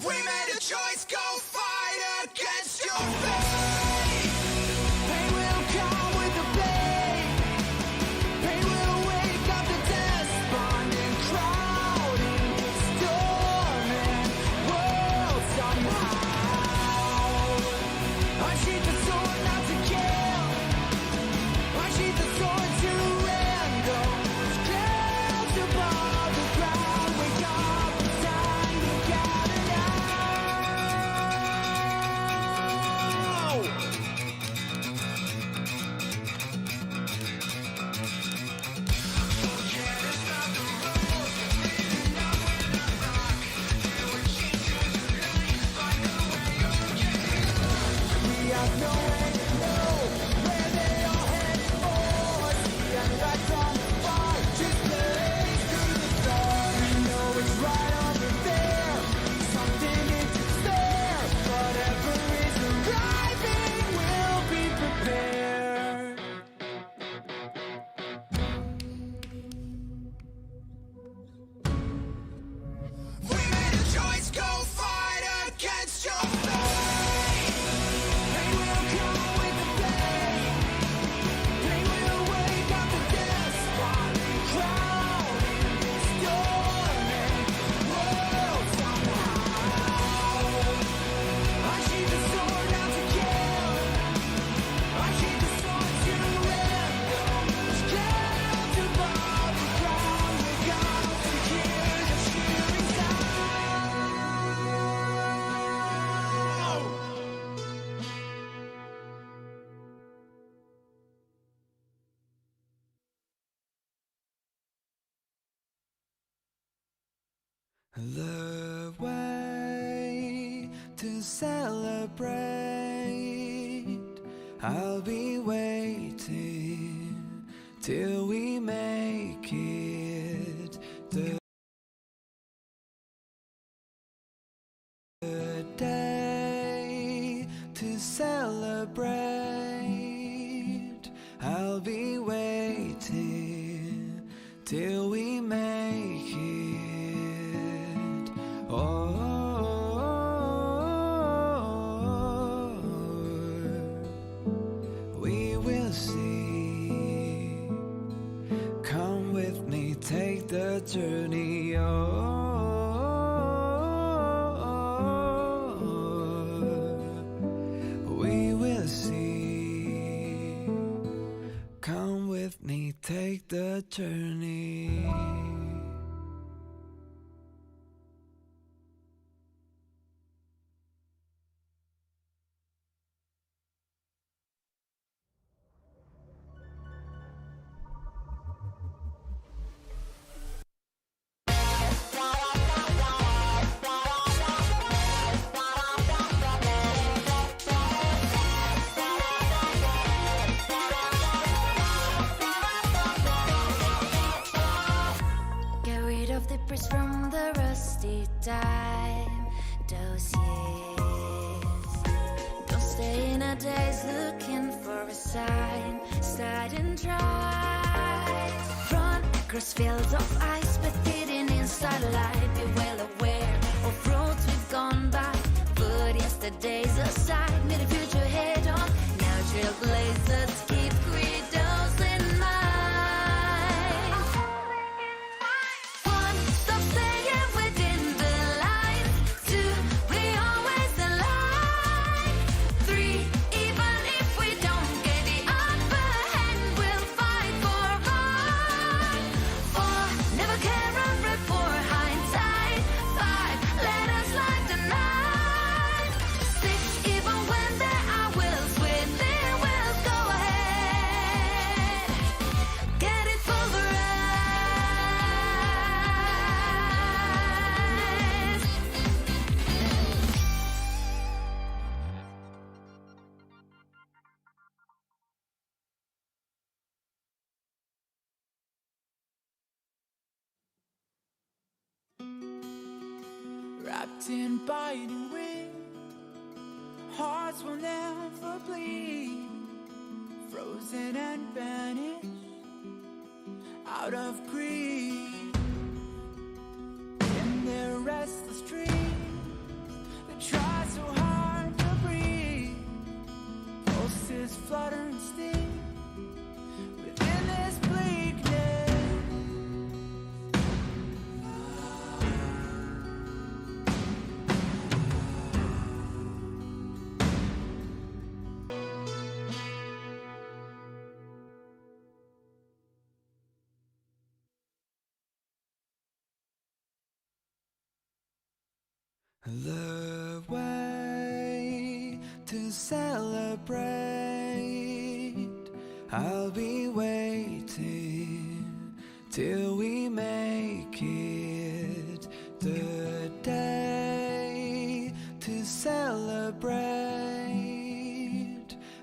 We made a choice, go fight against your fate. Pain will come with the blade. Pain will wake up the despondent crowd in the storming world somehow. Unsheath the sword not to kill. Unsheath the sword to end those clouds above the ground. Wake up, it's time to gather now. We have nowhere to go, where they all head for. See and right from far, just blaze through the storm. We know it's right over there, something is there. Whatever is arriving, we'll be prepared. We made a choice, go fight against your fate. Pain will come with the blade. Pain will wake up the despondent crowd in this storming world somehow. Unsheath the sword not to kill. Unsheath the sword to end those clouds above the ground. We're gonna hear the cheering sound. The way to celebrate, I'll be waiting till we make it. The day to celebrate, I'll be waiting till we make it. Oh, we will see. Come with me, take the journey. We will see. Come with me, take the journey. Get rid of the press from the rusty time, those years. Don't stay in a daze looking for a sign. Start and try. Run across fields of ice, but hidden in starlight. Be well aware of roads we've gone by. Put yesterday's aside, meet the future head on. Now trailblazers keep credos in mind. One, stop staying within the lines. Two, we always align. Three, even if we don't get the upper hand, we'll fight for right. Four, never care a rip for hindsight. Five, let us light the night. Six, even when there are wills within, we'll go ahead. Get it pulverized. Wrapped in biting wind, hearts will never bleed. Frozen and vanished out of greed. In their restless dreams, flutter and steam within this bleakness. The way to celebrate, I'll be waiting till we make it. The day to celebrate,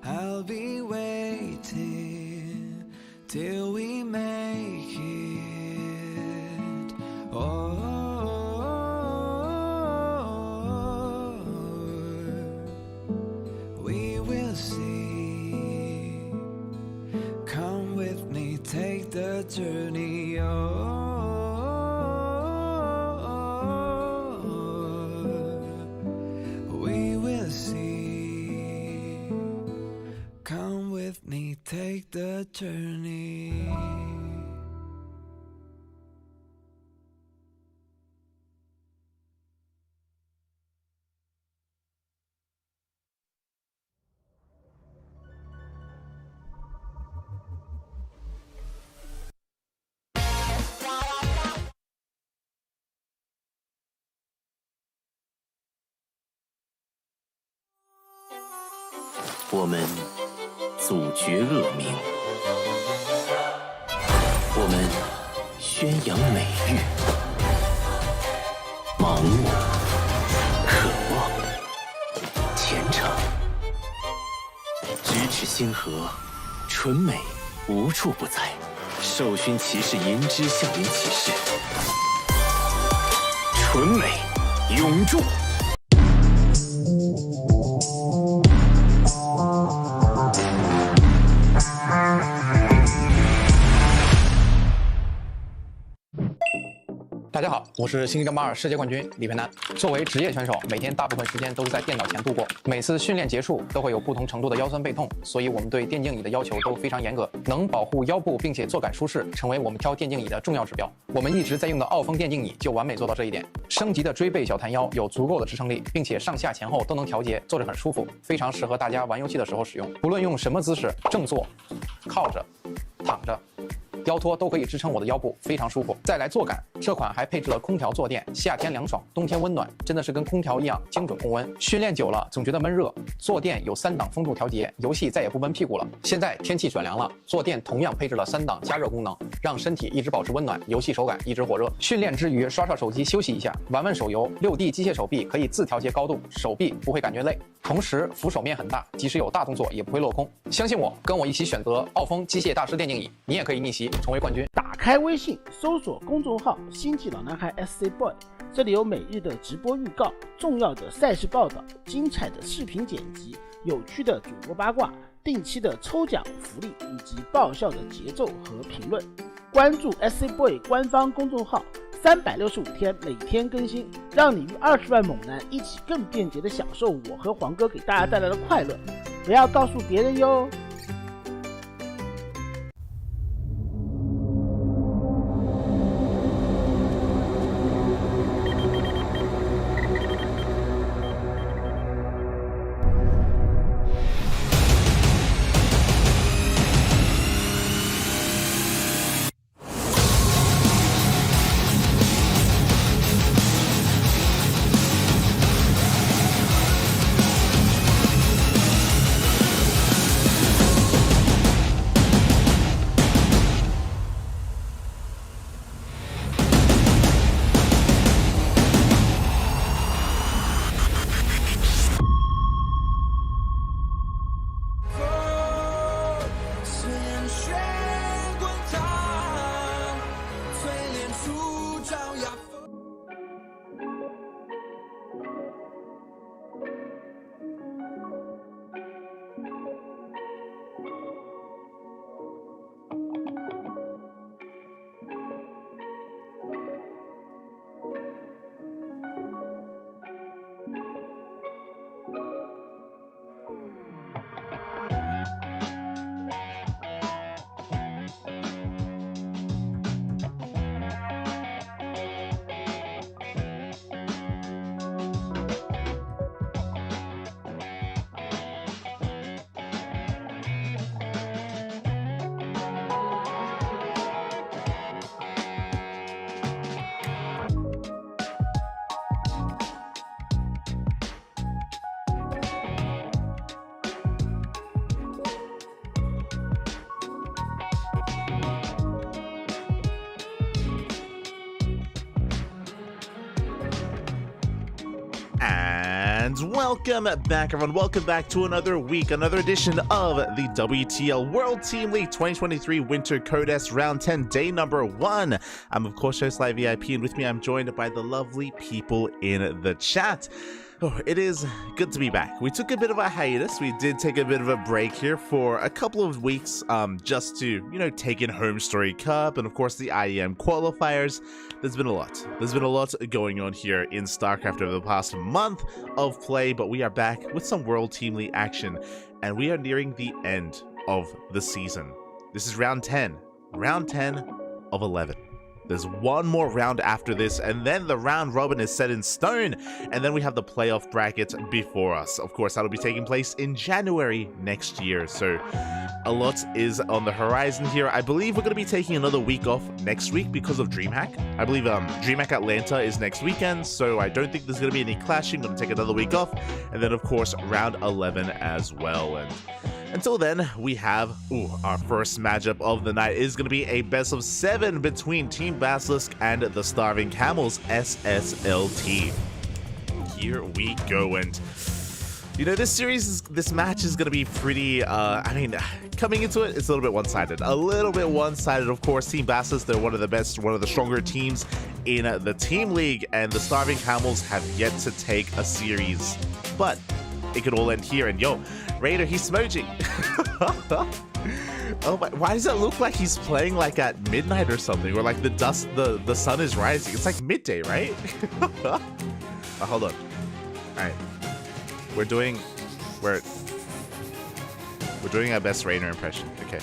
I'll be waiting till we make it. Oh, we will see. Come with me, take the journey. We will see. Come with me, take the journey. 我们阻绝恶名，我们宣扬美誉，盲目、渴望、虔诚，咫尺星河，纯美无处不在，受勋骑士银之笑脸骑士，纯美永驻。 大家好，我是星际争霸2世界冠军李培南。作为职业选手，每天大部分时间都是在电脑前度过。每次训练结束都会有不同程度的腰酸背痛，所以我们对电竞椅的要求都非常严格，能保护腰部并且坐感舒适，成为我们挑电竞椅的重要指标。我们一直在用的傲风电竞椅就完美做到这一点。升级的锥背小弹腰有足够的支撑力，并且上下前后都能调节，坐着很舒服，非常适合大家玩游戏的时候使用。不论用什么姿势，正坐、靠着、躺着。 腰托都可以支撑我的腰部，非常舒服。再来坐感，这款还配置了空调坐垫，夏天凉爽，冬天温暖，真的是跟空调一样精准控温。训练久了总觉得闷热，坐垫有3档风度调节，游戏再也不闷屁股了。现在天气转凉了，坐垫同样配置了3档加热功能，让身体一直保持温暖，游戏手感一直火热。训练之余刷刷手机休息一下，玩玩手游。6D 机械手臂可以自调节高度，手臂不会感觉累，同时扶手面很大，即使有大动作也不会落空。相信我，跟我一起选择傲风机械大师电竞椅，你也可以逆袭。 成为冠军。打开微信，搜索公众号“星际老男孩 SC Boy”， 这里有每日的直播预告、重要的赛事报道、精彩的视频剪辑、有趣的主播八卦、定期的抽奖福利以及爆笑的节奏和评论。关注 SC Boy 官方公众号，365天每天更新，让你与20万猛男一起更便捷的享受我和黄哥给大家带来的快乐。不要告诉别人哟。And welcome back, everyone. Welcome back to another week, another edition of the WTL World Team League 2023 Winter Contest Round 10, day number 1. I'm, of course, host Live VIP, and with me, I'm joined by the lovely people in the chat. Oh, it is good to be back. We took a bit of a hiatus. We did take a bit of a break here for a couple of weeks, just to, take in Home Story Cup and, of course, the IEM qualifiers. There's been a lot. There's been a lot going on here in StarCraft over the past month of play, but we are back with some World Team League action, and we are nearing the end of the season. This is round 10. Round 10 of 11. There's one more round after this, and then the round robin is set in stone, and then we have the playoff bracket before us. Of course, that'll be taking place in January next year, so a lot is on the horizon here. I believe we're going to be taking another week off next week because of DreamHack. I believe DreamHack Atlanta is next weekend, so I don't think there's going to be any clashing. I'm going to take another week off, and then, of course, round 11 as well. And until then, we have our first matchup of the night is going to be a best of 7 between Team Basilisk and the Starving Camels SSLT. Here we go, and this match is going to be pretty, coming into it, it's a little bit one-sided. Of course. Team Basilisk, they're one of the stronger teams in the Team League, and the Starving Camels have yet to take a series. But it could all end here, and Raider, he's smudging. Oh my, why does it look like he's playing like at midnight or something, or like the sun is rising? It's like midday, right? Hold on. Alright. We're doing our best Rainer impression. Okay.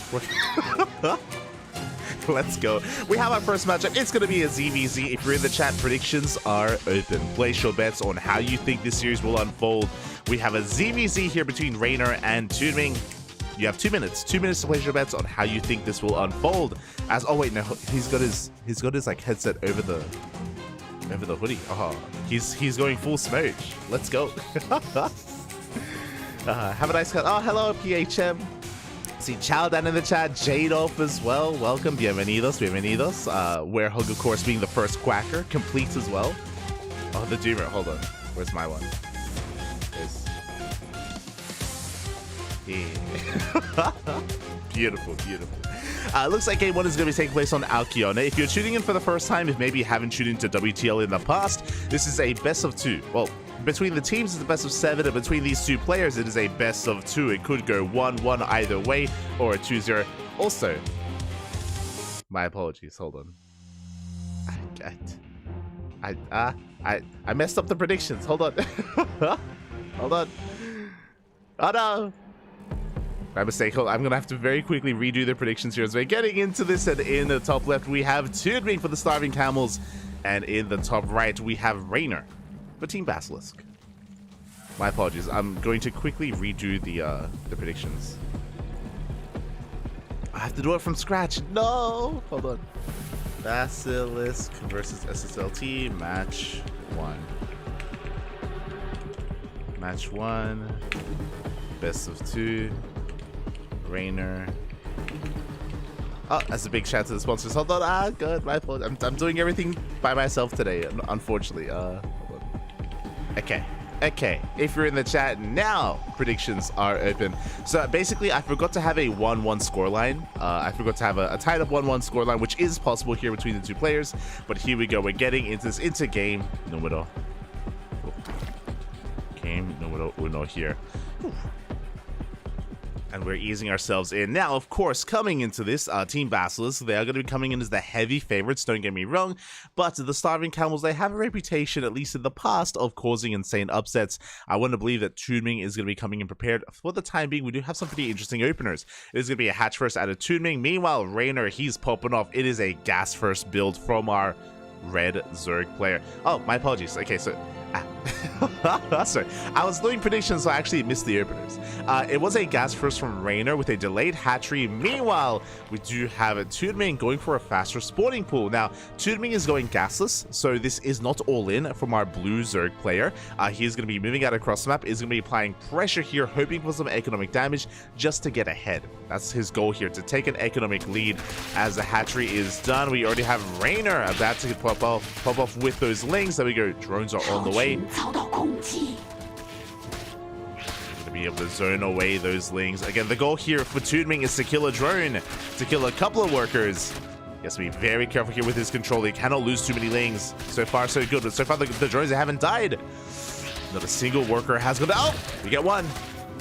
Let's go. We have our first matchup. It's going to be a ZVZ. If you're in the chat, predictions are open. Place your bets on how you think this series will unfold. We have a ZVZ here between Rainer and Toonming. You have 2 minutes. 2 minutes to place your bets on how you think this will unfold. Oh wait, no, he's got his like headset over the hoodie. Oh, he's going full smooch. Let's go. Have a nice cut. Oh, hello PHM. See Chowdan in the chat, Jadolf as well. Welcome, bienvenidos. Werehug, of course, being the first quacker, complete as well. Oh, the Doomer. Hold on. Where's my one? Beautiful. Looks like Game 1 is going to be taking place on Alkione. If you're tuning in for the first time, if maybe you haven't tuned into WTL in the past, this is a best of 2. Well, between the teams, it's a best of 7, and between these 2 players, it is a best of 2. It could go 1-1 either way, or a 2-0. Also, my apologies. Hold on. I messed up the predictions. Hold on. Hold on. Oh no. My mistake. I'm going to have to very quickly redo the predictions here as we're getting into this. And in the top left, we have Toonming for the Starving Camels. And in the top right, we have Rainer for Team Basilisk. My apologies. I'm going to quickly redo the predictions. I have to do it from scratch. No! Hold on. Basilisk versus SSLT. Match 1. Match 1. Best of 2. Rainer. Oh, that's a big shout out to the sponsors. Hold on. Good. My fault. I'm doing everything by myself today, unfortunately. Hold on. Okay. If you're in the chat now, predictions are open. So basically, I forgot to have a 1-1 scoreline. I forgot to have a tied up 1-1 scoreline, which is possible here between the 2 players. But here we go. We're getting into game numero. Game numero uno here. And we're easing ourselves in. Now, of course, coming into this, Team Basilisk, they are going to be coming in as the heavy favorites, don't get me wrong, but the Starving Camels, they have a reputation, at least in the past, of causing insane upsets. I want to believe that Toonming is going to be coming in prepared. For the time being, we do have some pretty interesting openers. It is going to be a hatch first out of Toonming. Meanwhile, Rainer, he's popping off. It is a gas first build from our red Zerg player. Oh, my apologies. Okay, so sorry, I was doing predictions, so I actually missed the openers. It was a gas first from Rainer with a delayed hatchery. Meanwhile, we do have a Toonming going for a faster spawning pool. Now, Toonming is going gasless, so this is not all in from our blue Zerg player. He is going to be moving out across the map, is going to be applying pressure here, hoping for some economic damage just to get ahead. That's his goal here, to take an economic lead. As the hatchery is done, we already have Rainer about to pop off with those lings. There we go, drones are on the way. be able to zone away those Lings. Again, the goal here for Toonming is to kill a drone, to kill a couple of workers. He has to be very careful here with his control. He cannot lose too many Lings. So far, so good. But so far, the drones haven't died. Not a single worker has gone down. Oh, we get one.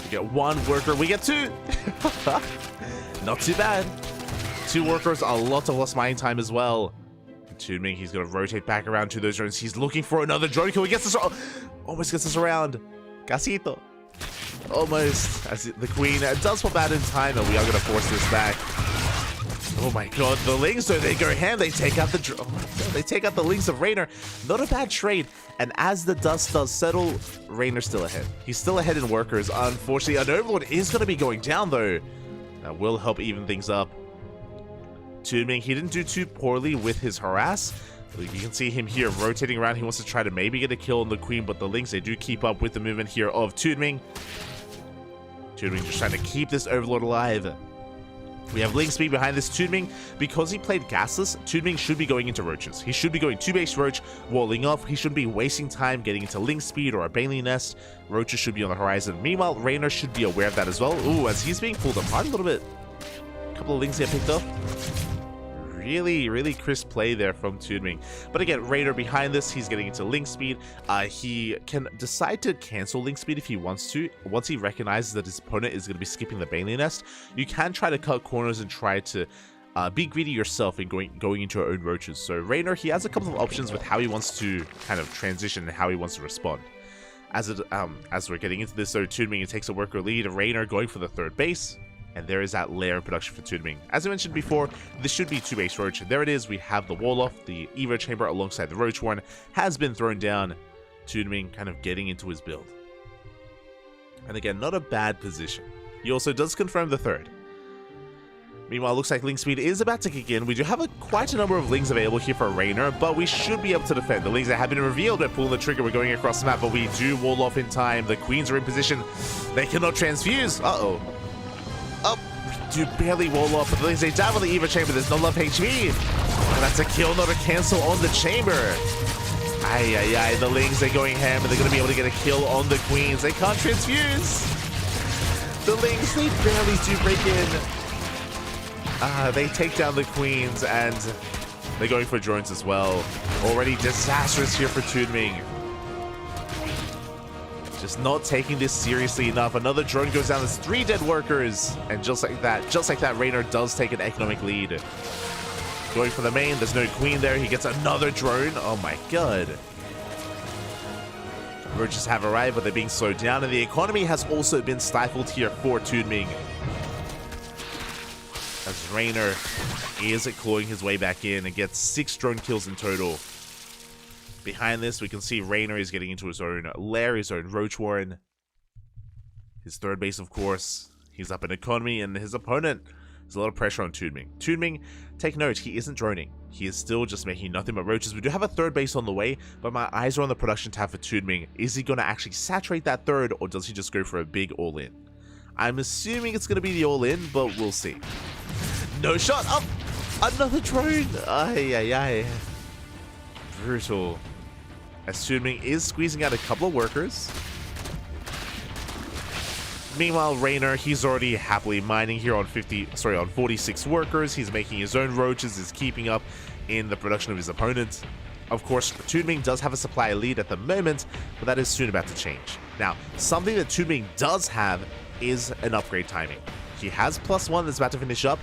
We get one worker. We get two. Not too bad. Two workers, a lot of lost mining time as well. Toonming, he's going to rotate back around to those drones. He's looking for another drone kill. He gets us, almost gets us around. Casito. Almost. As the Queen does pop out in time, and we are going to force this back. Oh my god, the Lings, though, they go ham. They take out the they take out the Lings of Raynor. Not a bad trade. And as the dust does settle, Raynor's still ahead. He's still ahead in workers. Unfortunately, an Overlord is going to be going down, though. That will help even things up. Toonming, he didn't do too poorly with his harass. You can see him here rotating around. He wants to try to maybe get a kill on the Queen, but the Lings, they do keep up with the movement here of Toonming. Toonming just trying to keep this Overlord alive. We have Ling speed behind this. Toonming, because he played gasless, Toonming should be going into roaches. He should be going 2-base roach, walling off. He shouldn't be wasting time getting into Ling speed or a Bailey nest. Roaches should be on the horizon. Meanwhile, Raynor should be aware of that as well. Ooh, as he's being pulled apart a little bit. A couple of Lings get picked up. Really crisp play there from Toonming. But again, Raynor behind this, he's getting into Link speed. He can decide to cancel Link speed if he wants to. Once he recognizes that his opponent is going to be skipping the Bailey nest, you can try to cut corners and try to be greedy yourself in going into your own roaches. So Raynor, he has a couple of options with how he wants to kind of transition and how he wants to respond. As we're getting into this, though, Toonming takes a worker lead. Raynor going for the third base. And there is that layer of production for Toonming. As I mentioned before, this should be 2-base roach. There it is. We have the wall off. The Evo chamber alongside the roach one has been thrown down. Toonming kind of getting into his build. And again, not a bad position. He also does confirm the third. Meanwhile, looks like Ling speed is about to kick in. We do have quite a number of Lings available here for Raynor, but we should be able to defend. The Lings that have been revealed, we're pulling the trigger, we're going across the map, but we do wall off in time. The Queens are in position. They cannot transfuse. Uh-oh. Up, do barely wall off, but the Lings, they dive on the Evo chamber. There's no love HP. And that's a kill, not a cancel on the chamber. Aye, the Lings, they're going ham, and they're going to be able to get a kill on the Queens. They can't transfuse. The Lings, they barely do break in. They take down the Queens, and they're going for drones as well. Already disastrous here for Toonming. Just not taking this seriously enough. Another drone goes down. There's 3 dead workers. And just like that, Raynor does take an economic lead. Going for the main. There's no Queen there. He gets another drone. Oh my god. Roaches have arrived, but they're being slowed down. And the economy has also been stifled here for Toonming. As Raynor is clawing his way back in and gets 6 drone kills in total. Behind this, we can see Raynor is getting into his own lair, his own roach warren. His third base, of course. He's up in economy, and his opponent, there's a lot of pressure on Toonming. Toonming, take note, he isn't droning. He is still just making nothing but roaches. We do have a third base on the way, but my eyes are on the production tab for Toonming. Is he going to actually saturate that third, or does he just go for a big all-in? I'm assuming it's going to be the all-in, but we'll see. No shot! Up! Another drone! Aye. Brutal. As Toonming is squeezing out a couple of workers. Meanwhile, Raynor, he's already happily mining here on 46 workers. He's making his own roaches, is keeping up in the production of his opponent. Of course, Toonming does have a supply lead at the moment, but that is soon about to change. Now, something that Toonming does have is an upgrade timing. He has +1 that's about to finish up,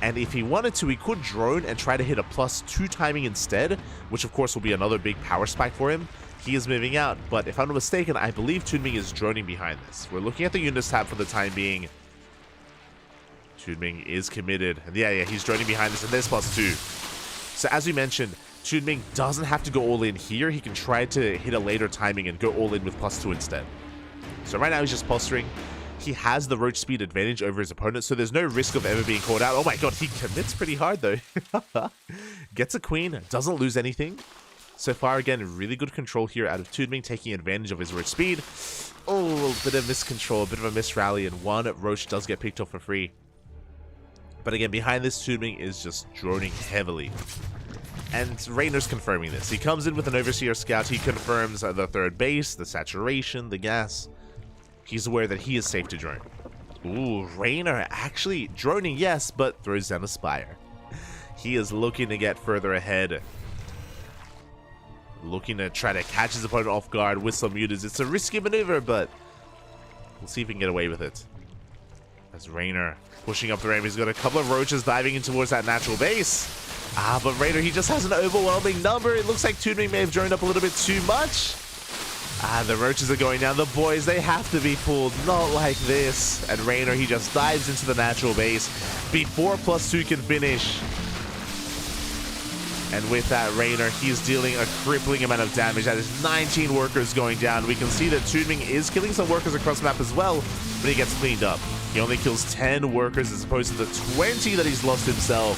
and if he wanted to, he could drone and try to hit a +2 timing instead, which of course will be another big power spike for him. He is moving out, but if I'm not mistaken, I believe Toonming is droning behind this. We're looking at the units tab for the time being. Toonming is committed. And yeah, he's droning behind this, and there's +2. So as we mentioned, Toonming doesn't have to go all in here. He can try to hit a later timing and go all in with +2 instead. So right now he's just posturing. He has the roach speed advantage over his opponent, so there's no risk of ever being caught out. Oh my god, he commits pretty hard though. Gets a Queen, doesn't lose anything. So far, again, really good control here out of Toonming, taking advantage of his roach speed. Oh, a bit of miscontrol, a bit of a misrally, and one roach does get picked off for free. But again, behind this, Toonming is just droning heavily. And Raynor's confirming this. He comes in with an Overseer Scout, he confirms the third base, the saturation, the gas. he's aware that he is safe to drone. Ooh, Raynor actually droning, yes, but throws down a Spire. He is looking to get further ahead. Looking to try to catch his opponent off guard with some mutas. It's a risky maneuver, but we'll see if we can get away with it. As Raynor pushing up the ramp, he's got a couple of roaches diving in towards that natural base. But Raynor, he just has an overwhelming number. It looks like Toonming may have droned up a little bit too much. The roaches are going down. The boys, they have to be pulled. Not like this. And Raynor, he just dives into the natural base before +2 can finish. And with that, Raynor, he's dealing a crippling amount of damage. That is 19 workers going down. We can see that Toonming is killing some workers across the map as well, but he gets cleaned up. He only kills 10 workers as opposed to the 20 that he's lost himself.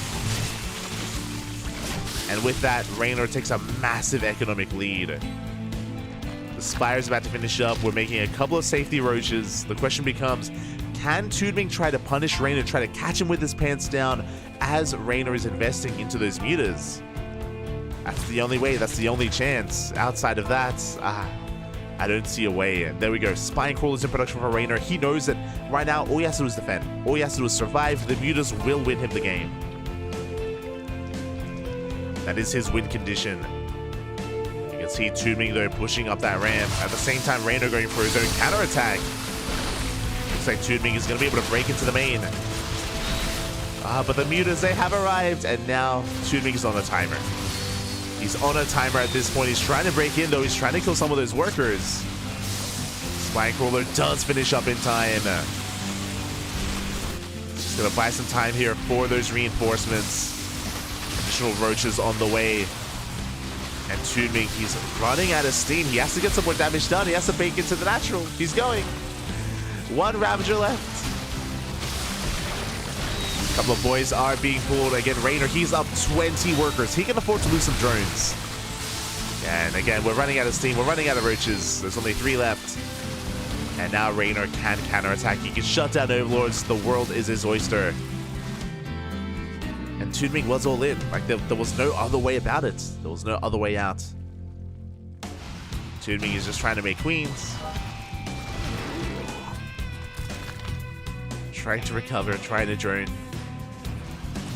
And with that, Raynor takes a massive economic lead. The Spire's about to finish up. We're making a couple of safety roaches. The question becomes, can Toonming try to punish Raynor, try to catch him with his pants down as Raynor is investing into those mutas? That's the only way. That's the only chance. Outside of that, I don't see a way. And there we go. Spine Crawler's in production for Raynor. He knows that right now all he has to do is defend. All he has to do is survive. The mutas will win him the game. That is his win condition. You can see Toonming though pushing up that ramp. At the same time, Raynor going for his own counterattack. Looks like Toonming is going to be able to break into the main. But the mutas, they have arrived, and now Toonming is on a timer. He's on a timer at this point. He's trying to break in, though. He's trying to kill some of those workers. Spine Crawler does finish up in time. Just going to buy some time here for those reinforcements. Additional roaches on the way. And Toonming, he's running out of steam. He has to get some more damage done. He has to bake into the natural. He's going. One Ravager left. A couple of boys are being pulled. Again, Raynor, he's up 20 workers. He can afford to lose some drones. And again, we're running out of steam. We're running out of roaches. There's only 3 left. And now Raynor can counterattack. He can shut down Overlords. The world is his oyster. And Toonming was all in. Like, there was no other way about it. There was no other way out. Toonming is just trying to make queens. Trying to recover, trying to drone.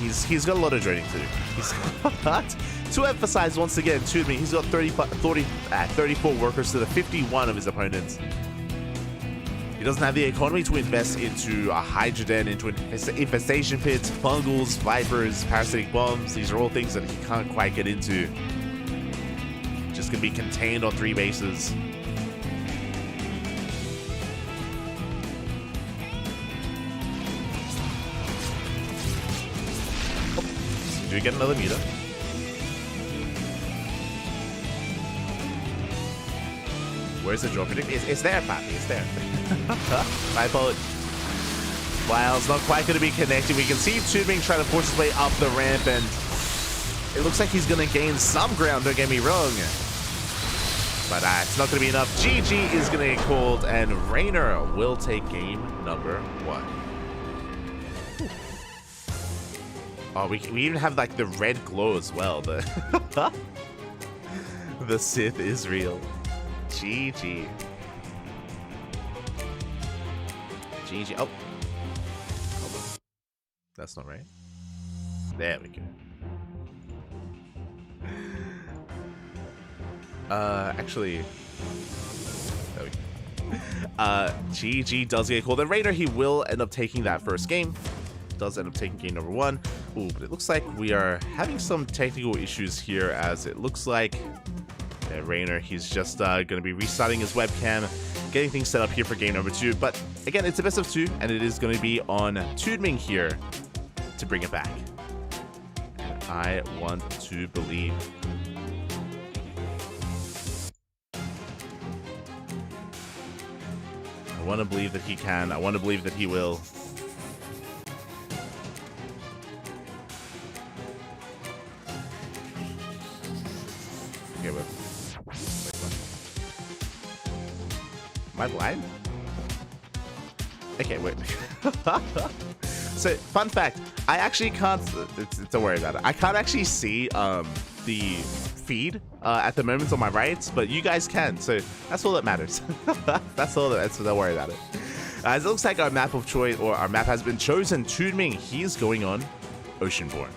He's got a lot of droning to do. He's got, to emphasize once again, Toonming, he's got 34 workers to the 51 of his opponents. He doesn't have the economy to invest into a Hydroden, into infestation pits, fungals, vipers, parasitic bombs. These are all things that he can't quite get into. Just gonna be contained on 3 bases. Do we get another muta? Where's the drop? It's there, Pappy. It's there. My apologies. Wow, it's not quite going to be connected. We can see Toonming trying to force his way up the ramp, and it looks like he's going to gain some ground, don't get me wrong. But it's not going to be enough. GG is going to get called, and Raynor will take game number 1. Oh, we even have like the red glow as well. The the Sith is real. GG. GG. Oh. Hold on. That's not right. There we go. Actually. There we go. GG does get called. And Raynor, he will end up taking that first game. Does end up taking game number 1. Ooh, but it looks like we are having some technical issues here, as it looks like Raynor, he's just going to be restarting his webcam, getting things set up here for game number 2. But again, it's a best of 2, and it is going to be on Toonming here to bring it back. And I want to believe. I want to believe that he can. I want to believe that he will. Okay, but wait, what? Am I blind? Okay, wait. So, fun fact, I actually can't. Don't worry about it. I can't actually see the feed at the moment on my right, but you guys can, so that's all that matters. That's all that, so don't worry about it. As it looks like our map of choice, or our map has been chosen, Toonming, he's going on Oceanborn.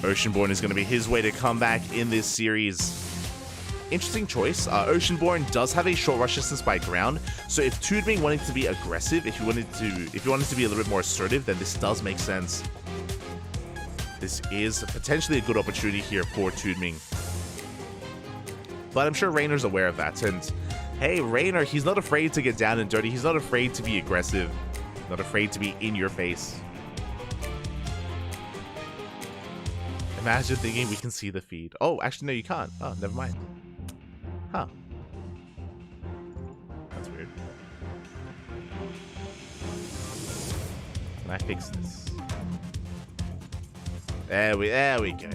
Oceanborn is going to be his way to come back in this series. Interesting choice. Oceanborn does have a short rush distance by ground, so if Toonming wanted to be aggressive, if you wanted to be a little bit more assertive, then this does make sense. This is potentially a good opportunity here for Toonming. But I'm sure Rainer's aware of that, and hey, Rainer, he's not afraid to get down and dirty. He's not afraid to be aggressive, not afraid to be in your face. Imagine thinking we can see the feed. Oh, actually, no, you can't. Oh, never mind. Huh. That's weird. Can I fix this? There we go.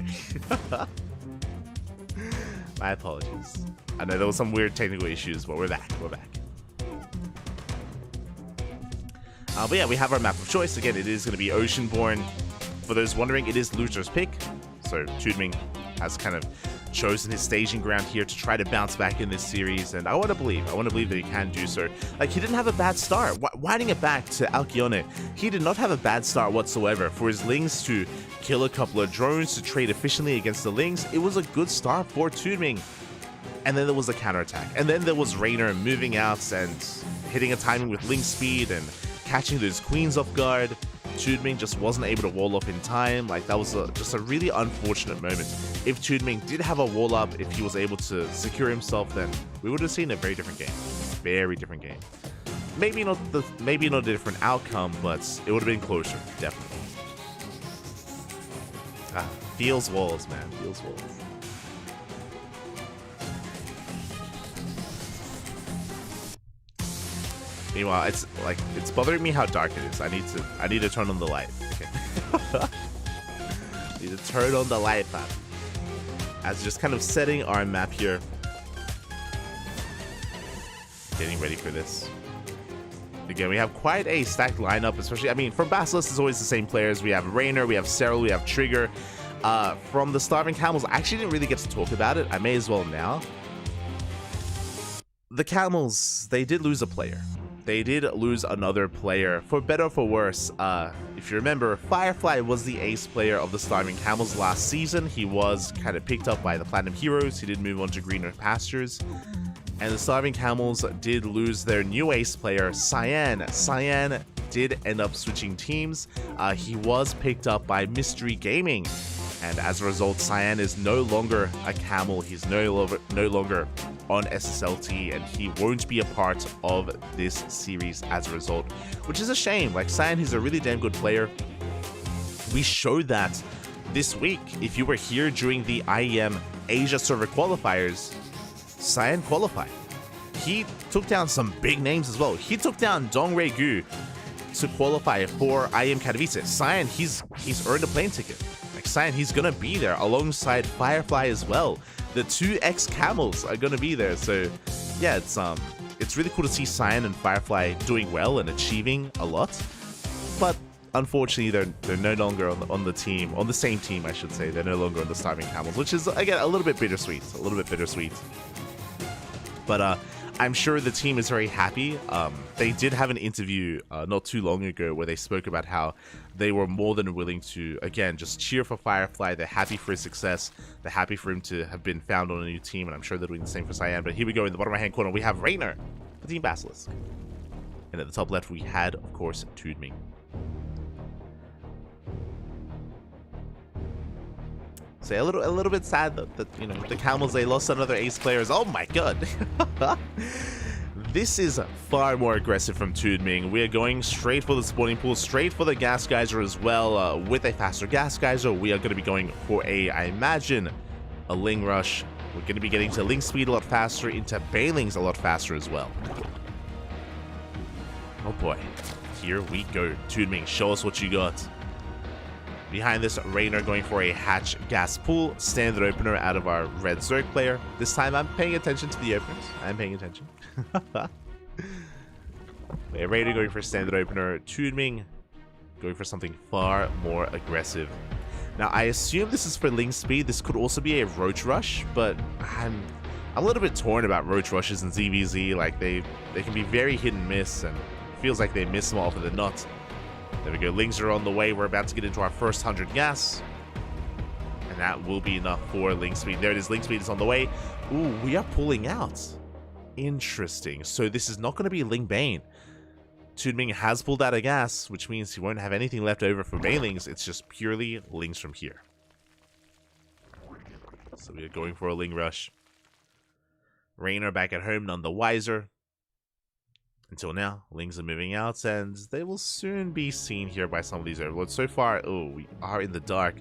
My apologies. I know there was some weird technical issues, but we're back. We're back. But yeah, we have our map of choice. Again, it is going to be Oceanborn. For those wondering, it is loser's pick. So Toonming has kind of chosen his staging ground here to try to bounce back in this series, and I want to believe that he can do so. Like, he didn't have a bad start. Winding it back to Alcyone, he did not have a bad start whatsoever. For his Lings to kill a couple of drones, to trade efficiently against the Lings, it was a good start for Toonming. And then there was a counterattack, and then there was Rainer moving out and hitting a timing with Ling speed and catching those queens off guard. Toonming just wasn't able to wall up in time. Like, that was just a really unfortunate moment. If Toonming did have a wall up, if he was able to secure himself, then we would have seen a very different game. Very different game. Maybe not a different outcome, but it would have been closer, definitely. Feels walls, man. Feels walls. Meanwhile, it's bothering me how dark it is. I need to turn on the light. Okay. Need to turn on the light, man. As just kind of setting our map here. Getting ready for this. Again, we have quite a stacked lineup, especially, I mean, from Basilisk, it's always the same players. We have Rainer, we have Cyril, we have Trigger. From the Starving Camels, I actually didn't really get to talk about it. I may as well now. The Camels, they did lose a player. They did lose another player, for better or for worse. If you remember, Firefly was the ace player of the Starving Camels last season. He was kind of picked up by the Platinum Heroes. He did move on to greener pastures. And the Starving Camels did lose their new ace player, Cyan. Cyan did end up switching teams. He was picked up by Mystery Gaming. And as a result, Cyan is no longer a Camel. He's no longer on SSLT, and he won't be a part of this series as a result, which is a shame. Like, Cyan, he's a really damn good player. We showed that this week. If you were here during the IEM Asia server qualifiers, Cyan qualified. He took down some big names as well. He took down Dong Rei Gu to qualify for IEM Katowice. Cyan, he's earned a plane ticket. Like, Cyan, he's gonna be there alongside Firefly as well. The two ex-Camels are gonna be there. So yeah, it's really cool to see Cyan and Firefly doing well and achieving a lot. But unfortunately, they're no longer on the team, on the same team, I should say. They're no longer on the Starving Camels, which is, again, a little bit bittersweet. But I'm sure the team is very happy. They did have an interview not too long ago where they spoke about how they were more than willing to, again, just cheer for Firefly. They're happy for his success. They're happy for him to have been found on a new team, and I'm sure they're doing the same for Cyan. But here we go, in the bottom right-hand corner, we have Rainer for Team Basilisk. And at the top left, we had, of course, Toonming. So a little bit sad that you know, the Camels, they lost another ace player. Oh my god. This is far more aggressive from Toonming. We are going straight for the spawning pool, straight for the gas geyser as well. With a faster gas geyser, we are going to be going for I imagine, a Ling rush. We're going to be getting to Ling speed a lot faster, into Bailings a lot faster as well. Oh boy. Here we go. Toonming, show us what you got. Behind this, Rainer going for a hatch gas pool, standard opener out of our red Zerg player. This time I'm paying attention to the openers. I'm paying attention. Rainer going for standard opener, Toonming going for something far more aggressive. Now, I assume this is for Ling speed. This could also be a Roach Rush, but I'm a little bit torn about Roach Rushes in ZVZ. Like, they can be very hit and miss, and it feels like they miss more often than not. There we go. Lings are on the way. We're about to get into our first 100 gas. And that will be enough for Ling speed. There it is. Ling speed is on the way. Ooh, we are pulling out. Interesting. So this is not going to be Ling Bane. Tudming has pulled out a gas, which means he won't have anything left over for Banelings. It's just purely Lings from here. So we are going for a Ling rush. Raynor back at home, none the wiser. Until now, Lings are moving out, and they will soon be seen here by some of these overlords. So far, oh, we are in the dark.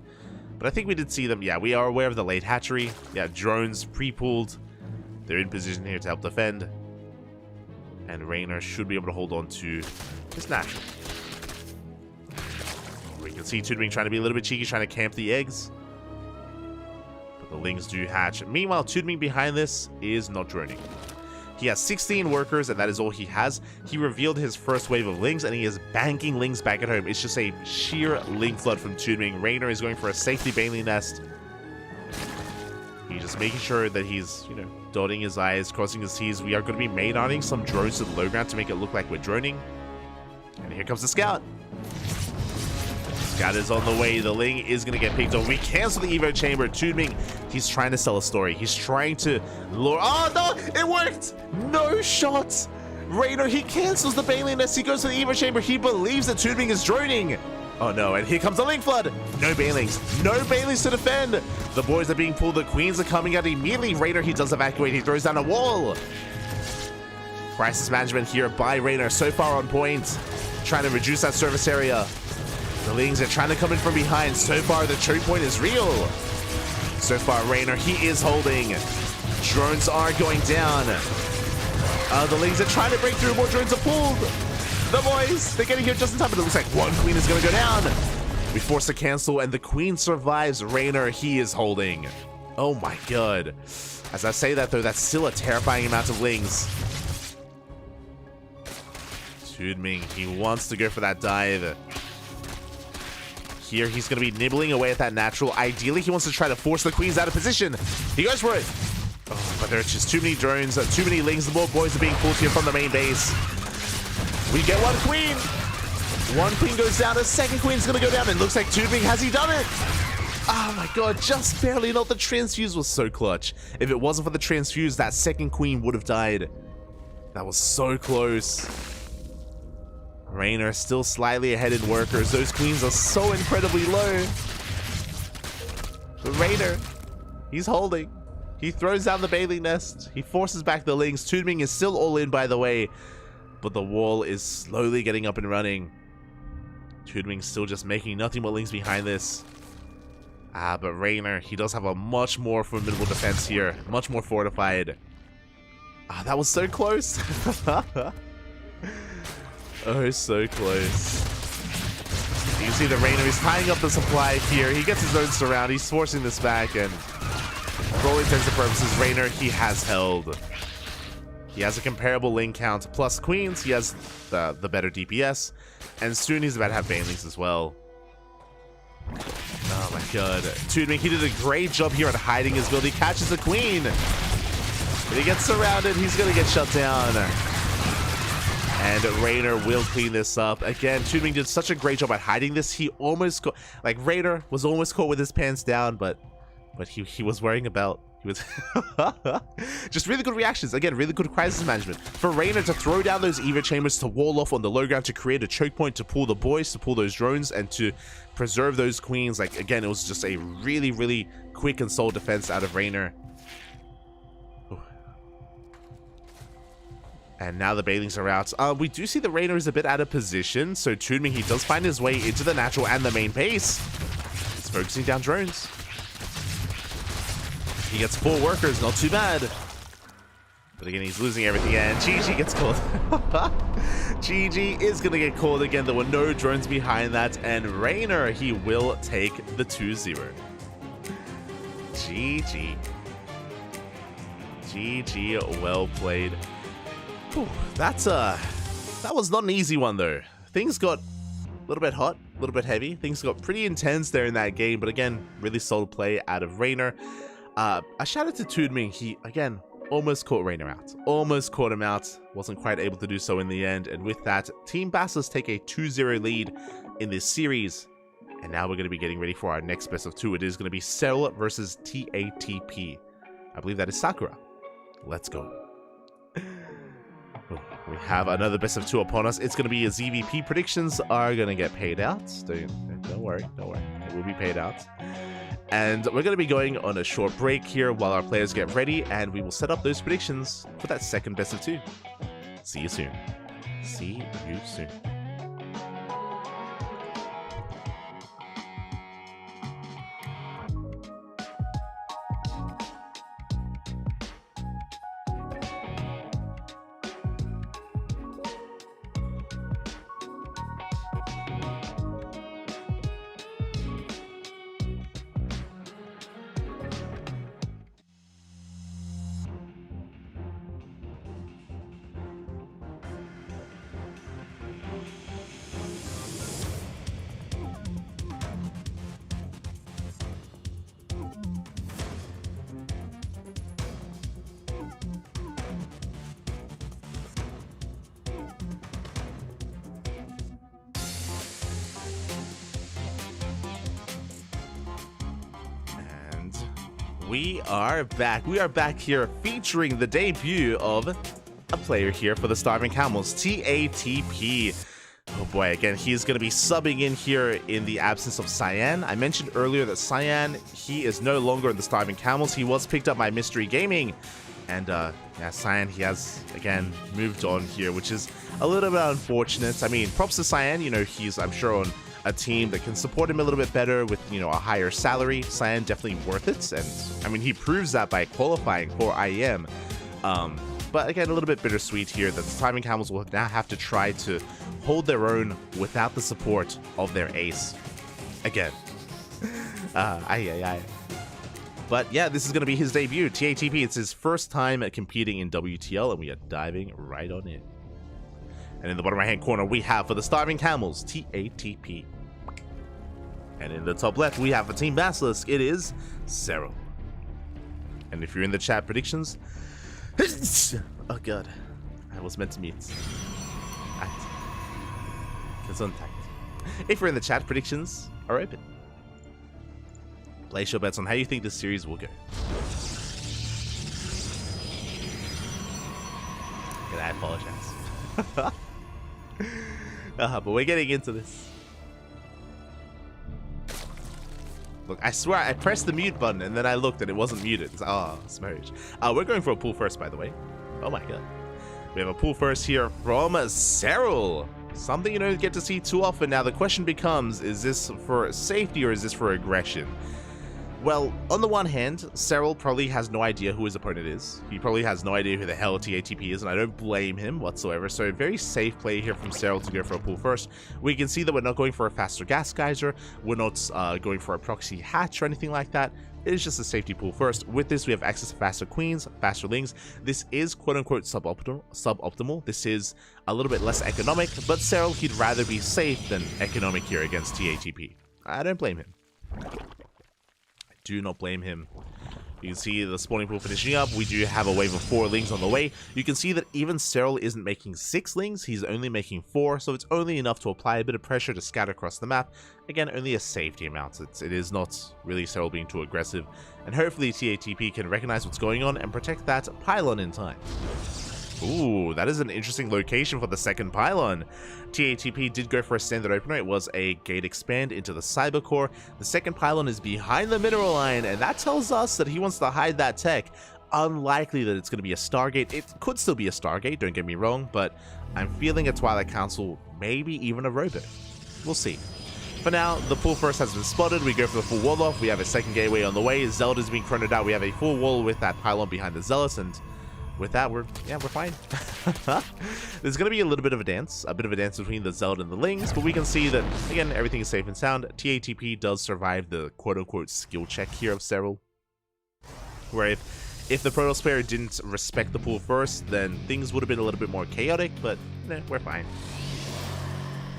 But I think we did see them. Yeah, we are aware of the late hatchery. Yeah, drones pre-pulled. They're in position here to help defend. And Raynor should be able to hold on to his natural. We can see Tudming trying to be a little bit cheeky, trying to camp the eggs. But the Lings do hatch. Meanwhile, Tudming behind this is not droning. He has 16 workers, and that is all he has. He revealed his first wave of Lings, and he is banking Lings back at home. It's just a sheer Ling flood from Tudming. Raynor is going for a safety Baneling nest. He's just making sure that he's, you know, dotting his I's, crossing his T's. We are going to be main-arting some drones to the low ground to make it look like we're droning. And here comes the Scout. Scout is on the way. The Ling is going to get picked on. We cancel the Evo Chamber. Tudming, he's trying to sell a story. He's trying to lure... Oh, no! It worked! No shot! Raynor, he cancels the Baneling nest. He goes to the Evo Chamber. He believes that Tudming is droning. Oh, no. And here comes the Ling Flood. No Banelings. No Banelings to defend. The boys are being pulled. The queens are coming out immediately. Raynor, he does evacuate. He throws down a wall. Crisis management here by Raynor. So far on point. Trying to reduce that service area. The Lings are trying to come in from behind. So far, the choke point is real. So far, Raynor, he is holding. Drones are going down. The Lings are trying to break through. More drones are pulled. The boys, they're getting here just in time, but it looks like one queen is going to go down. We force a cancel, and the queen survives. Raynor, he is holding. Oh my god. As I say that, though, that's still a terrifying amount of Lings. Tudming, he wants to go for that dive. Here, he's going to be nibbling away at that natural. Ideally, he wants to try to force the queens out of position. He goes for it. Oh, but there's just too many drones, too many Lings. The more boys are being pulled here from the main base. We get one queen. One queen goes down. A second queen's going to go down. It looks like Tudming. Has he done it? Oh my god, just barely not. The transfuse was so clutch. If it wasn't for the transfuse, that second queen would have died. That was so close. Raynor still slightly ahead in workers. Those queens are so incredibly low. But Raynor, he's holding. He throws down the Baneling nest. He forces back the Lings. Tudming is still all in, by the way. But the wall is slowly getting up and running. Tudming still just making nothing but Lings behind this. But Raynor, he does have a much more formidable defense here. Much more fortified. That was so close. Oh, so close. You can see that Raynor is tying up the supply here. He gets his own surround. He's forcing this back, and for all intents and purposes, Raynor, he has held. He has a comparable Ling count plus queens. He has the better DPS, and soon he's about to have Banelings as well. Oh my god. Tudming, he did a great job here at hiding his build. He catches the queen. When he gets surrounded, he's going to get shut down. And Raynor will clean this up. Again, Tudming did such a great job at hiding this. He almost caught, like, Raynor was almost caught with his pants down, but he was wearing a belt. He was just really good reactions. Again, really good crisis management. For Raynor to throw down those Evo chambers, to wall off on the low ground, to create a choke point, to pull the boys, to pull those drones, and to preserve those queens. Like, again, it was just a really, really quick and solid defense out of Raynor. And now the Banelings are out. We do see the Raynor is a bit out of position, so Tudming, he does find his way into the natural and the main base. He's focusing down drones. He gets 4 workers, not too bad. But again, he's losing everything, and GG gets caught. GG is going to get caught again. There were no drones behind that, and Raynor, he will take the 2-0. GG. GG, well played. Whew, that was not an easy one, though. Things got a little bit hot. a little bit heavy. Things got pretty intense there in that game, but again, really solid play out of Rainer. A shout out to Tudming. He, again, almost caught Rainer out. Almost caught him out. Wasn't quite able to do so in the end. And with that, Team Basilisk take a 2-0 lead in this series. And now we're going to be getting ready for our next best of 2. It is going to be Cell versus TATP. I believe that is Sakura. Let's go. We have another best of 2 upon us. It's going to be a ZVP. Predictions are going to get paid out. Don't worry. It will be paid out. And we're going to be going on a short break here while our players get ready, and we will set up those predictions for that second best of 2. See you soon. See you soon. We are back. We are back here featuring the debut of a player here for the Starving Camels, TATP. Oh boy, again, he's going to be subbing in here in the absence of Cyan. I mentioned earlier that Cyan, he is no longer in the Starving Camels. He was picked up by Mystery Gaming. And yeah, Cyan, he has, again, moved on here, which is a little bit unfortunate. I mean, props to Cyan. You know, he's, I'm sure, on a team that can support him a little bit better with, you know, a higher salary. Cyan definitely worth it, and I mean, he proves that by qualifying for IEM. But again, a little bit bittersweet here that the Starving Camels will now have to try to hold their own without the support of their ace. Again. But yeah, this is going to be his debut. TATP, it's his first time competing in WTL, and we are diving right on in. And in the bottom right-hand corner, we have for the Starving Camels, TATP. And in the top left, we have for Team Basilisk, it is Cyril. And if you're in the chat predictions... Oh god, I was meant to mute. Gesundheit. If you're in the chat, predictions are open. Place your bets on how you think this series will go. And I apologize. But we're getting into this. Look, I swear I pressed the mute button and then I looked and it wasn't muted. Oh, smooch. We're going for a pool first, by the way. Oh my god. We have a pool first here from Cyril. Something you don't get to see too often. Now the question becomes, is this for safety or is this for aggression? Well, on the one hand, Cyril probably has no idea who his opponent is. He probably has no idea who the hell TATP is, and I don't blame him whatsoever. So a very safe play here from Cyril to go for a pool first. We can see that we're not going for a faster gas geyser. We're not going for a proxy hatch or anything like that. It is just a safety pool first. With this, we have access to faster queens, faster lings. This is quote-unquote suboptimal. This is a little bit less economic, but Cyril, he'd rather be safe than economic here against TATP. I don't blame him. Do not blame him. You can see the spawning pool finishing up. We do have a wave of 4 lings on the way. You can see that even Cyril isn't making 6 lings. He's only making 4, so it's only enough to apply a bit of pressure to scatter across the map. Again, only a safety amount. It is not really Cyril being too aggressive. And hopefully TATP can recognize what's going on and protect that pylon in time. Ooh, that is an interesting location for the second pylon. TATP did go for a standard opener. It was a gate expand into the cyber core. The second pylon is behind the mineral line, and that tells us that he wants to hide that tech. Unlikely that it's going to be a Stargate. It could still be a Stargate, don't get me wrong, but I'm feeling a Twilight Council, maybe even a Robo. We'll see. For now, the pool first has been spotted. We go for the full wall off. We have a second gateway on the way. Zelda's being chronoed out. We have a full wall with that pylon behind the Zealots, and with that, we're fine. There's going to be a little bit of a dance between the Zelda and the Lings, but we can see that, again, everything is safe and sound. TATP does survive the quote-unquote skill check here of Cyril, where if the Protoss player didn't respect the pool first, then things would have been a little bit more chaotic, but we're fine.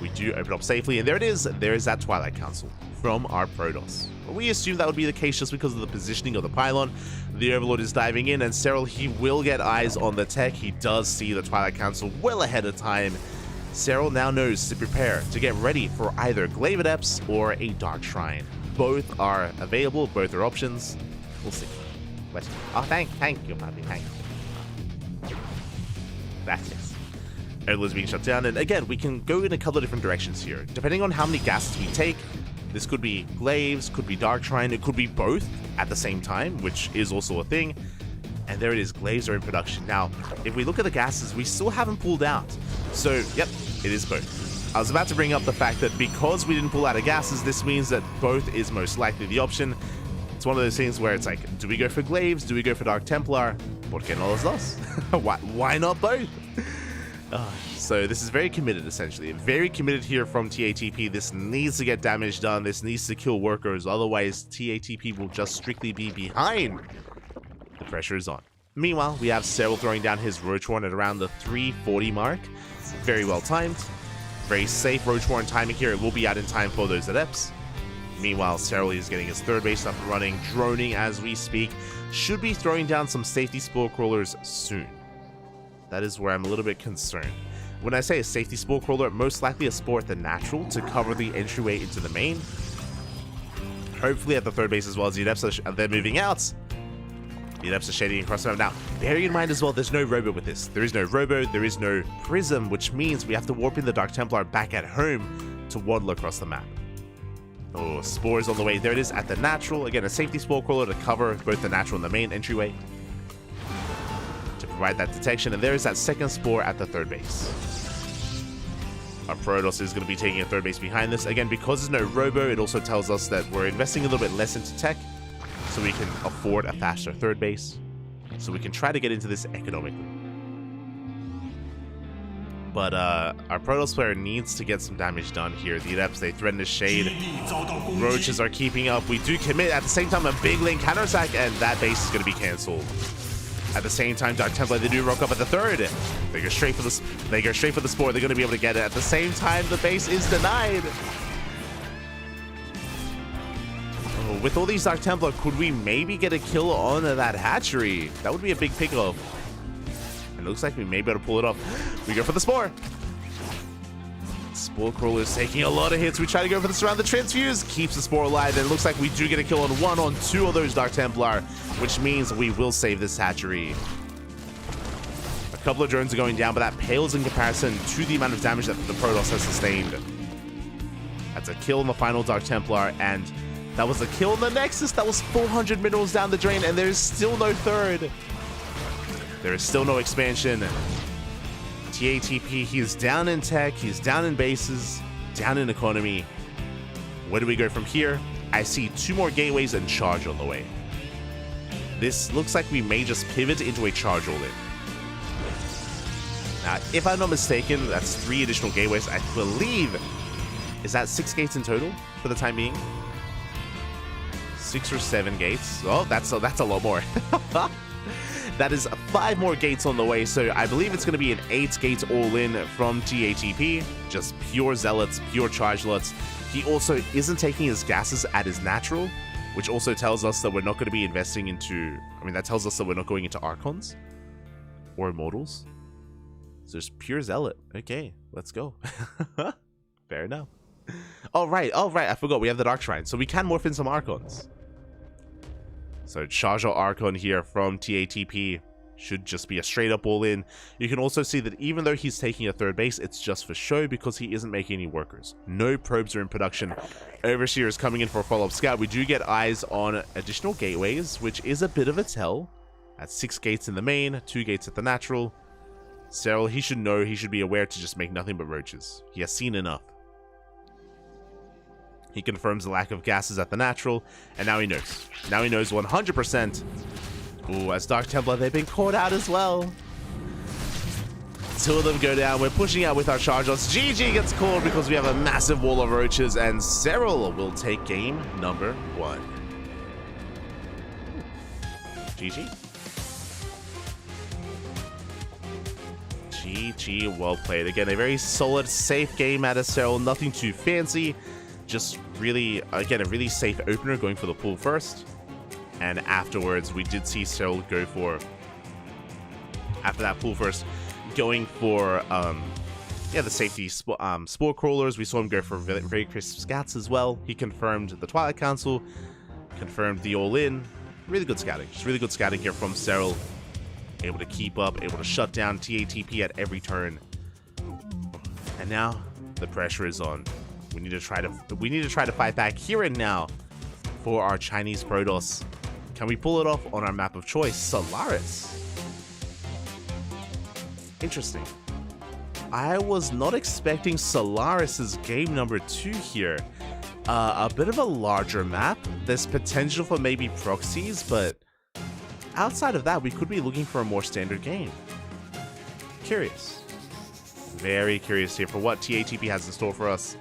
We do open up safely, and there it is. There is that Twilight Council from our Protoss. We assume that would be the case just because of the positioning of the pylon. The Overlord is diving in, and Cyril, he will get eyes on the tech. He does see the Twilight Council well ahead of time. Cyril now knows to prepare to get ready for either Glaive Adepts or a Dark Shrine. Both are available, both are options. We'll see. Let's go. Oh, thank you, puppy, thank you. That's it. Overlord's being shut down, and again, we can go in a couple of different directions here. Depending on how many gases we take, this could be Glaives, could be Dark Shrine, it could be both at the same time, which is also a thing. And there it is, Glaives are in production. Now, if we look at the gases, we still haven't pulled out. So, yep, it is both. I was about to bring up the fact that because we didn't pull out of gases, this means that both is most likely the option. It's one of those things where it's like, do we go for Glaives? Do we go for Dark Templar? ¿Por qué no los dos? Why not both? So this is very committed, essentially. Very committed here from TATP. This needs to get damage done. This needs to kill workers. Otherwise, TATP will just strictly be behind. The pressure is on. Meanwhile, we have Cyril throwing down his Roach Warren at around the 340 mark. Very well timed. Very safe Roach Warren timing here. It will be out in time for those Adepts. Meanwhile, Cyril is getting his third base up and running, droning as we speak. Should be throwing down some safety spore crawlers soon. That is where I'm a little bit concerned. When I say a safety spore crawler, most likely a spore at the natural to cover the entryway into the main. Hopefully at the third base as well as the Adepts they're moving out. The Adepts are shading across the map. Now, bearing in mind as well, there's no Robo with this. There is no Robo, there is no Prism, which means we have to warp in the Dark Templar back at home to waddle across the map. Oh, Spores on the way. There it is at the natural. Again, a safety spore crawler to cover both the natural and the main entryway. To provide that detection. And there is that second Spore at the third base. Our Protoss is going to be taking a third base behind this. Again, because there's no Robo, it also tells us that we're investing a little bit less into tech, so we can afford a faster third base. So we can try to get into this economically. But our Protoss player needs to get some damage done here. The Adepts, they threaten to shade. Roaches are keeping up. We do commit. At the same time, a big lane counterattack, and that base is going to be cancelled. At the same time, Dark Templar, they do rock up at the third. They go straight for the Spore. They're going to be able to get it. At the same time, the base is denied. Oh, with all these Dark Templar, could we maybe get a kill on that hatchery? That would be a big pickoff. It looks like we may be able to pull it off. We go for the Spore. Spore Crawler is taking a lot of hits. We try to go for the Surround. The Transfuse keeps the Spore alive, and it looks like we do get a kill on one on two of those Dark Templar, which means we will save this hatchery. A couple of drones are going down, but that pales in comparison to the amount of damage that the Protoss has sustained. That's a kill on the final Dark Templar, and that was a kill on the Nexus. That was 400 minerals down the drain, and there's still no third. There is still no expansion. TATP, he is down in tech, he's down in bases, down in economy. Where do we go from here? I see 2 more gateways and charge on the way. This looks like we may just pivot into a charge all-in. Now, if I'm not mistaken, that's 3 additional gateways. I believe, is that 6 gates in total for the time being? 6 or 7 gates. Oh, that's a lot more. That is 5 more gates on the way, so I believe it's going to be an 8 gates all-in from TATP. Just pure Zealots, pure Charge Lots. He also isn't taking his gases at his natural, which also tells us that we're not going to be investing into... I mean, that tells us that we're not going into Archons or Immortals. So just pure Zealot. Okay, let's go. Fair enough. Oh, right, I forgot. We have the Dark Shrine, so we can morph in some Archons. So Charge Archon here from TATP should just be a straight up all-in. You can also see that even though he's taking a third base, it's just for show because he isn't making any workers. No probes are in production. Overseer is coming in for a follow-up scout. We do get eyes on additional gateways, which is a bit of a tell. At 6 gates in the main, 2 gates at the natural. Cyril, he should know, he should be aware to just make nothing but roaches. He has seen enough. He confirms the lack of gases at the natural, and now he knows. Now he knows 100%. Ooh, as Dark Templar, they've been caught out as well. 2 of them go down. We're pushing out with our charge lots. GG gets caught because we have a massive wall of roaches, and Cyril will take game number 1. GG. GG, well played. Again, a very solid, safe game out of Cyril. Nothing too fancy. Just really, again, a really safe opener going for the pool first. And afterwards, we did see Cyril go for, after that pool first, going for, yeah, the safety spore crawlers. We saw him go for very crisp scats as well. He confirmed the Twilight Council, confirmed the all-in. Really good scouting. Just really good scouting here from Cyril. Able to keep up, able to shut down TATP at every turn. And now the pressure is on. We need to try to fight back here and now for our Chinese Protoss. Can we pull it off on our map of choice, Solaris? Interesting. I was not expecting Solaris's game number 2 here. A bit of a larger map. There's potential for maybe proxies, but outside of that, we could be looking for a more standard game. Curious. Very curious here for what TATP has in store for us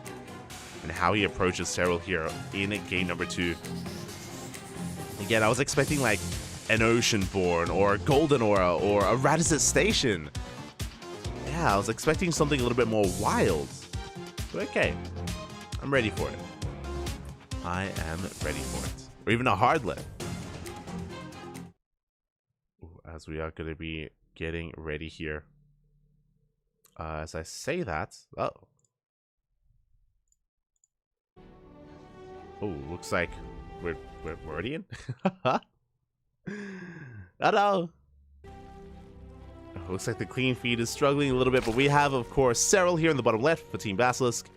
and how he approaches Cyril here in game number 2. Again, I was expecting like an Oceanborn or a Golden Aura or a Radisson Station. Yeah, I was expecting something a little bit more wild. But okay, I'm ready for it. I am ready for it. Or even a hardlet. As we are going to be getting ready here. As I say that, oh, looks like we're already in. Hello. Looks like the clean feed is struggling a little bit, but we have, of course, Cyril here in the bottom left for Team Basilisk,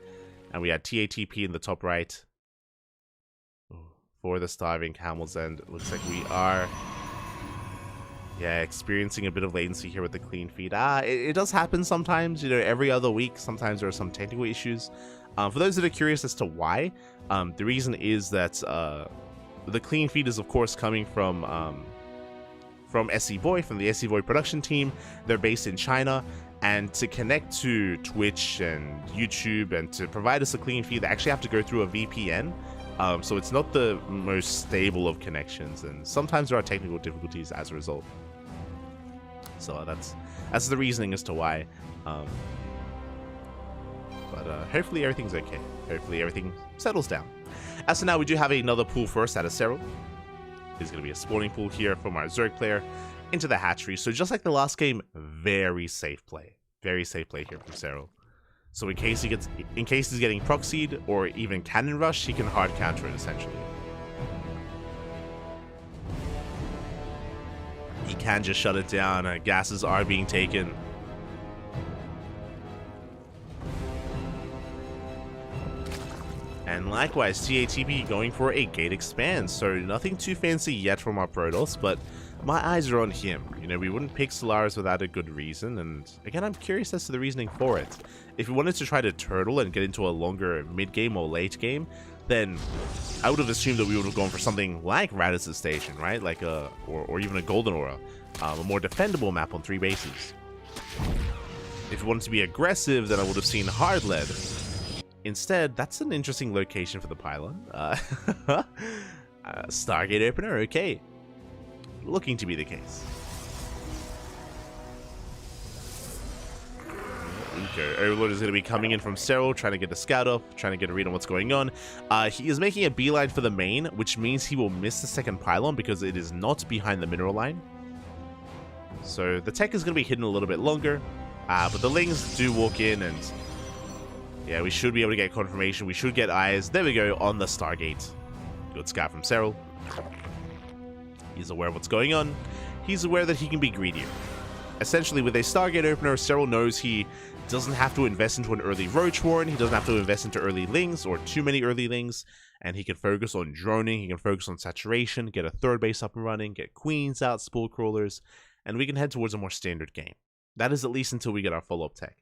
and we had TATP in the top right for the Starving Camel's End. It looks like we are, yeah, experiencing a bit of latency here with the clean feed. It does happen sometimes, you know, every other week. Sometimes there are some technical issues. For those that are curious as to why, the reason is that the clean feed is, of course, coming from SC Boy, from the SC Boy production team. They're based in China, and to connect to Twitch and YouTube and to provide us a clean feed, they actually have to go through a VPN. So it's not the most stable of connections, and sometimes there are technical difficulties as a result. So that's the reasoning as to why. But hopefully everything's okay. Hopefully everything settles down. As for now, we do have another pool first out of Cyril. There's going to be a spawning pool here from our Zerg player into the hatchery. So just like the last game, very safe play. Very safe play here from Cyril. So in case he's getting proxied or even cannon rush, he can hard counter it essentially. He can just shut it down. Gases are being taken. And likewise, TATP going for a gate expand, so nothing too fancy yet from our Protoss, but my eyes are on him. You know, we wouldn't pick Solaris without a good reason, and again, I'm curious as to the reasoning for it. If we wanted to try to turtle and get into a longer mid-game or late game, then I would have assumed that we would have gone for something like Radisson Station, right? Like or even a Golden Aura, a more defendable map on 3 bases. If we wanted to be aggressive, then I would have seen Hard Lead. Instead, that's an interesting location for the pylon. Stargate opener, okay. Looking to be the case. Okay, Overlord is going to be coming in from Cyril, trying to get a scout up, trying to get a read on what's going on. He is making a beeline for the main, which means he will miss the second pylon because it is not behind the mineral line. So the tech is going to be hidden a little bit longer, but the Lings do walk in, and yeah, we should be able to get confirmation. We should get eyes. There we go, on the Stargate. Good scout from Cyril. He's aware of what's going on. He's aware that he can be greedier. Essentially, with a Stargate opener, Cyril knows he doesn't have to invest into an early Roach Warren. He doesn't have to invest into early Lings or too many early Lings. And he can focus on droning. He can focus on saturation, get a third base up and running, get queens out, spore crawlers, and we can head towards a more standard game. That is at least until we get our follow-up tech.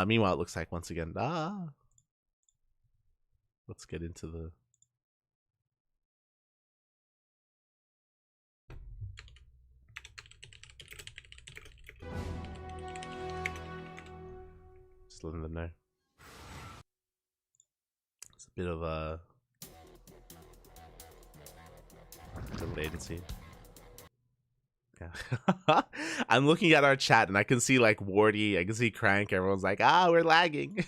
Meanwhile, it looks like, once again, let's get into the... Just letting them know. It's a bit of a latency. Yeah. I'm looking at our chat and I can see like Wardy, I can see Crank, everyone's like, we're lagging.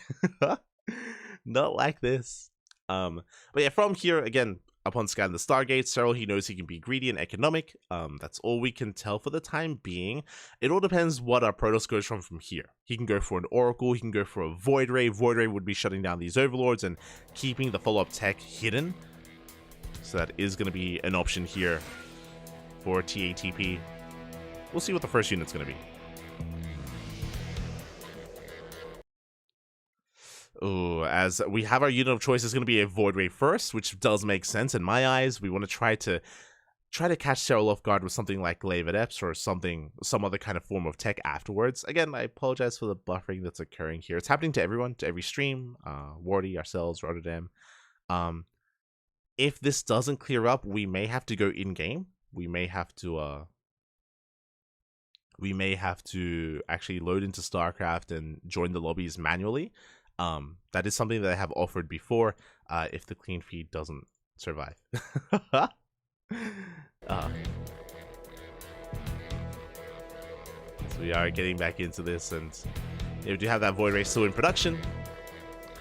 Not like this. But yeah, from here, again, upon scanning the Stargate, Cyril, he knows he can be greedy and economic. That's all we can tell for the time being. It all depends what our Protoss goes from here. He can go for an Oracle, he can go for a Void Ray. Void Ray would be shutting down these Overlords and keeping the follow-up tech hidden. So that is going to be an option here for TATP. We'll see what the first unit's going to be. Oh, as we have our unit of choice is going to be a Void Ray first, which does make sense in my eyes. We want to try to catch Cyril off guard with something like Glaive Adepts or some other kind of form of tech afterwards. Again, I apologize for the buffering that's occurring here. It's happening to everyone, to every stream, Wardy, ourselves, Rotterdam. If this doesn't clear up, we may have to go in game. We may have to actually load into StarCraft and join the lobbies manually. That is something that I have offered before, if the clean feed doesn't survive. So we are getting back into this, and we do have that Void Ray still in production.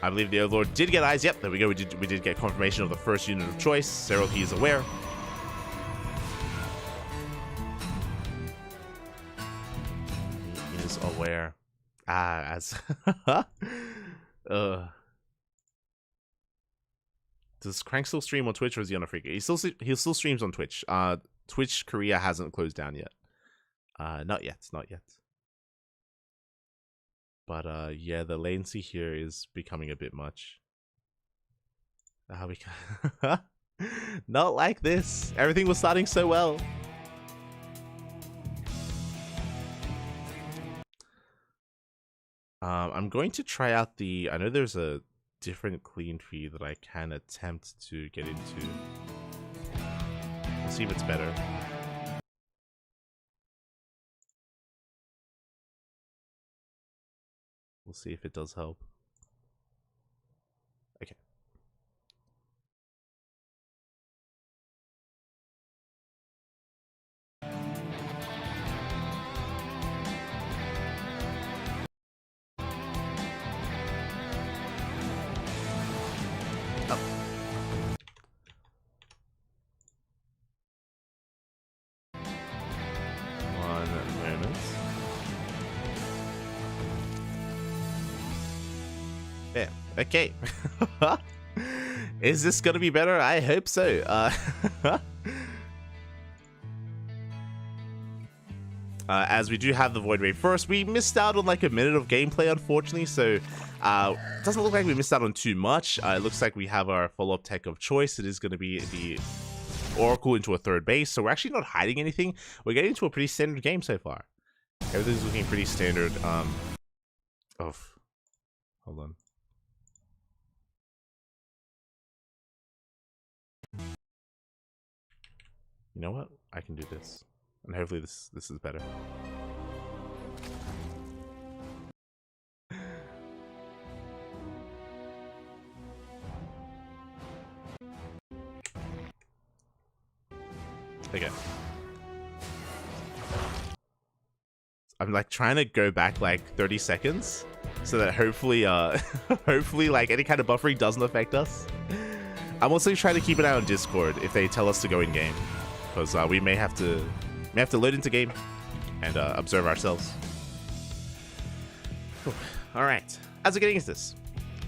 I believe the Overlord did get eyes. Yep, there we go. We did get confirmation of the first unit of choice. Cyril, he is aware. He is aware. As does Crank still stream on Twitch, or is he on a freak? He still streams on Twitch. Twitch Korea hasn't closed down yet. Not yet. But yeah, the latency here is becoming a bit much. Not like this. Everything was starting so well. I'm going to try out I know there's a different clean feed that I can attempt to get into. We'll see if it's better. We'll see if it does help. Okay. Oh. One moment. Yeah, okay. Is this gonna be better? I hope so. As we do have the Void Ray first, we missed out on like a minute of gameplay, unfortunately, so doesn't look like we missed out on too much. It looks like we have our follow-up tech of choice. It is going to be the Oracle into a third base, so we're actually not hiding anything. We're getting into a pretty standard game so far. Everything's looking pretty standard. Hold on. You know what? I can do this. And hopefully this is better. Okay. I'm like trying to go back like 30 seconds so that hopefully hopefully like any kind of buffering doesn't affect us. I'm also trying to keep an eye on Discord if they tell us to go in game, because we may have to load into game and observe ourselves. All right, as we're getting into this,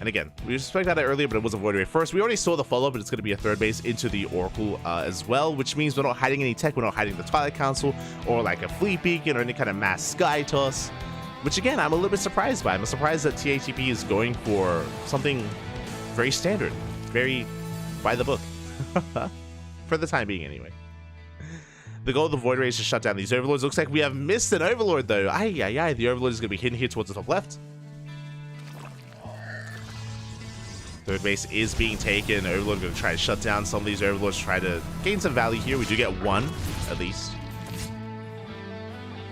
and again, we spoke about it earlier, but it was a Void Ray first. We already saw the follow-up, but it's going to be a third base into the Oracle as well, which means we're not hiding any tech. We're not hiding the Twilight Council or like a Fleet Beacon or any kind of mass sky toss, which again, I'm a little bit surprised by. I'm surprised that TATP is going for something very standard, very by the book, for the time being anyway. The goal of the Void Ray is to shut down these Overlords. Looks like we have missed an Overlord though. The Overlord is going to be hidden here towards the top left. Third base is being taken. Overlord going to try to shut down some of these Overlords, try to gain some value here. We do get one, at least.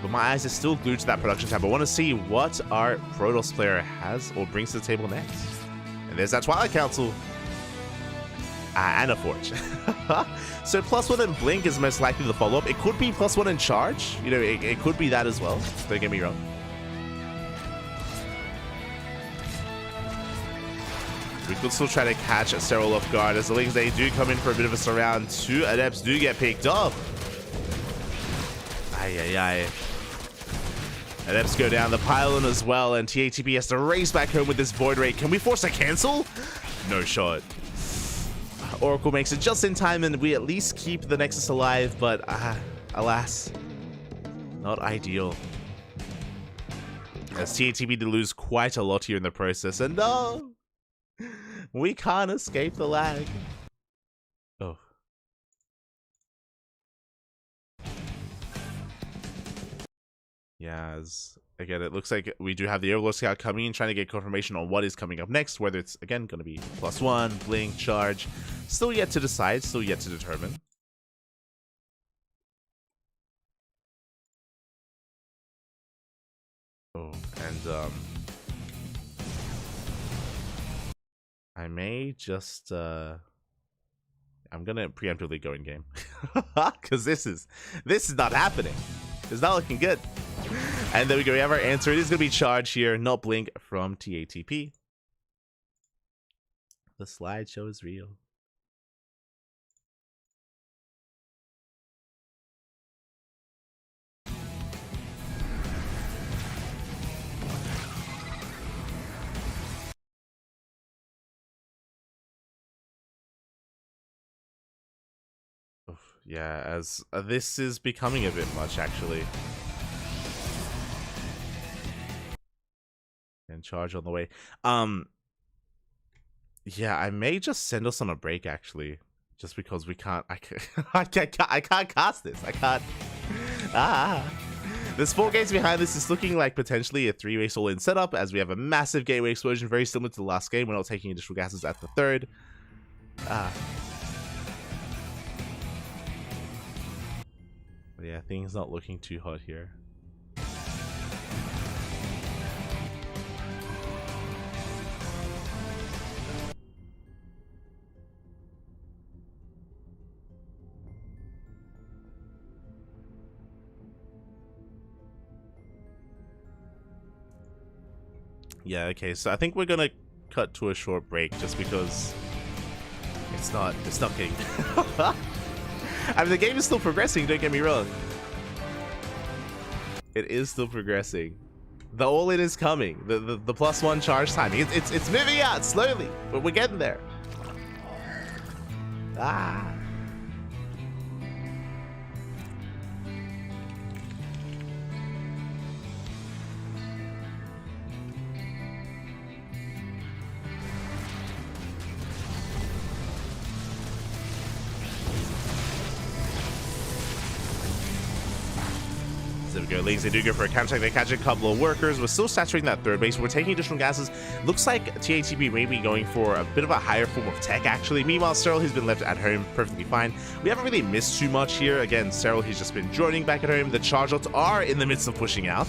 But my eyes are still glued to that production tab. I want to see what our Protoss player has or brings to the table next. And there's that Twilight Council. And a Forge. So +1 and Blink is most likely the follow-up. It could be +1 and Charge. You know, it could be that as well. Don't get me wrong. We could still try to catch Serral off guard as the Lings, they do come in for a bit of a surround. 2 Adepts do get picked up. Ay. Adepts go down the pylon as well, and TATP has to race back home with this Void Ray. Can we force a cancel? No shot. Oracle makes it just in time, and we at least keep the Nexus alive, but alas, not ideal. As TATP did lose quite a lot here in the process, and no, we can't escape the lag. Oh. Yeah, again, it looks like we do have the Overlord Scout coming in, trying to get confirmation on what is coming up next, whether it's, again, going to be +1, Blink, Charge. Still yet to decide, still yet to determine. Oh, and, I may just, I'm gonna preemptively go in game. Because this is not happening. It's not looking good. And there we go, we have our answer. It is going to be Charge here, not Blink from TATP. The slideshow is real. Yeah, as this is becoming a bit much, actually. And Charge on the way. Yeah, I may just send us on a break, actually, just because we can't. I can't cast this. I can't. There's 4 gates behind this. Is looking like potentially a 3-way all-in setup, as we have a massive gateway explosion, very similar to the last game. We're not taking additional gases at the 3rd. Yeah, things not looking too hot here. Yeah, okay, so I think we're gonna cut to a short break just because it's not getting I mean, the game is still progressing, don't get me wrong. It is still progressing. The all-in is coming. The +1 charge timing. It's moving out slowly, but we're getting there. There we go, Lings, they do go for a counter. They catch a couple of workers. We're still saturating that 3rd base. We're taking additional gases. Looks like TATP may be going for a bit of a higher form of tech, actually. Meanwhile, Serral, he's been left at home perfectly fine. We haven't really missed too much here. Again, Serral, he's just been joining back at home. The charge lots are in the midst of pushing out.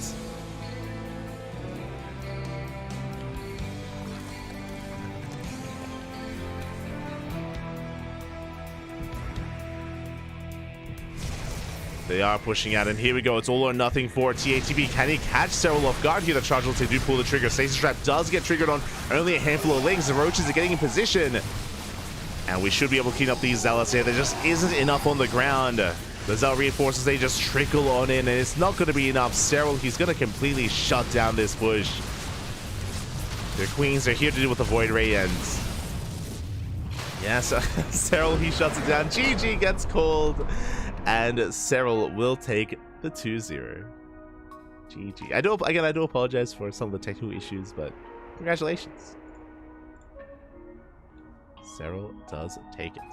They are pushing out, and here we go. It's all or nothing for TATP. Can he catch Serral off guard here? The charge will do pull the trigger. Stasis Trap does get triggered on only a handful of Lings. The Roaches are getting in position. And we should be able to clean up these Zealots here. There just isn't enough on the ground. The Zealot reinforcements, they just trickle on in, and it's not going to be enough. Serral, he's going to completely shut down this push. Their Queens are here to deal with the Void Ray, and yeah, so Serral, he shuts it down. GG gets called. And Serral will take the 2-0. GG. I do apologize for some of the technical issues, but congratulations. Serral does take it.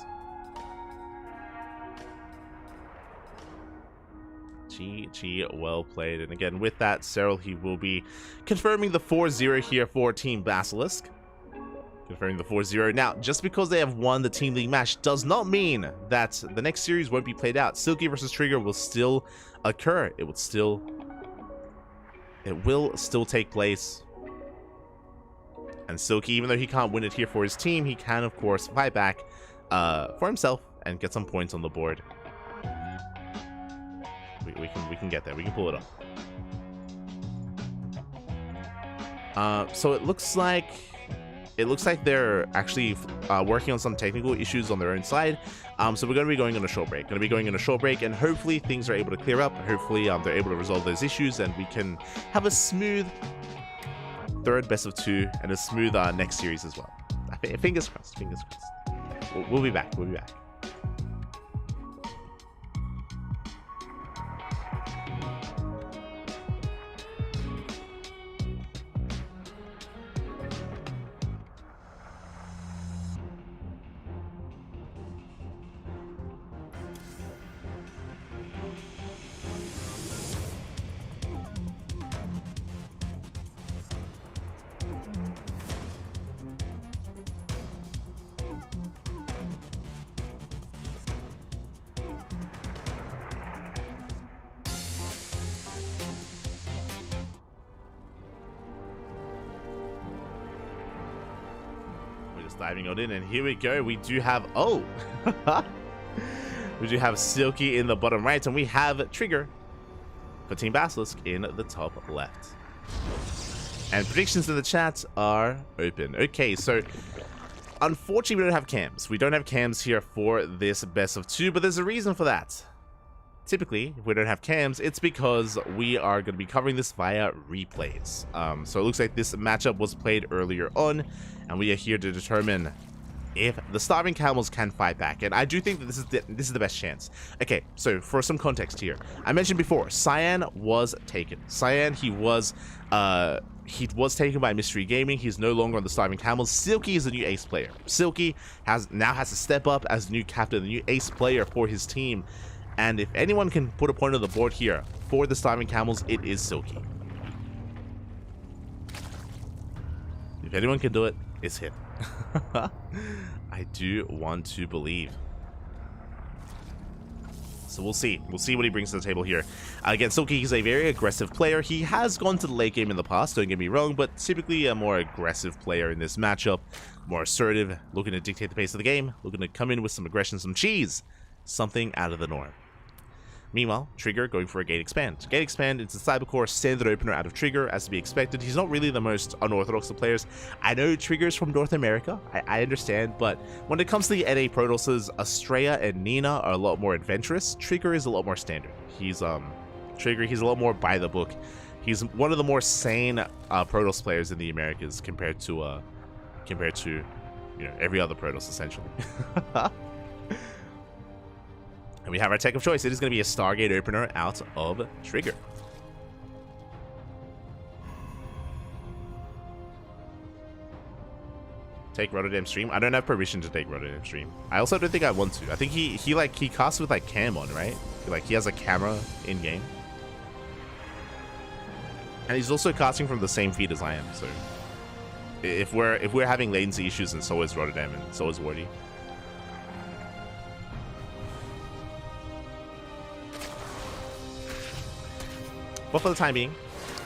GG, well played. And again, with that, Serral, he will be confirming the 4-0 here for Team Basilisk. Confirming the 4-0. Now, just because they have won the Team League match does not mean that the next series won't be played out. Silky versus Trigger will still occur. It will still take place. And Silky, even though he can't win it here for his team, he can, of course, fight back for himself and get some points on the board. We can get there. We can pull it off. So it looks like they're actually working on some technical issues on their own side. So we're going to be going on a short break. And hopefully things are able to clear up. Hopefully they're able to resolve those issues, and we can have a smooth third best of 2 and a smooth next series as well. Fingers crossed. Fingers crossed. We'll be back. We'll be back. Diving on in, and here we go. We do have we do have Silky in the bottom right, and we have Trigger for Team Basilisk in the top left. And predictions in the chat are open. Okay, so unfortunately we don't have cams. We don't have cams here for this best of 2, but there's a reason for that. Typically, if we don't have cams, it's because we are going to be covering this via replays. So it looks like this matchup was played earlier on, and we are here to determine if the Starving Camels can fight back. And I do think that this is the best chance. Okay, so for some context here, I mentioned before, Cyan was taken. Cyan, he was taken by Mystery Gaming. He's no longer on the Starving Camels. Silky is the new ace player. Silky now has to step up as the new captain, the new ace player for his team. And if anyone can put a point on the board here for the Starving Camels, it is Silky. If anyone can do it, it's him. I do want to believe. So we'll see. We'll see what he brings to the table here. Again, Silky is a very aggressive player. He has gone to the late game in the past, don't get me wrong, but typically a more aggressive player in this matchup. More assertive, looking to dictate the pace of the game, looking to come in with some aggression, some cheese. Something out of the norm. Meanwhile, Trigger going for a Gate Expand. Gate Expand into Cybercore, standard opener out of Trigger, as to be expected. He's not really the most unorthodox of players. I know Trigger's from North America, I understand, but when it comes to the NA Protosses, Estrella and Nina are a lot more adventurous. Trigger is a lot more standard. He's Trigger, he's a lot more by the book. He's one of the more sane Protoss players in the Americas compared to you know, every other Protoss essentially. And we have our tech of choice. It is going to be a Stargate opener out of Trigger. Take Rotterdam stream. I don't have permission to take Rotterdam stream. I also don't think I want to. I think he casts with like cam on, right? Like he has a camera in game. And he's also casting from the same feed as I am, so if we're having latency issues, and so is Rotterdam and so is Wardy. But for the time being,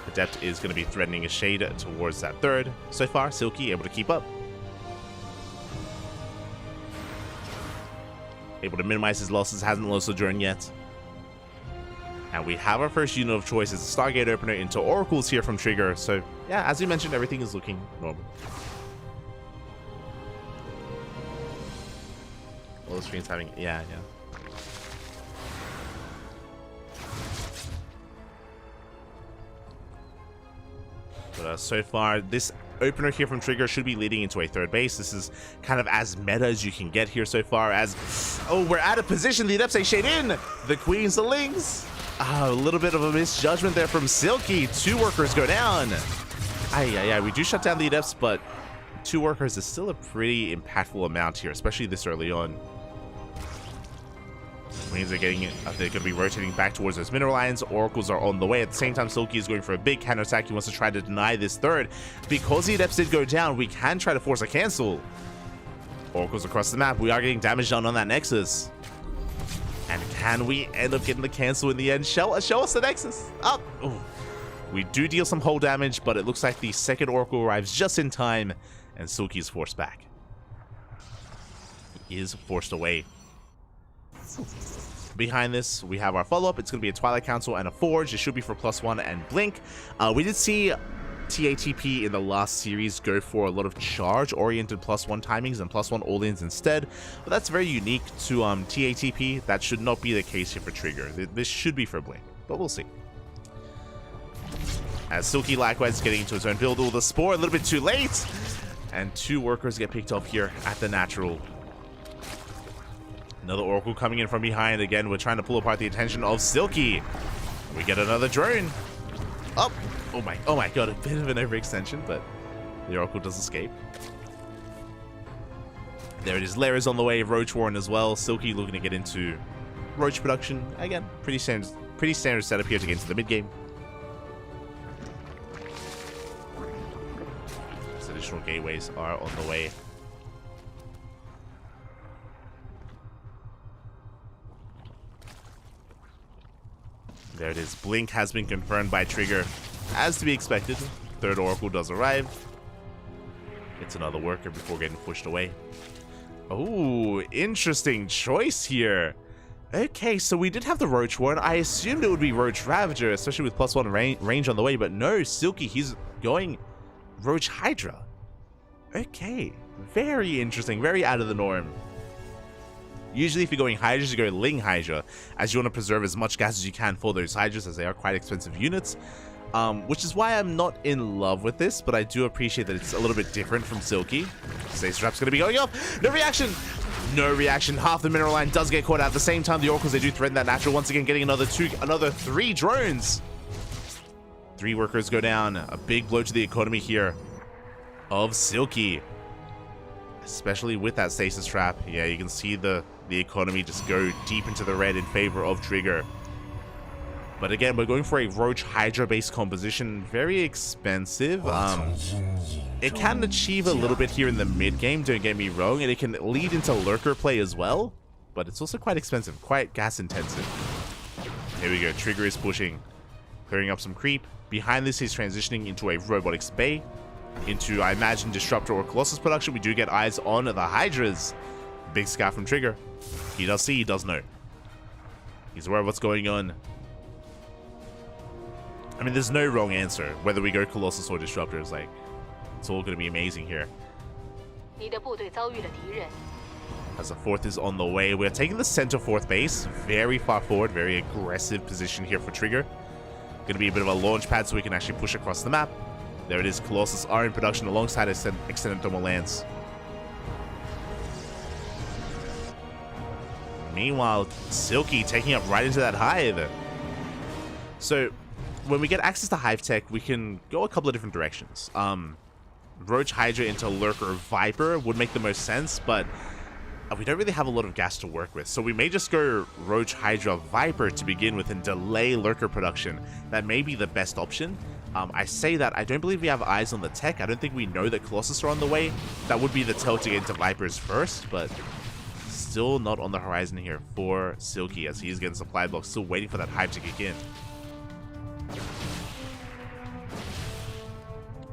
Adept is going to be threatening a shade towards that third. So far, Silky able to keep up. Able to minimize his losses, hasn't lost Sojourn yet. And we have our first unit of choice as a Stargate opener into Oracles here from Trigger. So yeah, as you mentioned, everything is looking normal. All the screens having, yeah. But so far, this opener here from Trigger should be leading into a third base. This is kind of as meta as you can get here so far. As we're out of position. The Adepts shade in. The Queens, the Lings. A little bit of a misjudgment there from Silky. 2 workers go down. We do shut down the Adepts, but 2 workers is still a pretty impactful amount here, especially this early on. Queens are getting it. They're going to be rotating back towards those mineral lines. Oracles are on the way. At the same time, Silky is going for a big counterattack. He wants to try to deny this third. Because the Adepts did go down, we can try to force a cancel. Oracles across the map. We are getting damage done on that Nexus. And can we end up getting the cancel in the end? Show us the Nexus. Up. Oh. We do deal some hull damage, but it looks like the second Oracle arrives just in time, and Silky is forced back. is forced away. Behind this, we have our follow-up. It's going to be a Twilight Council and a Forge. It should be for +1 and Blink. We did see TATP in the last series go for a lot of charge-oriented +1 timings and +1 all-ins instead. But that's very unique to TATP. That should not be the case here for Trigger. This should be for Blink, but we'll see. As Silky likewise getting into his own build. Oh, the Spore a little bit too late. And 2 workers get picked off here at the natural. Another Oracle coming in from behind. Again, we're trying to pull apart the attention of Silky. We get another drone. Up. Oh my god, a bit of an overextension, but the Oracle does escape. There it is. Lair is on the way. Roach Warren as well. Silky looking to get into Roach production. Again, pretty standard setup here to get into the mid game. These additional gateways are on the way. There it is. Blink has been confirmed by Trigger. As to be expected, 3rd Oracle does arrive. It's another worker before getting pushed away. Oh, interesting choice here. Okay, so we did have the Roach one. I assumed it would be Roach Ravager, especially with +1 range on the way, but no, Silky, he's going Roach Hydra. Okay, very interesting, very out of the norm. Usually if you're going Hydras, you go Ling Hydra, as you want to preserve as much gas as you can for those Hydras, as they are quite expensive units. Which is why I'm not in love with this, but I do appreciate that it's a little bit different from Silky. Stasis Trap's going to be going off. No reaction! No reaction. Half the mineral line does get caught out. At the same time, the Oracles, they do threaten that natural. Once again, getting another 3 drones. 3 workers go down. A big blow to the economy here of Silky. Especially with that Stasis Trap. Yeah, you can see the economy just go deep into the red in favor of Trigger. But again, we're going for a Roach Hydra based composition. Very expensive. It can achieve a little bit here in the mid game, don't get me wrong, and it can lead into lurker play as well. But it's also quite expensive, quite gas intensive. Here we go. Trigger is pushing, clearing up some creep. Behind this, he's transitioning into a Robotics Bay, into, I imagine, Disruptor or Colossus production. We do get eyes on the Hydras. Big scout from Trigger. He does see, he does know. He's aware of what's going on. I mean, there's no wrong answer. Whether we go Colossus or Disruptor is like, it's all going to be amazing here. As the 4th is on the way, we're taking the center 4th base. Very far forward, very aggressive position here for Trigger. Going to be a bit of a launch pad so we can actually push across the map. There it is, Colossus are in production alongside Extended Thermal Lance. Meanwhile, Silky taking up right into that hive. So, when we get access to Hive Tech, we can go a couple of different directions. Roach Hydra into Lurker Viper would make the most sense, but we don't really have a lot of gas to work with. So we may just go Roach Hydra Viper to begin with and delay Lurker production. That may be the best option. I say that, I don't believe we have eyes on the tech. I don't think we know that Colossus are on the way. That would be the tell to get into Vipers first, but still not on the horizon here for Silky, as he's getting supply blocks, still waiting for that Hive to kick in.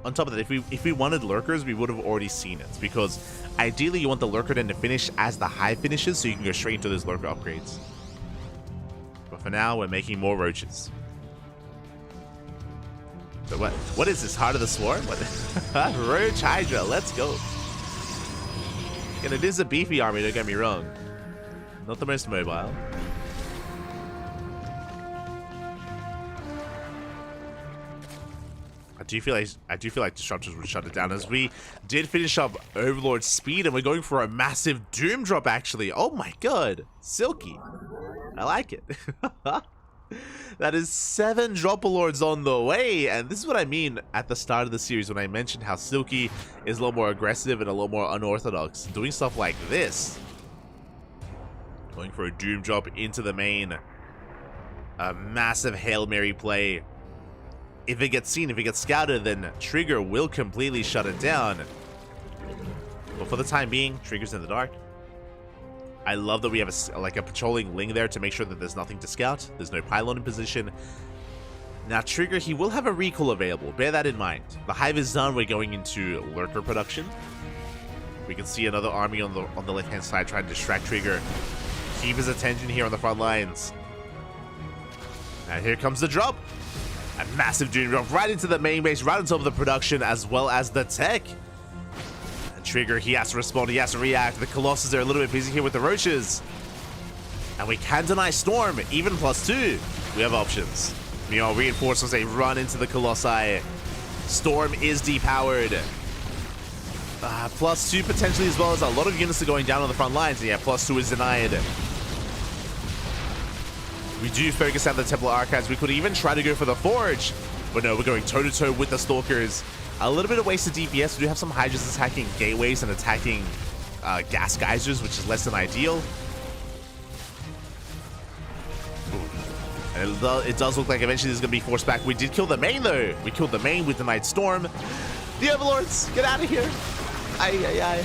On top of that, if we wanted Lurkers, we would have already seen it, because ideally you want the Lurker then to finish as the Hive finishes, so you can go straight into those Lurker upgrades. But for now, we're making more Roaches. So what is this, Heart of the Swarm? What? Roach Hydra, let's go. And it is a beefy army, don't get me wrong. Not the most mobile. I do feel like Disruptors would shut it down, as we did finish up Overlord Speed, and we're going for a massive Doom drop actually. Oh my god, Silky. I like it. That is 7 Dropalords on the way, and this is what I mean at the start of the series when I mentioned how Silky is a lot more aggressive and a lot more unorthodox, doing stuff like this. Going for a Doom drop into the main. A massive Hail Mary play. If it gets seen, if it gets scouted, then Trigger will completely shut it down. But for the time being, Trigger's in the dark. I love that we have a patrolling Ling there to make sure that there's nothing to scout. There's no pylon in position. Now Trigger, he will have a recall available. Bear that in mind. The Hive is done. We're going into Lurker production. We can see another army on the left-hand side trying to distract Trigger. Keep his attention here on the front lines. And here comes the drop. A massive Doom drop right into the main base, right on top of the production as well as the tech. And Trigger, he has to respond, he has to react. The Colossus are a little bit busy here with the Roaches. And we can deny Storm, even +2. We have options. Meanwhile, reinforcements, they run into the Colossi. Storm is depowered. +2 potentially as well, as a lot of units are going down on the front lines. And yeah, +2 is denied. We do focus on the Templar Archives. We could even try to go for the Forge. But no, we're going toe-to-toe with the Stalkers. A little bit of wasted DPS. We do have some Hydras attacking gateways and attacking gas geysers, which is less than ideal. And it does look like eventually this is going to be forced back. We did kill the main, though. We killed the main with the Night Storm. The Overlords, get out of here. Aye.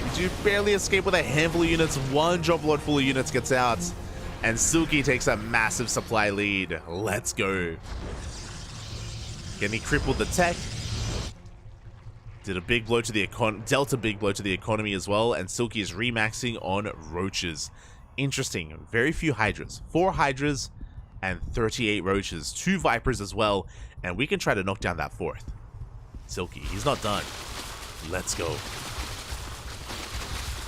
We do barely escape with a handful of units. One Drop Lord full of units gets out. And Silky takes a massive supply lead. Let's go. Again, he crippled the tech. Did a big blow to the dealt a big blow to the economy as well. And Silky is remaxing on Roaches. Interesting. Very few Hydras. 4 Hydras and 38 Roaches. 2 Vipers as well. And we can try to knock down that 4th. Silky, he's not done. Let's go.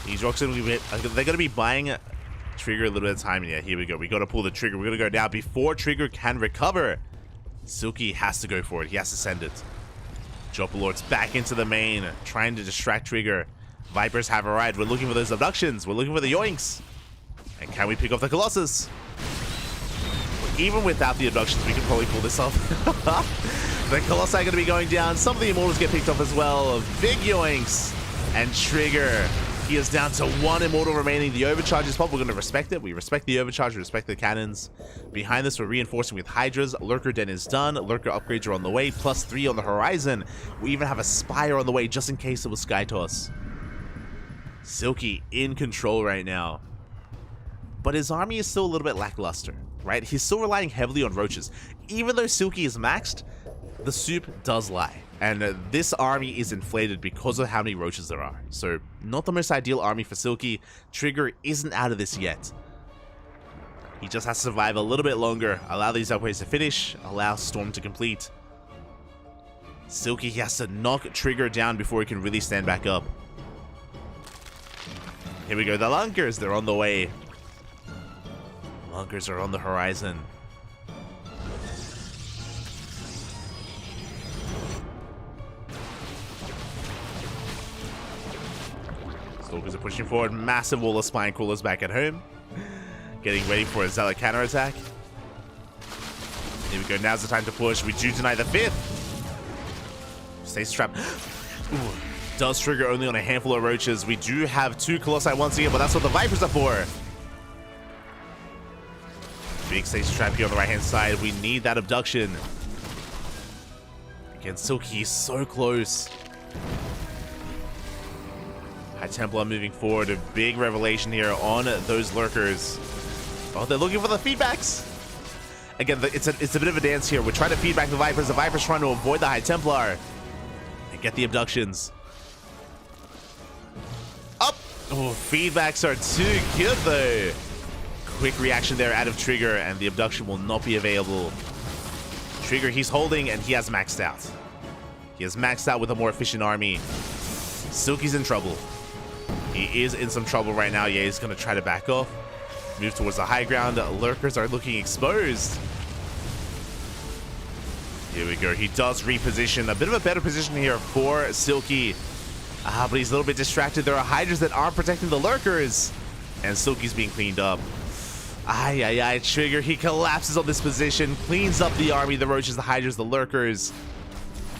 These rocks are going to be, they're going to be buying Trigger a little bit of time. Yeah, here we go. We got to pull the trigger. We're going to go now before Trigger can recover. Silky has to go for it. He has to send it. Dropper Lord's back into the main, trying to distract Trigger. Vipers have arrived. We're looking for those abductions. We're looking for the yoinks. And can we pick off the Colossus? Even without the abductions, we can probably pull this off. The Colossi are going to be going down. Some of the Immortals get picked off as well. Big yoinks. And Trigger, he is down to 1 Immortal remaining. The overcharge is popped. We're going to respect it. We respect the overcharge. We respect the cannons. Behind this, we're reinforcing with Hydras. Lurker Den is done. Lurker upgrades are on the way. +3 on the horizon. We even have a Spire on the way just in case it was Sky Toss. Silky in control right now. But his army is still a little bit lackluster, right? He's still relying heavily on Roaches. Even though Silky is maxed, the soup does lie. And this army is inflated because of how many Roaches there are. So, not the most ideal army for Silky. Trigger isn't out of this yet. He just has to survive a little bit longer. Allow these upgrades to finish. Allow Storm to complete. Silky, he has to knock Trigger down before he can really stand back up. Here we go. The Lunkers, they're on the way. Lunkers are on the horizon. Stalkers are pushing forward. Massive wall of Spine Crawlers back at home. Getting ready for a Zealot counterattack. Here we go. Now's the time to push. We do deny the 5th. Stay strapped. Ooh. Does trigger only on a handful of Roaches. We do have 2 Colossi once again, but that's what the Vipers are for. Big stage trap here on the right-hand side. We need that abduction. Again, Silky is so close. High Templar moving forward. A big revelation here on those Lurkers. Oh, they're looking for the feedbacks. Again, it's a bit of a dance here. We're trying to feedback the Vipers. The Vipers trying to avoid the High Templar and get the abductions. Up! Oh, feedbacks are too good though. Quick reaction there out of Trigger, and the abduction will not be available. Trigger, he's holding, and he has maxed out. He has maxed out with a more efficient army. Silky's in trouble. He is in some trouble right now. Yeah, he's going to try to back off. Move towards the high ground. Lurkers are looking exposed. Here we go. He does reposition. A bit of a better position here for Silky. But he's a little bit distracted. There are Hydras that aren't protecting the Lurkers. And Silky's being cleaned up. Trigger, he collapses on this position, cleans up the army, the Roaches, the Hydras, the Lurkers.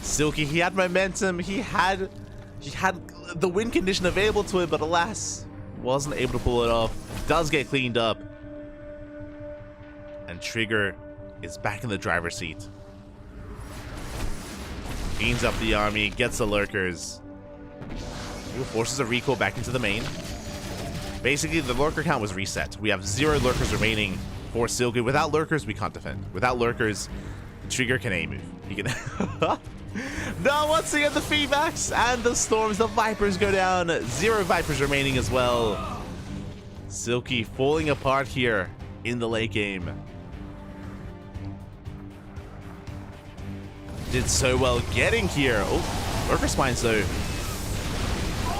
Silky, he had momentum, he had the win condition available to him, but alas, wasn't able to pull it off. Does get cleaned up. And Trigger is back in the driver's seat. Cleans up the army, gets the Lurkers. Forces a recall back into the main. Basically, the Lurker count was reset. We have 0 Lurkers remaining for Silky. Without Lurkers, we can't defend. Without Lurkers, Trigger can A-move. He can... No, once again, the feedbacks and the storms, the Vipers go down. 0 Vipers remaining as well. Silky falling apart here in the late game. Did so well getting here. Oh, Worker Spines though.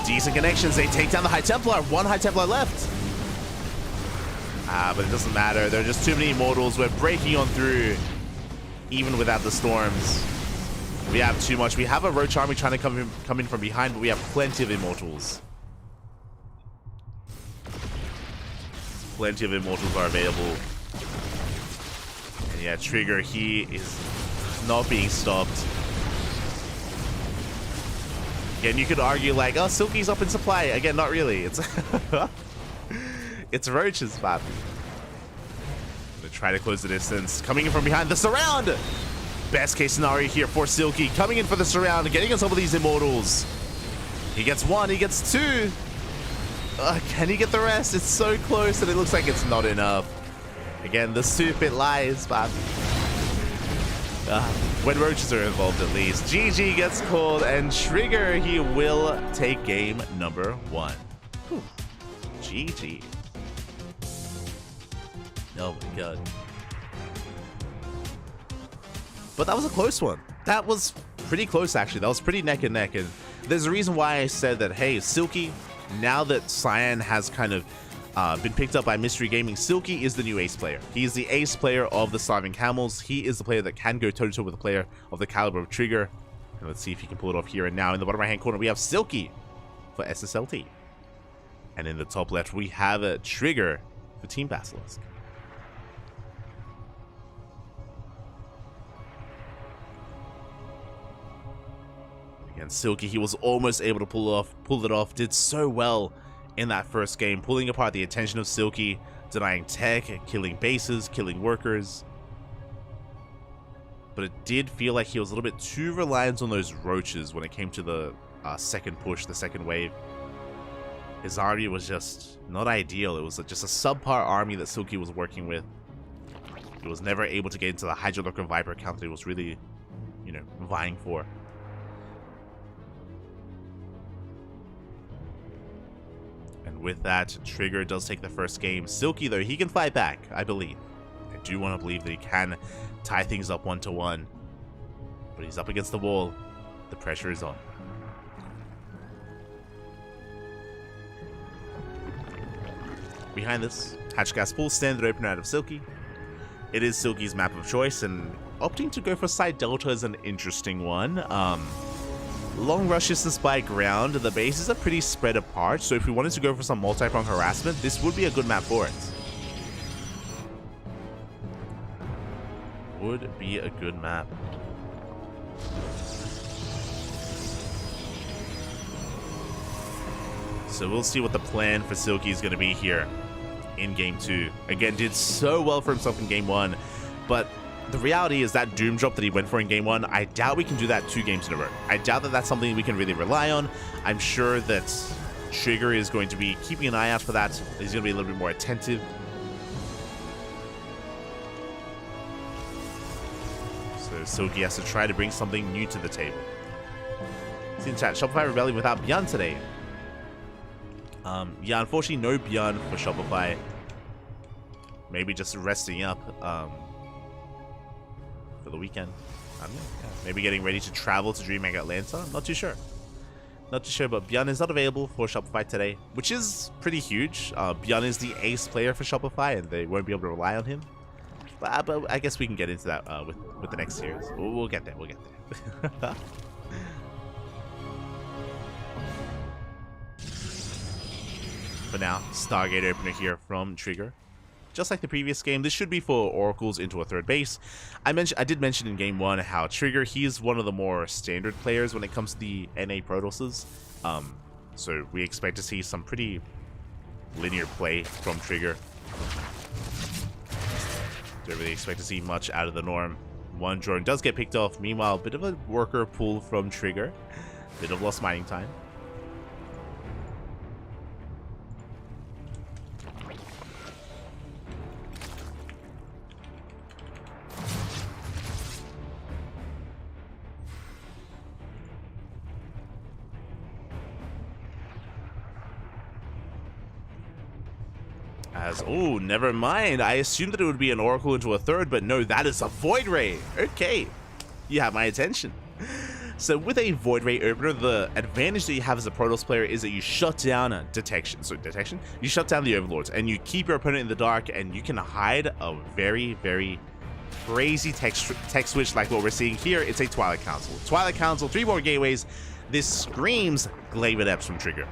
Decent connections. They take down the High Templar. 1 High Templar left. But it doesn't matter. There are just too many Immortals. We're breaking on through, even without the storms. We have too much. We have a Roach Army trying to come in from behind, but we have plenty of Immortals. Plenty of Immortals are available. And yeah, Trigger, he is not being stopped. Again, you could argue like, oh, Silky's up in supply. Again, not really. It's it's Roaches, man. Gonna try to close the distance. Coming in from behind the surround. Best case scenario here for Silky. Coming in for the surround, getting on top of these Immortals. He gets 1, he gets 2. Can he get the rest? It's so close and it looks like it's not enough. Again, the stupid lies, man. When Roaches are involved, at least. GG gets called, and Trigger, he will take game number 1. Whew. GG. Oh my god. But that was a close one. That was pretty close, actually. That was pretty neck and neck. And there's a reason why I said that, hey, Silky, now that Cyan has kind of been picked up by Mystery Gaming, Silky is the new ace player. He is the ace player of the Starving Camels. He is the player that can go toe-to-toe with a player of the caliber of Trigger. And let's see if he can pull it off here and now. In the bottom right-hand corner, we have Silky for SSLT. And in the top left, we have a Trigger for Team Basilisk. Again, Silky, he was almost able to pull it off, did so well in that first game, pulling apart the attention of Silky, denying tech, killing bases, killing workers. But it did feel like he was a little bit too reliant on those Roaches when it came to the second push, the second wave. His army was just not ideal. It was just a subpar army that Silky was working with. He was never able to get into the Hydra Lurker Viper count that he was really, you know, vying for. And with that, Trigger does take the first game. Silky, though, he can fight back, I believe. I do want to believe that he can tie things up 1-1. But he's up against the wall. The pressure is on. Behind this, Hatchgas full standard opener out of Silky. It is Silky's map of choice, and opting to go for Side Delta is an interesting one. Long rush distance by ground, the bases are pretty spread apart, so if we wanted to go for some multi-prong harassment, this would be a good map for it. Would be a good map. So we'll see what the plan for Silky is going to be here in Game 2. Again, did so well for himself in Game 1, but the reality is that Doom drop that he went for in Game 1, I doubt we can do that 2 games in a row. I doubt that that's something we can really rely on. I'm sure that Trigger is going to be keeping an eye out for that. He's going to be a little bit more attentive. So Silky has to try to bring something new to the table. See in chat, Shopify Rebellion without Bjorn today. Yeah, unfortunately no Bjorn for Shopify. Maybe just resting up. For the weekend. I don't know. Yeah. Maybe getting ready to travel to DreamHack Atlanta. Not too sure. Not too sure, but Bjorn is not available for Shopify today, which is pretty huge. Bjorn is the ace player for Shopify, and they won't be able to rely on him. But I guess we can get into that with the next series. We'll get there. We'll get there. For now, Stargate opener here from Trigger. Just like the previous game, this should be for Oracles into a third base. I did mention in Game 1 how Trigger, he's one of the more standard players when it comes to the NA Protosses. So we expect to see some pretty linear play from Trigger. Don't really expect to see much out of the norm. One drone does get picked off. Meanwhile, a bit of a worker pull from Trigger. Bit of lost mining time. has. Oh, never mind. I assumed that it would be an Oracle into a third, but no, that is a Void Ray. Okay, you have my attention. So with a Void Ray opener, the advantage that you have as a Protoss player is that you shut down detection. So detection, you shut down the Overlords, and you keep your opponent in the dark, and you can hide a very, very crazy tech switch like what we're seeing here. It's a Twilight Council. Twilight Council, 3 more gateways. This screams Glaive Adepts from Trigger.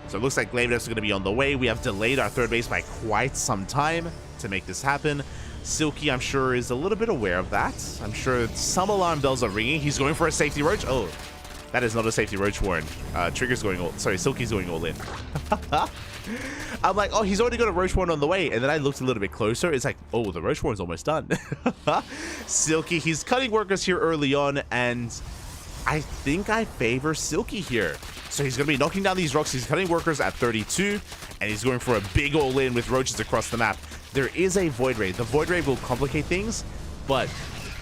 So it looks like Glaive Adepts are going to be on the way. We have delayed our third base by quite some time to make this happen. Silky, I'm sure, is a little bit aware of that. I'm sure some alarm bells are ringing. He's going for a safety roach. Oh, that is not a safety roach, Warren. Trigger's going all... Sorry, Silky's going all in. I'm like, oh, he's already got a roach warren on the way. And then I looked a little bit closer. It's like, oh, the roach warren's almost done. Silky, he's cutting workers here early on, and I think I favor Silky here. So he's going to be knocking down these rocks. He's cutting workers at 32, and he's going for a big all-in with roaches across the map. There is a Void Ray. The Void Ray will complicate things, but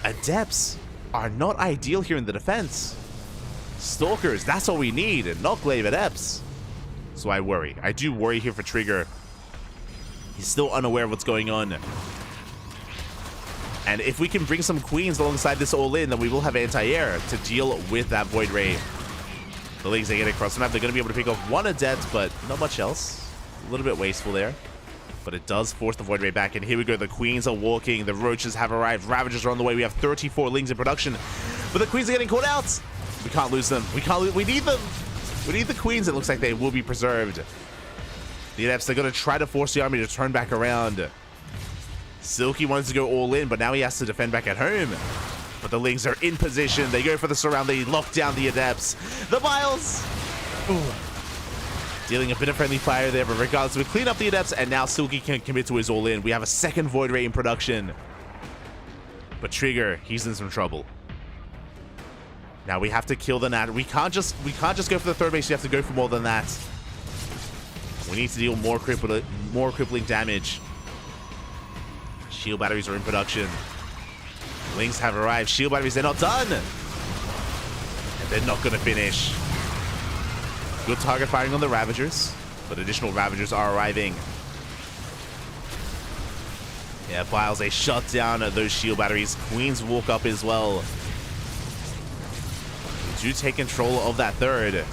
Adepts are not ideal here in the defense. Stalkers, that's all we need, and not Glaive Adepts. So I worry. I do worry here for Trigger. He's still unaware of what's going on. And if we can bring some Queens alongside this all-in, then we will have anti-air to deal with that Void Ray. The Lings, they get across the map. They're going to be able to pick off one Adept, but not much else. A little bit wasteful there. But it does force the Void Ray back. And here we go. The Queens are walking. The Roaches have arrived. Ravagers are on the way. We have 34 Lings in production. But the Queens are getting caught out. We can't lose them. We need them. We need the Queens. It looks like they will be preserved. The Adepts, they're going to try to force the army to turn back around. Silky wanted to go all in, but now he has to defend back at home. But the Lings are in position. They go for the surround. They lock down the Adepts. The Miles! Ooh. Dealing a bit of friendly fire there, but regardless, we clean up the Adepts, and now Silky can commit to his all-in. We have a second Void Ray in production. But Trigger, he's in some trouble. Now we have to kill the Nat. We can't just go for the third base. We have to go for more than that. We need to deal more crippling damage. Shield batteries are in production. Lings have arrived. Shield batteries, they're not done. And they're not going to finish. Good target firing on the Ravagers, but additional Ravagers are arriving. Yeah, Biles, they shut down those shield batteries. Queens walk up as well. We do take control of that third.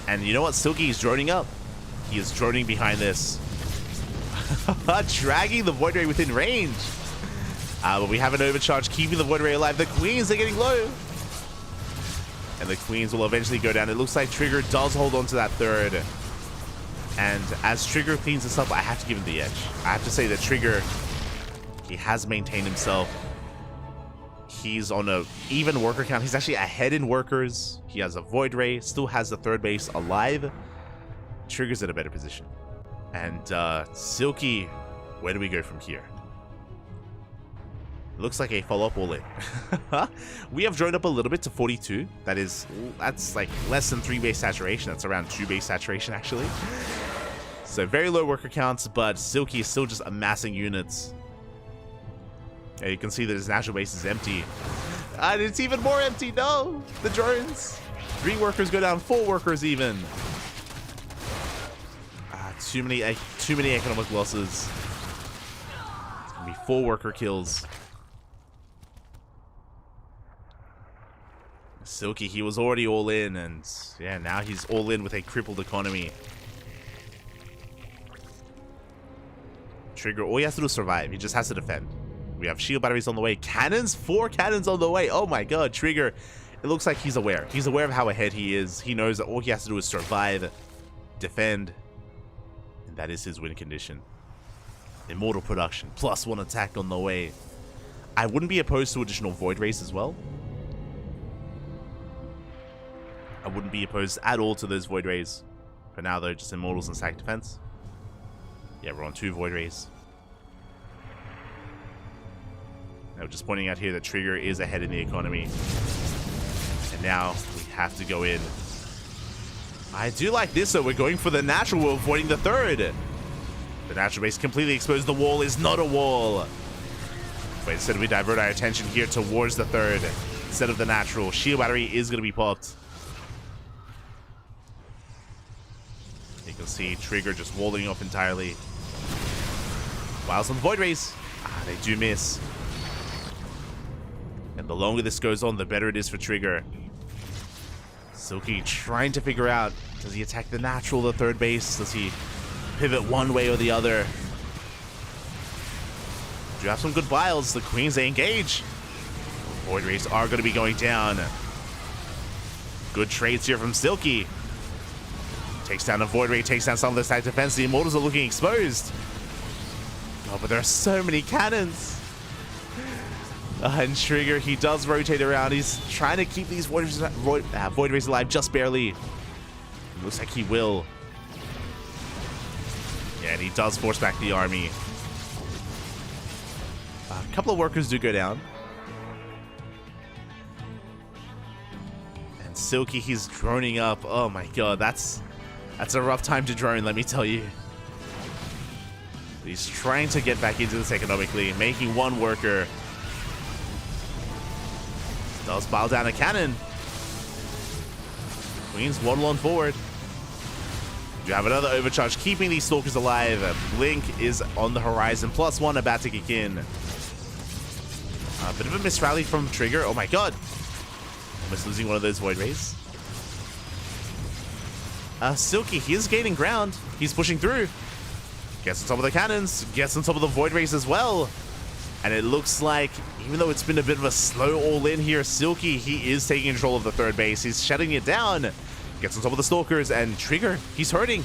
And you know what? Silky is droning up. He is droning behind this. Dragging the Void Ray within range. But we have an overcharge, keeping the Void Ray alive. The Queens are getting low. And the Queens will eventually go down. It looks like Trigger does hold on to that third. And as Trigger cleans this up, I have to give him the edge. I have to say that Trigger, he has maintained himself. He's on a even worker count. He's actually ahead in workers. He has a Void Ray, still has the third base alive. Trigger's in a better position. And Silky, where do we go from here? Looks like a follow-up all-in. We have droned up a little bit to 42. That's like less than 3 base saturation. That's around 2 base saturation, actually. So very low worker counts, but Silky is still just amassing units. And you can see that his natural base is empty. And it's even more empty. No! The drones. 3 workers go down, 4 workers even. Too many economic losses. It's gonna be 4 worker kills. Silky, he was already all in, and yeah, now he's all in with a crippled economy. Trigger, all he has to do is survive. He just has to defend. We have shield batteries on the way. Cannons? 4 cannons on the way. Oh my god, Trigger. It looks like he's aware. He's aware of how ahead he is. He knows that all he has to do is survive, defend, and that is his win condition. Immortal production, +1 attack on the way. I wouldn't be opposed to additional Void Rays as well. I wouldn't be opposed at all to those Void Rays. For now, though, just Immortals and Stack Defense. Yeah, we're on 2 Void Rays. Now, just pointing out here that Trigger is ahead in the economy. And now, we have to go in. I do like this, though. We're going for the natural. We're avoiding the third. The natural base completely exposed. The wall is not a wall. But instead, we divert our attention here towards the third. Instead of the natural. Shield battery is going to be popped. You can see Trigger just walling off entirely. Wiles on the Void Rays. They do miss. And the longer this goes on, the better it is for Trigger. Silky trying to figure out, does he attack the natural, the third base? Does he pivot one way or the other? Do you have some good Wiles? The Queens, they engage. Void Rays are going to be going down. Good trades here from Silky. Takes down a Void Ray, takes down some of the stack defense. The Immortals are looking exposed. Oh, but there are so many cannons. And Trigger, he does rotate around. He's trying to keep these Void Rays alive just barely. Looks like he will. Yeah, and he does force back the army. A couple of workers do go down. And Silky, he's droning up. Oh my god, that's a rough time to drone, let me tell you. He's trying to get back into this economically, making one worker. Does pile down a cannon. Queens waddle on forward. You have another overcharge, keeping these Stalkers alive. Blink is on the horizon. +1 about to kick in. A bit of a misrally from Trigger. Oh my god. Almost losing one of those Void Rays. Silky, he is gaining ground. He's pushing through. Gets on top of the cannons. Gets on top of the Void Rays as well. And it looks like, even though it's been a bit of a slow all-in here, Silky, he is taking control of the third base. He's shutting it down. Gets on top of the Stalkers, and Trigger, he's hurting.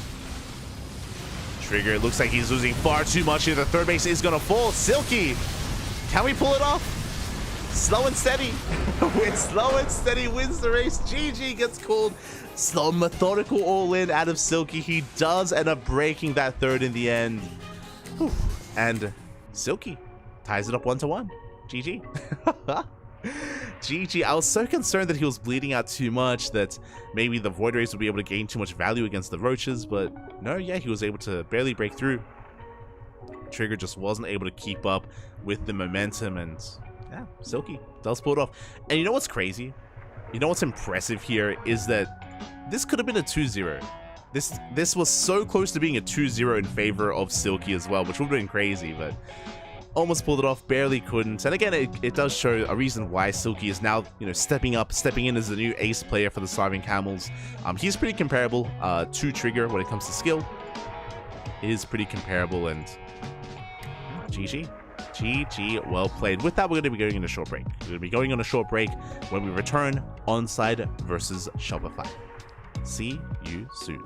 Trigger, looks like he's losing far too much here. The third base is going to fall. Silky, can we pull it off? Slow and steady. With slow and steady wins the race. GG gets called. Slow, methodical all-in out of Silky. He does end up breaking that third in the end. Whew. And Silky ties it up 1-1. GG. GG. I was so concerned that he was bleeding out too much, that maybe the Void Rays would be able to gain too much value against the Roaches, but no, yeah, he was able to barely break through. Trigger just wasn't able to keep up with the momentum, and yeah, Silky does pull it off. And you know what's crazy? You know what's impressive here is that this could have been a 2-0. This was so close to being a 2-0 in favor of Silky as well, which would have been crazy, but almost pulled it off, barely couldn't. And again, it does show a reason why Silky is now, you know, stepping in as the new ace player for the Starving Camels. He's pretty comparable to Trigger when it comes to skill. He is pretty comparable, and GG. GG, well played. With that, we're going to be going on a short break. We're going to be going on a short break. When we return, Onside versus Shopify. See you soon.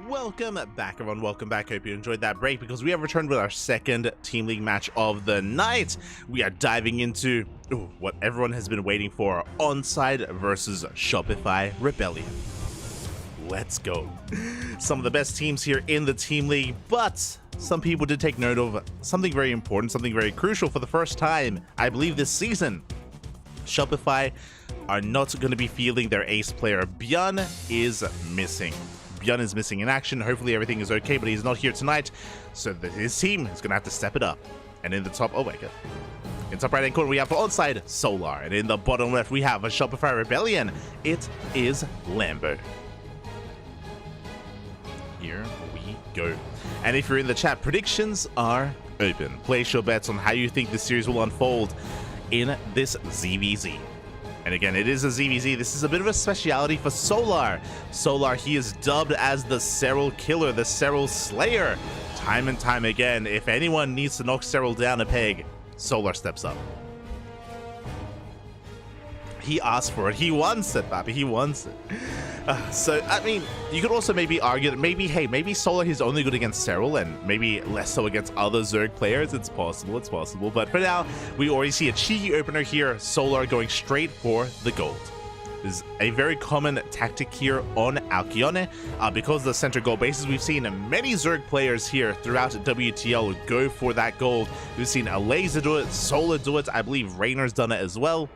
Welcome back, everyone. Welcome back. Hope you enjoyed that break, because we have returned with our second Team League match of the night. We are diving into what everyone has been waiting for: Onside versus Shopify Rebellion. Let's go. Some of the best teams here in the Team League, but some people did take note of something very important, something very crucial. For the first time, I believe, this season, Shopify are not going to be fielding their ace player. Björn is missing. Björn is missing in action. Hopefully everything is okay, but he's not here tonight, so his team is going to have to step it up. And in the top, oh my god. In top right hand corner, we have for Onside, Solar. And in the bottom left, we have a Shopify Rebellion. It is Lambo. Here we go. And if you're in the chat, predictions are open. Place your bets on how you think this series will unfold in this ZVZ. And again, it is a ZVZ. This is a bit of a speciality for Solar. Solar, he is dubbed as the Serral Killer, the Serral Slayer. Time and time again, if anyone needs to knock Serral down a peg, Solar steps up. He asked for it. He wants it, Papi. He wants it. So, I mean, you could also maybe argue that maybe Solar is only good against Serral and maybe less so against other Zerg players. It's possible. But for now, we already see a cheeky opener here. Solar going straight for the gold. This is a very common tactic here on Alcyone. Because the center gold bases, we've seen many Zerg players here throughout WTL go for that gold. We've seen Alaza do it, Solar do it. I believe Rainer's done it as well.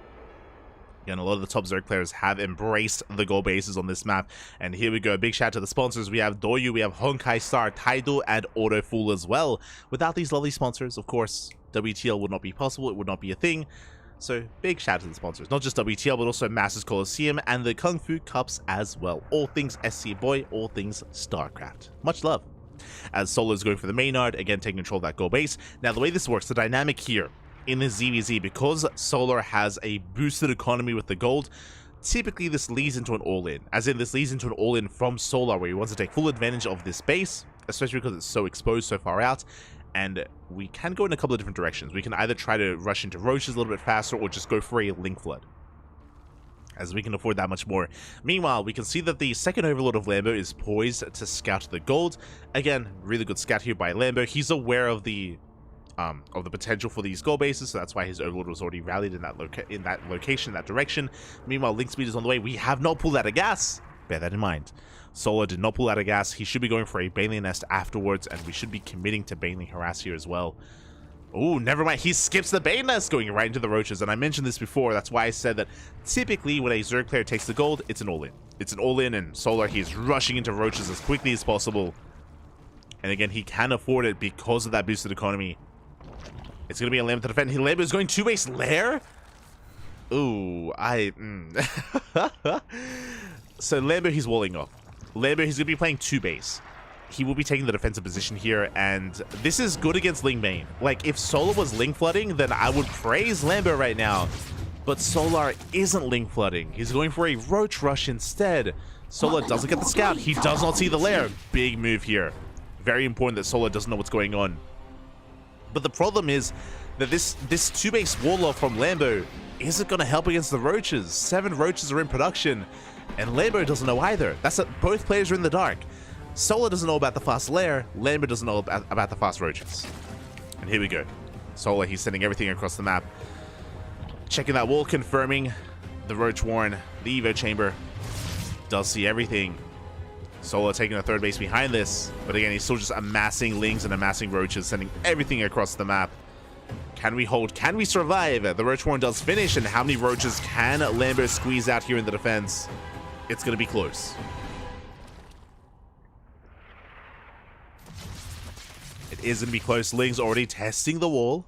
Again, a lot of the top Zerg players have embraced the gold bases on this map. And here we go. Big shout out to the sponsors. We have Doyu, we have Honkai Star, Taido, and Autofool as well. Without these lovely sponsors, of course, WTL would not be possible. It would not be a thing. So, big shout out to the sponsors. Not just WTL, but also Masters Coliseum and the Kung Fu Cups as well. All things SC Boy, all things StarCraft. Much love. As Solo is going for the Maynard, again, taking control of that gold base. Now, the way this works, the dynamic here in the ZVZ, because Solar has a boosted economy with the gold, typically this leads into an all-in. As in, this leads into an all-in from Solar, where he wants to take full advantage of this base, especially because it's so exposed so far out. And we can go in a couple of different directions. We can either try to rush into Roaches a little bit faster, or just go for a Link Flood, as we can afford that much more. Meanwhile, we can see that the second Overlord of Lambo is poised to scout the gold. Again, really good scout here by Lambo. He's aware of the potential for these gold bases, so that's why his Overlord was already rallied in that location, that direction. Meanwhile, Link Speed is on the way. We have not pulled out of gas. Bear that in mind. Solar did not pull out of gas. He should be going for a Baneling Nest afterwards, and we should be committing to Baneling Harass here as well. Oh, never mind. He skips the Bane Nest, going right into the Roaches. And I mentioned this before. That's why I said that typically when a Zerg player takes the gold, it's an all-in. It's an all-in, and Solar, he is rushing into Roaches as quickly as possible. And again, he can afford it because of that boosted economy. It's going to be a Lamb to defend. Lamb is going to base Lair. Ooh, So Lambo, he's walling up. Lambo, he's going to be playing 2 base. He will be taking the defensive position here, and this is good against Ling Bane. Like, if Solar was Link Flooding, then I would praise Lambo right now. But Solar isn't Link Flooding. He's going for a Roach Rush instead. Solar doesn't get the scout. He does not see the Lair. Big move here. Very important that Solar doesn't know what's going on. But the problem is that this 2-base Warlord from Lambo isn't going to help against the Roaches. 7 Roaches are in production, and Lambo doesn't know either. That's it. Both players are in the dark. Solar doesn't know about the fast Lair. Lambo doesn't know about the fast Roaches. And here we go. Solar, he's sending everything across the map. Checking that wall, confirming the Roach Warren, the Evo Chamber. Does see everything. Solar taking a 3rd base behind this, but again, he's still just amassing Lings and amassing Roaches, sending everything across the map. Can we hold? Can we survive? The Roach Warren does finish, and how many roaches can Lambo squeeze out here in the defense? It's going to be close. It is going to be close. Ling's already testing the wall.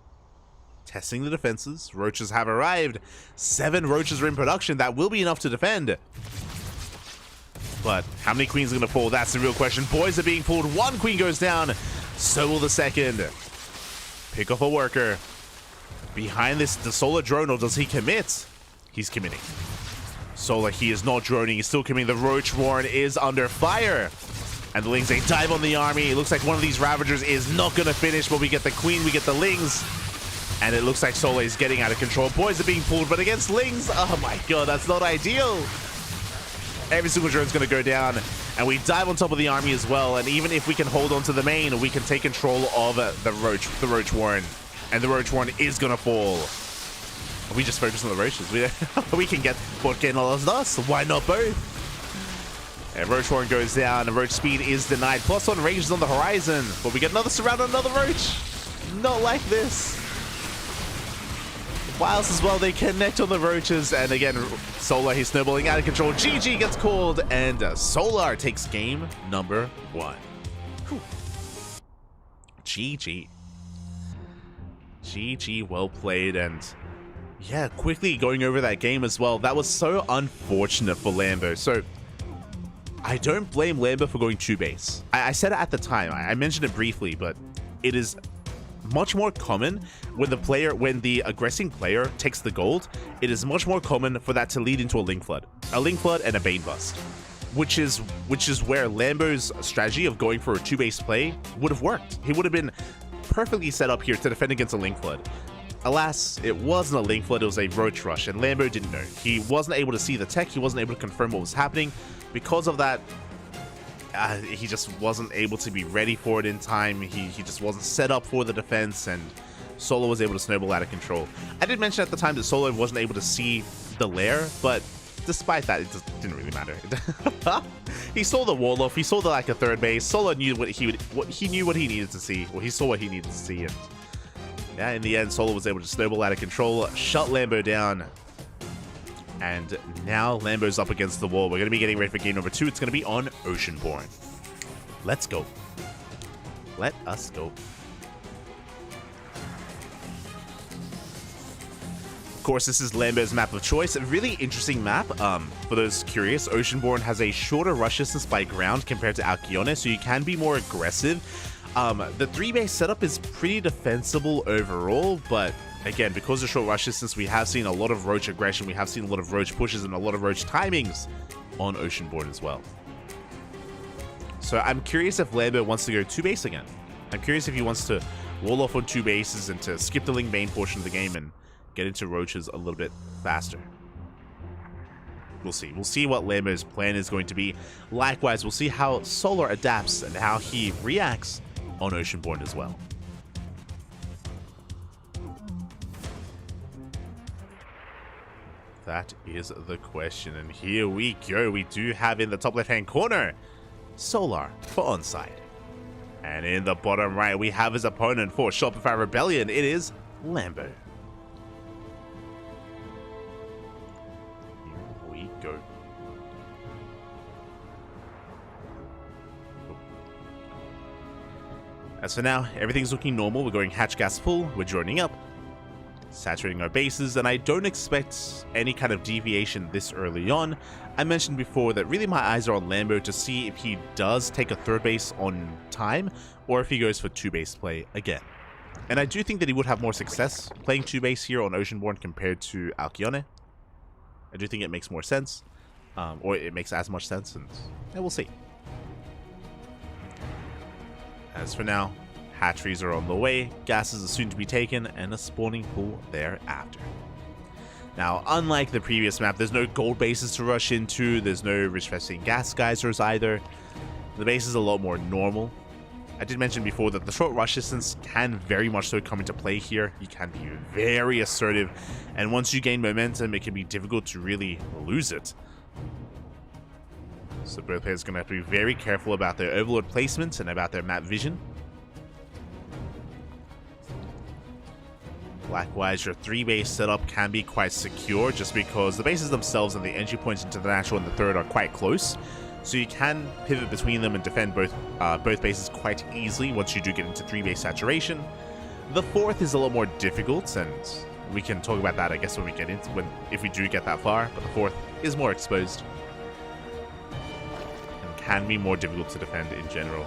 Testing the defenses. Roaches have arrived. 7 roaches are in production. That will be enough to defend. But how many queens are going to fall? That's the real question. Boys are being pulled. 1 queen goes down. So will the second. Pick off a worker. Behind this, the Solar drone, or does he commit? He's committing. Solar, he is not droning. He's still committing. The Roach Warren is under fire. And the Lings, they dive on the army. It looks like one of these Ravagers is not going to finish, but we get the queen, we get the Lings. And it looks like Solar is getting out of control. Boys are being pulled, but against Lings, oh my god, that's not ideal. Every single drone's going to go down, and we dive on top of the army as well. And even if we can hold on to the main, we can take control of the Roach Warren. And the Roach Warren is going to fall. We just focus on the Roaches. We can get Porque no los dos. Why not both? And Roach Warren goes down, and Roach speed is denied. +1 range is on the horizon, but we get another surround on another Roach. Not like this. Whilst as well, they connect on the Roaches, and again, Solar, he's snowballing out of control. GG gets called, and Solar takes game number 1. Whew. GG. GG, well played, and yeah, quickly going over that game as well. That was so unfortunate for Lambo. So I don't blame Lambo for going 2 base. I said it at the time. I mentioned it briefly, but it is much more common when the aggressing player takes the gold. It is much more common for that to lead into a Link Flood and a Bane Bust, which is where Lambo's strategy of going for a 2-base play would have worked. He would have been perfectly set up here to defend against a Link Flood. Alas, it wasn't a Link Flood, it was a Roach Rush, and Lambo didn't know. He wasn't able to see the tech, he wasn't able to confirm what was happening. Because of that, he just wasn't able to be ready for it in time. He just wasn't set up for the defense, and Solo was able to snowball out of control. I did mention at the time that Solo wasn't able to see the lair, but despite that, it just didn't really matter. He saw the wall off. He saw the like a 3rd base. Solo knew what he knew what he needed to see. Well, he saw what he needed to see, and yeah, in the end, Solo was able to snowball out of control, shut Lambo down. And now Lambo's up against the wall. We're going to be getting ready for game number 2. It's going to be on Oceanborn. Let's go. Let us go. Of course, this is Lambo's map of choice. A really interesting map. For those curious, Oceanborn has a shorter rush distance by ground compared to Alcyone, so you can be more aggressive. The 3-base setup is pretty defensible overall, but again, because of short rush distance, we have seen a lot of Roach aggression, we have seen a lot of Roach pushes, and a lot of Roach timings on Oceanborn as well. So I'm curious if Lambo wants to go 2-base again. I'm curious if he wants to wall off on 2 bases and to skip the Ling Bane portion of the game and get into Roaches a little bit faster. We'll see. We'll see what Lambo's plan is going to be. Likewise, we'll see how Solar adapts and how he reacts on Oceanborn as well. That is the question, and here we go. We do have in the top left-hand corner Solar for onside. And in the bottom right, we have his opponent for Shopify Rebellion. It is Lambo. Here we go. As for now, everything's looking normal. We're going hatch gas full. We're joining up, saturating our bases, and I don't expect any kind of deviation this early on. I mentioned before that really my eyes are on Lambo to see if he does take a 3rd base on time or if he goes for 2-base play again. And I do think that he would have more success playing 2-base here on Oceanborn compared to Alcyone. I do think it makes more sense, or it makes as much sense, and yeah, we'll see. As for now, hatcheries are on the way, gases are soon to be taken, and a spawning pool thereafter. Now, unlike the previous map, there's no gold bases to rush into, there's no rich-festing gas geysers either. The base is a lot more normal. I did mention before that the short rush distance can very much so come into play here. You can be very assertive, and once you gain momentum, it can be difficult to really lose it. So both players are going to have to be very careful about their overlord placement and about their map vision. Likewise, your 3-base setup can be quite secure just because the bases themselves and the entry points into the natural and the third are quite close. So you can pivot between them and defend both bases quite easily once you do get into 3-base saturation. The fourth is a little more difficult, and we can talk about that, I guess, when we get into if we do get that far. But the fourth is more exposed and can be more difficult to defend in general.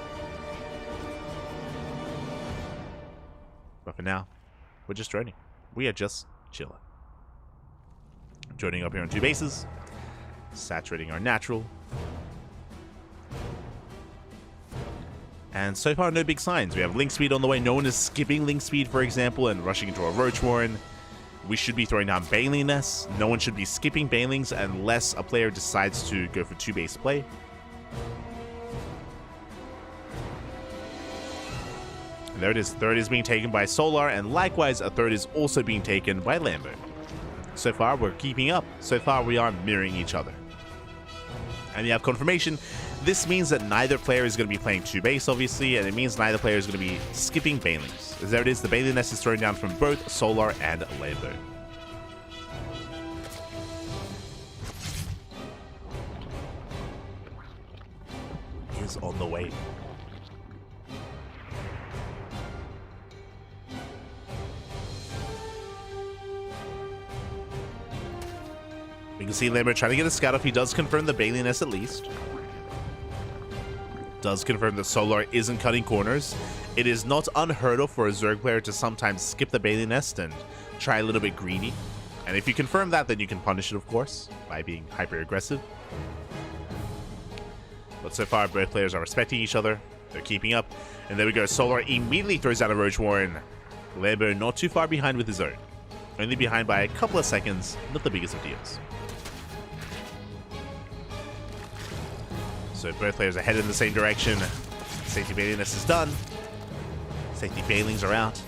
But for now, we're just droning. We are just chilling. Droning up here on 2 bases, saturating our natural. And so far, no big signs. We have Link Speed on the way. No one is skipping Link Speed, for example, and rushing into a Roach Warren. We should be throwing down Baneling Nests. No one should be skipping Banelings unless a player decides to go for 2-base play. And there it is. Third is being taken by Solar, and likewise, a third is also being taken by Lambo. So far, we're keeping up. So far, we are mirroring each other. And you have confirmation. This means that neither player is going to be playing 2-base, obviously, and it means neither player is going to be skipping Banelings. As there it is, the Baneling Nest is thrown down from both Solar and Lambo. Is on the way. We can see Lambo trying to get a scout off. He does confirm the Baneling Nest at least. Does confirm that Solar isn't cutting corners. It is not unheard of for a Zerg player to sometimes skip the Baneling Nest and try a little bit greedy. And if you confirm that, then you can punish it, of course, by being hyper-aggressive. But so far, both players are respecting each other. They're keeping up. And there we go. Solar immediately throws out a Roach Warren. Lambo not too far behind with his own. Only behind by a couple of seconds. Not the biggest of deals. So both players are headed in the same direction. Safety Baneling Nest is done. Safety Banelings are out.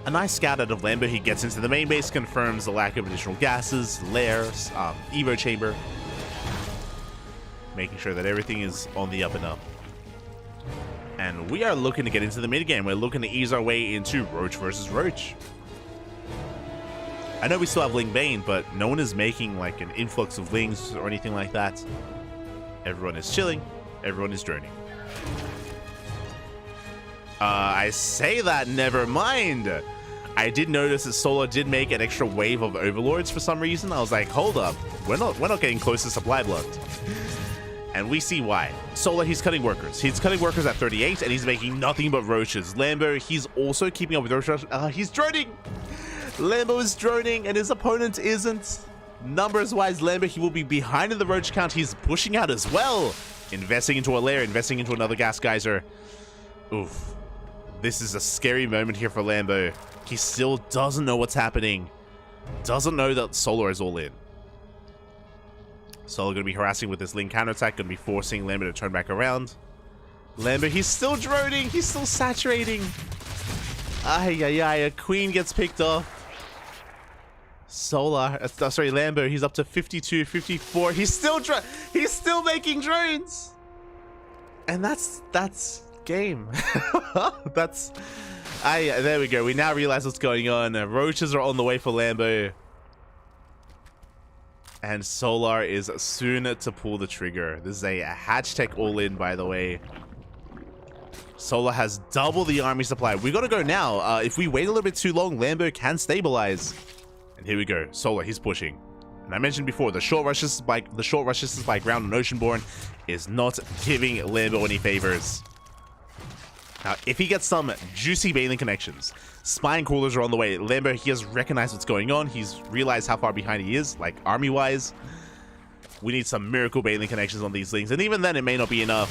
A nice scout out of Lambo. He gets into the main base, confirms the lack of additional gases, lairs, Evo chamber. Making sure that everything is on the up and up. And we are looking to get into the mid game. We're looking to ease our way into Roach versus Roach. I know we still have Ling Bane, but no one is making like an influx of Lings or anything like that. Everyone is chilling. Everyone is droning. I say that, never mind. I did notice that Solar did make an extra wave of Overlords for some reason. I was like, hold up. We're not getting close to supply blood. And we see why. Solar, he's cutting workers. He's cutting workers at 38, and he's making nothing but roaches. Lambo, he's also keeping up with roaches. He's droning. Lambo is droning, and his opponent isn't. Numbers-wise, Lambo, he will be behind in the roach count. He's pushing out as well. Investing into a lair, investing into another gas geyser. Oof. This is a scary moment here for Lambo. He still doesn't know what's happening. Doesn't know that Solar is all in. Solar going to be harassing with this Ling counterattack. Going to be forcing Lambo to turn back around. Lambo, he's still droning. He's still saturating. Ay, ay, ay. A queen gets picked off. Solar, sorry, Lambo, he's up to 52, 54. He's still making drones. And that's game. There we go. We now realize what's going on. Roaches are on the way for Lambo. And Solar is soon to pull the trigger. This is a hatch tech all-in, by the way. Solar has double the army supply. We gotta go now. If we wait a little bit too long, Lambo can stabilize. And here we go. Solar, he's pushing. And I mentioned before, the short rushes by ground and Oceanborn is not giving Lambo any favors. Now, if he gets some juicy Baneling connections, Spine Crawlers are on the way. Lambo, he has recognized what's going on. He's realized how far behind he is, like army-wise. We need some miracle Baneling connections on these things, and even then, it may not be enough.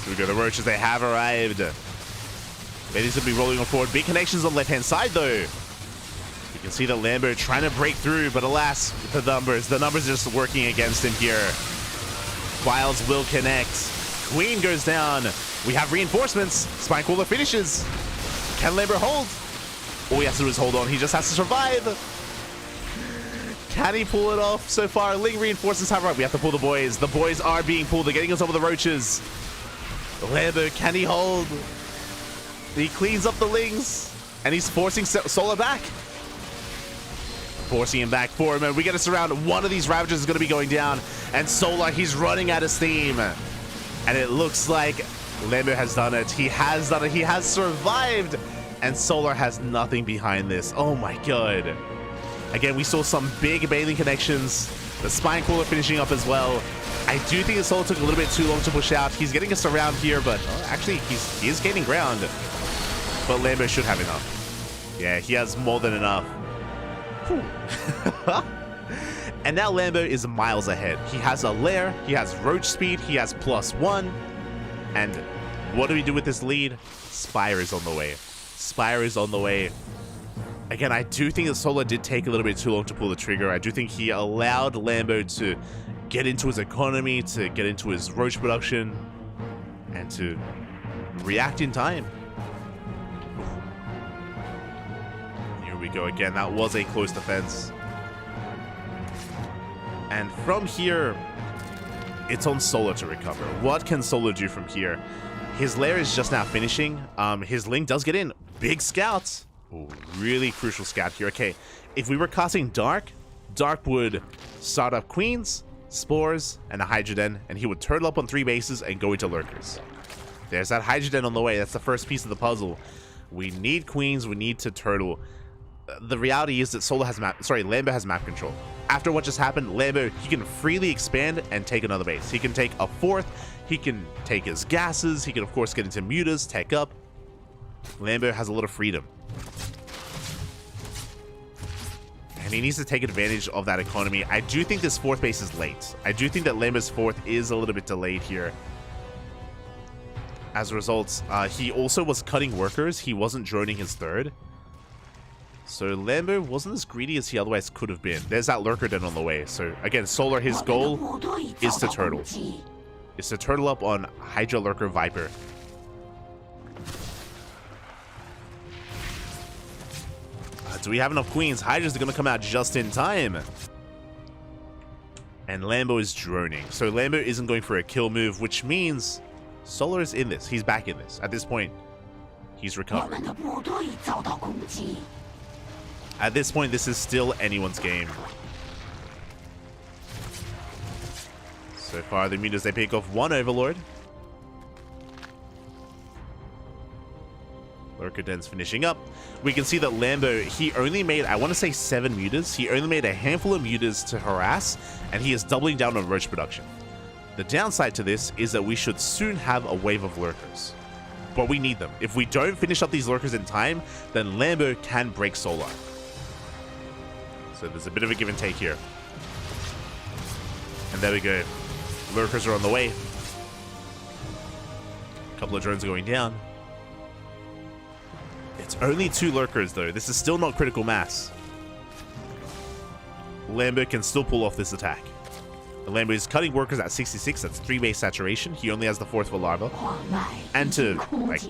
Here we go, the Roaches, they have arrived. Bailey's gonna be rolling on forward. Big connections on the left-hand side, though. You can see that Lambo trying to break through, but alas, the numbers are just working against him here. Files will connect. Queen goes down. We have reinforcements. Spine Crawler finishes. Can Lambo hold? All he has to do is hold on. He just has to survive. Can he pull it off? So far, Ling reinforces have right. We have to pull the boys. The boys are being pulled. They're getting on top of the Roaches. Lambo, can he hold? He cleans up the Lings, and he's forcing Solar back. Forcing him back for him, and we get to surround. One of these Ravagers is going to be going down, and Solar, he's running out of steam. And it looks like Lambo has done it. He has done it. He has survived, and Solar has nothing behind this. Oh my god. Again, we saw some big bathing connections. The Spine Crawler finishing up as well. I do think the Solar took a little bit too long to push out. He's getting us around here, but actually, he is gaining ground. But Lambo should have enough. Yeah, he has more than enough. And now Lambo is miles ahead. He has a lair, he has roach speed, he has +1. And what do we do with this lead? Spire is on the way. Spire is on the way. Again, I do think that Solar did take a little bit too long to pull the trigger. I do think he allowed Lambo to get into his economy, to get into his roach production, and to react in time. Here we go again. That was a close defense. And from here, it's on Solar to recover. What can Solar do from here? His lair is just now finishing. His Ling does get in. Big scouts. Ooh, really crucial scout here. Okay, if we were casting Dark, Dark would start up Queens, Spores, and a Hydra Den, and he would turtle up on 3 bases and go into Lurkers. There's that Hydra Den on the way. That's the first piece of the puzzle. We need Queens. We need to turtle. The reality is that Lambo has map control. After what just happened, Lambo, he can freely expand and take another base. He can take a 4th. He can take his gases. He can, of course, get into mutas, tech up. Lambo has a lot of freedom. And he needs to take advantage of that economy. I do think this 4th base is late. I do think that Lambo's 4th is a little bit delayed here. As a result, he also was cutting workers. He wasn't droning his 3rd. So Lambo wasn't as greedy as he otherwise could have been. There's that Lurker Den on the way. So again, Solar, his goal is to turtle. Is to turtle up on Hydra, Lurker, Viper. Do we have enough Queens? Hydra's going to come out just in time. And Lambo is droning. So Lambo isn't going for a kill move, which means Solar is in this. He's back in this. At this point, he's recovered. At this point, this is still anyone's game. So far, the mutas, they pick off 1 Overlord. Lurker Den's finishing up. We can see that Lambo, he only made, I want to say 7 mutas. He only made a handful of mutas to harass, and he is doubling down on roach production. The downside to this is that we should soon have a wave of Lurkers. But we need them. If we don't finish up these Lurkers in time, then Lambo can break Solar. So there's a bit of a give and take here. And there we go. Lurkers are on the way. A couple of drones going down. It's only 2 Lurkers, though. This is still not critical mass. Lambo can still pull off this attack. Lambo is cutting workers at 66. That's 3 base saturation. He only has the 4th for Larva. And to, like,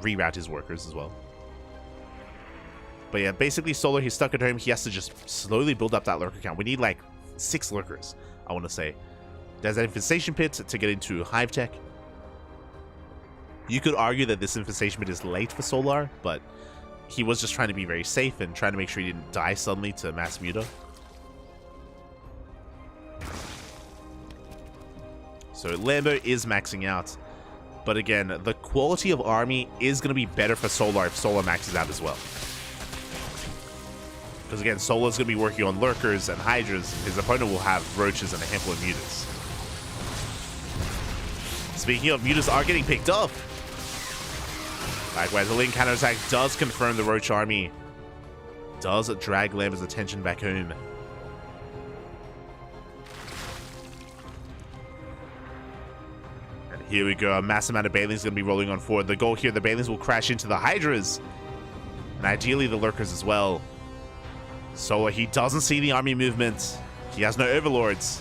reroute his workers as well. But yeah, basically Solar, he's stuck at home. He has to just slowly build up that Lurker count. We need, like, 6 Lurkers, I want to say. There's that Infestation Pit to get into Hive Tech. You could argue that this Infestation Pit is late for Solar, but he was just trying to be very safe and trying to make sure he didn't die suddenly to mass muta. So Lambo is maxing out. But again, the quality of army is going to be better for Solar if Solar maxes out as well. Because again, Solar's going to be working on Lurkers and Hydras. His opponent will have Roaches and a handful of mutas. Speaking of, mutas are getting picked up. Likewise, the Ling counterattack does confirm the Roach army. Does drag Lambo's attention back home. And here we go. A mass amount of Banelings going to be rolling on forward. The goal here, the Banelings will crash into the Hydras. And ideally the Lurkers as well. Solar, he doesn't see the army movement. He has no Overlords.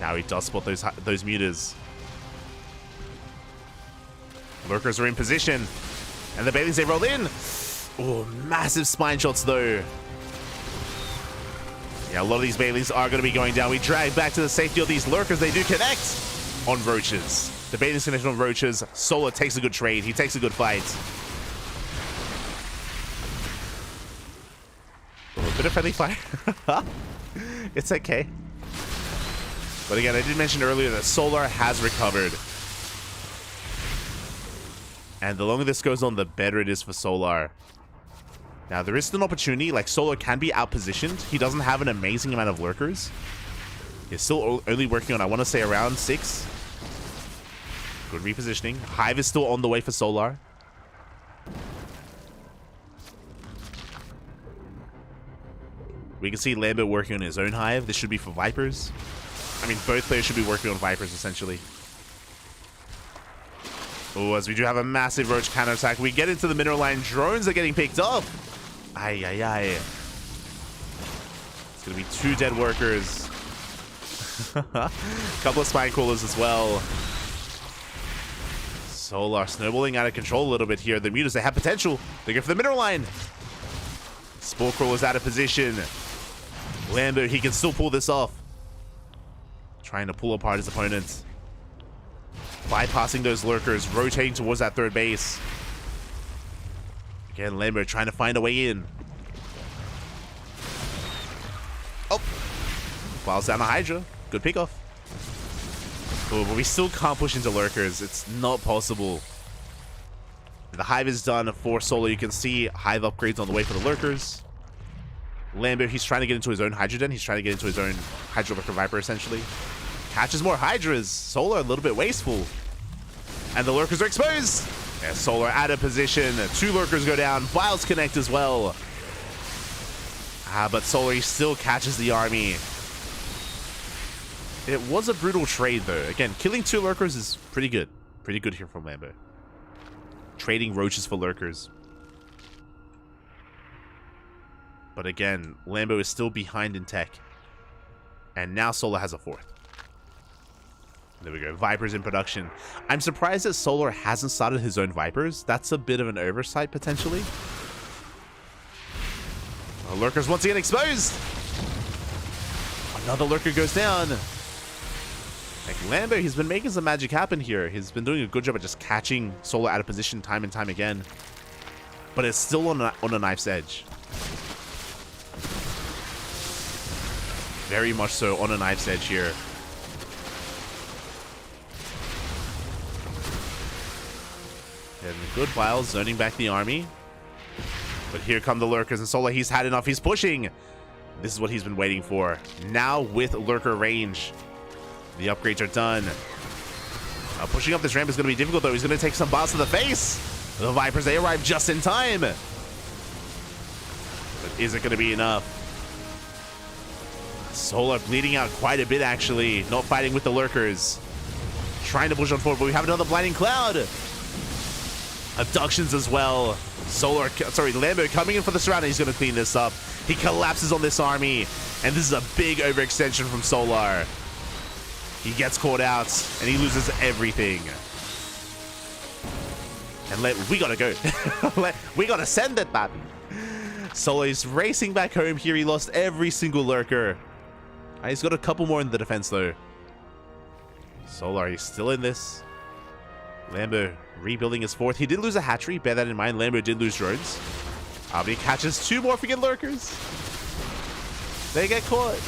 Now he does spot those mutas. Lurkers are in position. And the Banelings, they roll in. Oh, massive spine shots though. Yeah, a lot of these Banelings are going to be going down. We drag back to the safety of these Lurkers. They do connect on Roaches. The Banelings connect on Roaches. Solar takes a good trade. He takes a good fight. Bit of friendly fire. It's okay. But again, I did mention earlier that Solar has recovered. And the longer this goes on, the better it is for Solar. Now, there is still an opportunity. Like, Solar can be outpositioned. He doesn't have an amazing amount of lurkers. He's still only working on, I want to say, around 6. Good repositioning. Hive is still on the way for Solar. We can see Lambert working on his own Hive. This should be for Vipers. I mean, both players should be working on Vipers, essentially. Oh, as we do have a massive Roach counterattack. We get into the mineral line. Drones are getting picked up. Ay, ay, ay. It's going to be 2 dead workers. A couple of spine crawlers as well. Solar snowballing out of control a little bit here. The Mutas, they have potential. They go for the mineral line. Spore crawler's out of position. Lambert, he can still pull this off. Trying to pull apart his opponent. Bypassing those lurkers, rotating towards that third base. Again, Lambert trying to find a way in. Oh! Files down the Hydra. Good pickoff. Oh, but we still can't push into lurkers. It's not possible. The Hive is done for Solar. You can see Hive upgrades on the way for the lurkers. Lambert, he's trying to get into his own Hydra Den. He's trying to get into his own Hydra Lurker Viper, essentially. Catches more Hydras. Solar a little bit wasteful. And the lurkers are exposed. Yeah, Solar out of position. 2 lurkers go down. Vials connect as well. But Solar, he still catches the army. It was a brutal trade, though. Again, killing 2 lurkers is pretty good. Pretty good here from Lambert. Trading roaches for lurkers. But again, Lambo is still behind in tech. And now Solar has a 4th. There we go. Vipers in production. I'm surprised that Solar hasn't started his own Vipers. That's a bit of an oversight, potentially. Oh, lurkers once again exposed. Another lurker goes down. Like Lambo, he's been making some magic happen here. He's been doing a good job at just catching Solar out of position time and time again. But it's still on a knife's edge. Very much so on a knife's edge here. And good Vials zoning back the army. But here come the lurkers, and Solar, he's had enough. He's pushing. This is what he's been waiting for. Now with lurker range. The upgrades are done. Pushing up this ramp is going to be difficult, though. He's going to take some bombs to the face. The Vipers, they arrive just in time. But is it going to be enough? Solar bleeding out quite a bit, actually. Not fighting with the lurkers. Trying to push on forward, but we have another blinding cloud. Abductions as well. Lambo coming in for the surround. He's going to clean this up. He collapses on this army. And this is a big overextension from Solar. He gets caught out, and he loses everything. And we gotta go. We gotta send it, man. Solar is racing back home here. He lost every single lurker. He's got a couple more in the defense, though. Solar, he's still in this. Lambo rebuilding his 4th. He did lose a hatchery. Bear that in mind. Lambo did lose drones. But he catches 2 more freaking lurkers. They get caught.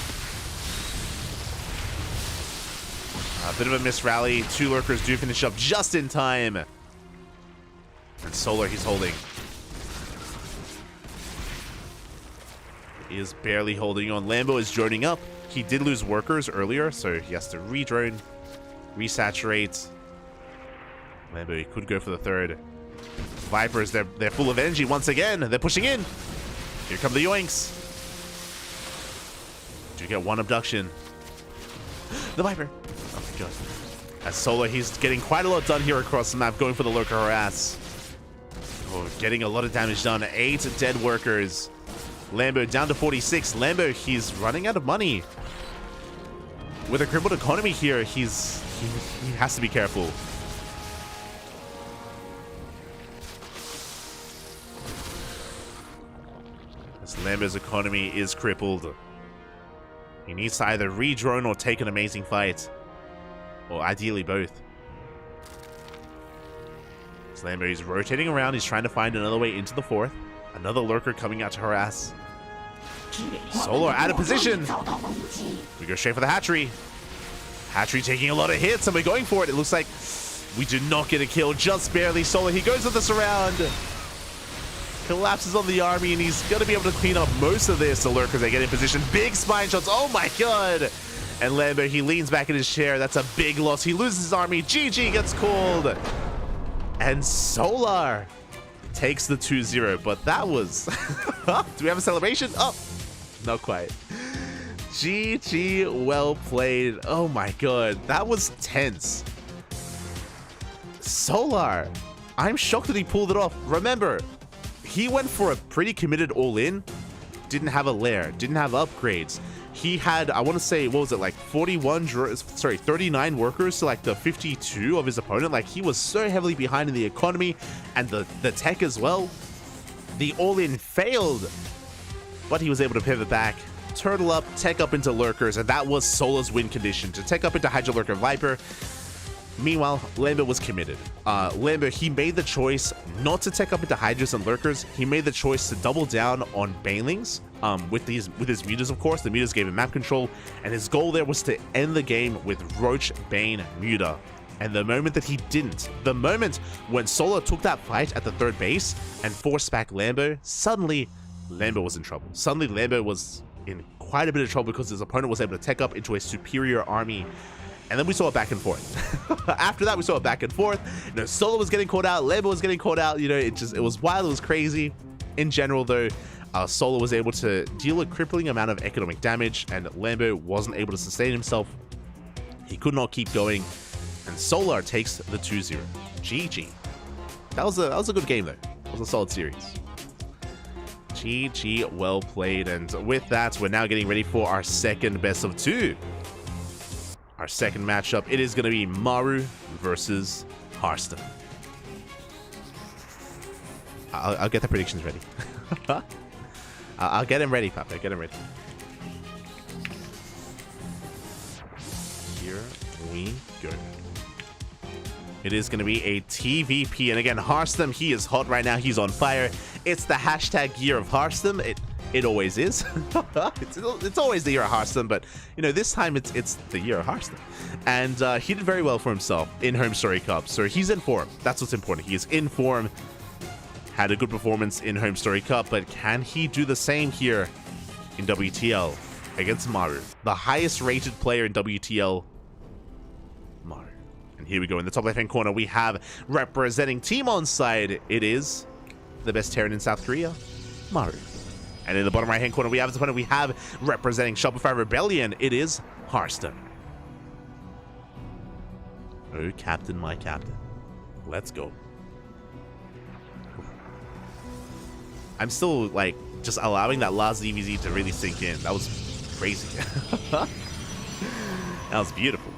A bit of a miss rally. 2 lurkers do finish up just in time. And Solar, he's holding. He is barely holding on. Lambo is droning up. He did lose workers earlier, so he has to re-drone, resaturate. Lambo, he could go for the 3rd. Vipers, they're full of energy once again. They're pushing in. Here come the yoinks. Do get 1 abduction. The Viper. Oh my god. As Solar, he's getting quite a lot done here across the map, going for the lurker harass. Oh, getting a lot of damage done. 8 dead workers. Lambo down to 46. Lambo, he's running out of money. With a crippled economy here, he has to be careful. As Lambo's economy is crippled. He needs to either re-drone or take an amazing fight. Or ideally both. Lambo is rotating around. He's trying to find another way into the 4th. Another lurker coming out to harass. Solar out of position. We go straight for the hatchery. Hatchery taking a lot of hits, and we're going for it. It looks like we do not get a kill, just barely. Solar, he goes with the surround. Collapses on the army, and he's going to be able to clean up most of this. The lurkers, they get in position. Big spine shots. Oh my god. And Lambo, he leans back in his chair. That's a big loss. He loses his army. GG gets called. And Solar takes the 2-0. But that was... Do we have a celebration? Oh, not quite. GG, well played. Oh my god. That was tense. Solar, I'm shocked that he pulled it off. Remember, he went for a pretty committed all-in. Didn't have a lair. Didn't have upgrades. He had, I want to say, what was it, like 39 workers to like the 52 of his opponent. Like, he was so heavily behind in the economy and the tech as well. The all-in failed, but he was able to pivot back, turtle up, tech up into lurkers, and that was Solar's win condition, to tech up into Hydra Lurker Viper. Meanwhile, Lambert was committed. Lambert, he made the choice not to tech up into Hydras and Lurkers. He made the choice to double down on Banelings with his mutas, of course. The mutas gave him map control, and his goal there was to end the game with Roach Bane Muta. And the moment that he didn't, the moment when Solar took that fight at the third base and forced back Lambo, suddenly Lambo was in trouble. Suddenly Lambo was in quite a bit of trouble because his opponent was able to tech up into a superior army. And then we saw it back and forth. After that, we saw it back and forth. You know, Solo was getting caught out, Lambo was getting caught out. You know, it was wild, it was crazy. In general, though, Solo was able to deal a crippling amount of economic damage, and Lambo wasn't able to sustain himself. He could not keep going, and Solar takes the 2-0. GG. That was a good game, though. It was a solid series. GG, well played. And with that, we're now getting ready for our second best of 2. Our second matchup, it is going to be Maru versus Hearthstone. I'll get the predictions ready. I'll get him ready, Papa. Get him ready. Here we go. It is going to be a TVP. And again, Hearthstone, he is hot right now. He's on fire. It's the hashtag year of Hearthstone. It always is. It's always the year of Hearthstone, but you know, this time it's the year of Hearthstone. And he did very well for himself in Home Story Cup, so he's in form. That's what's important. He is in form. Had a good performance in Home Story Cup, but can he do the same here in WTL against Maru, the highest rated player in WTL, Maru? And here we go. In the top left hand corner, we have representing Team Onside. It is the best Terran in South Korea, Maru. And in the bottom right hand corner, we have his opponent. We have representing Shopify Rebellion. It is Hearthstone. Oh, Captain, my Captain. Let's go. I'm still, like, just allowing that last DVZ to really sink in. That was crazy. That was beautiful.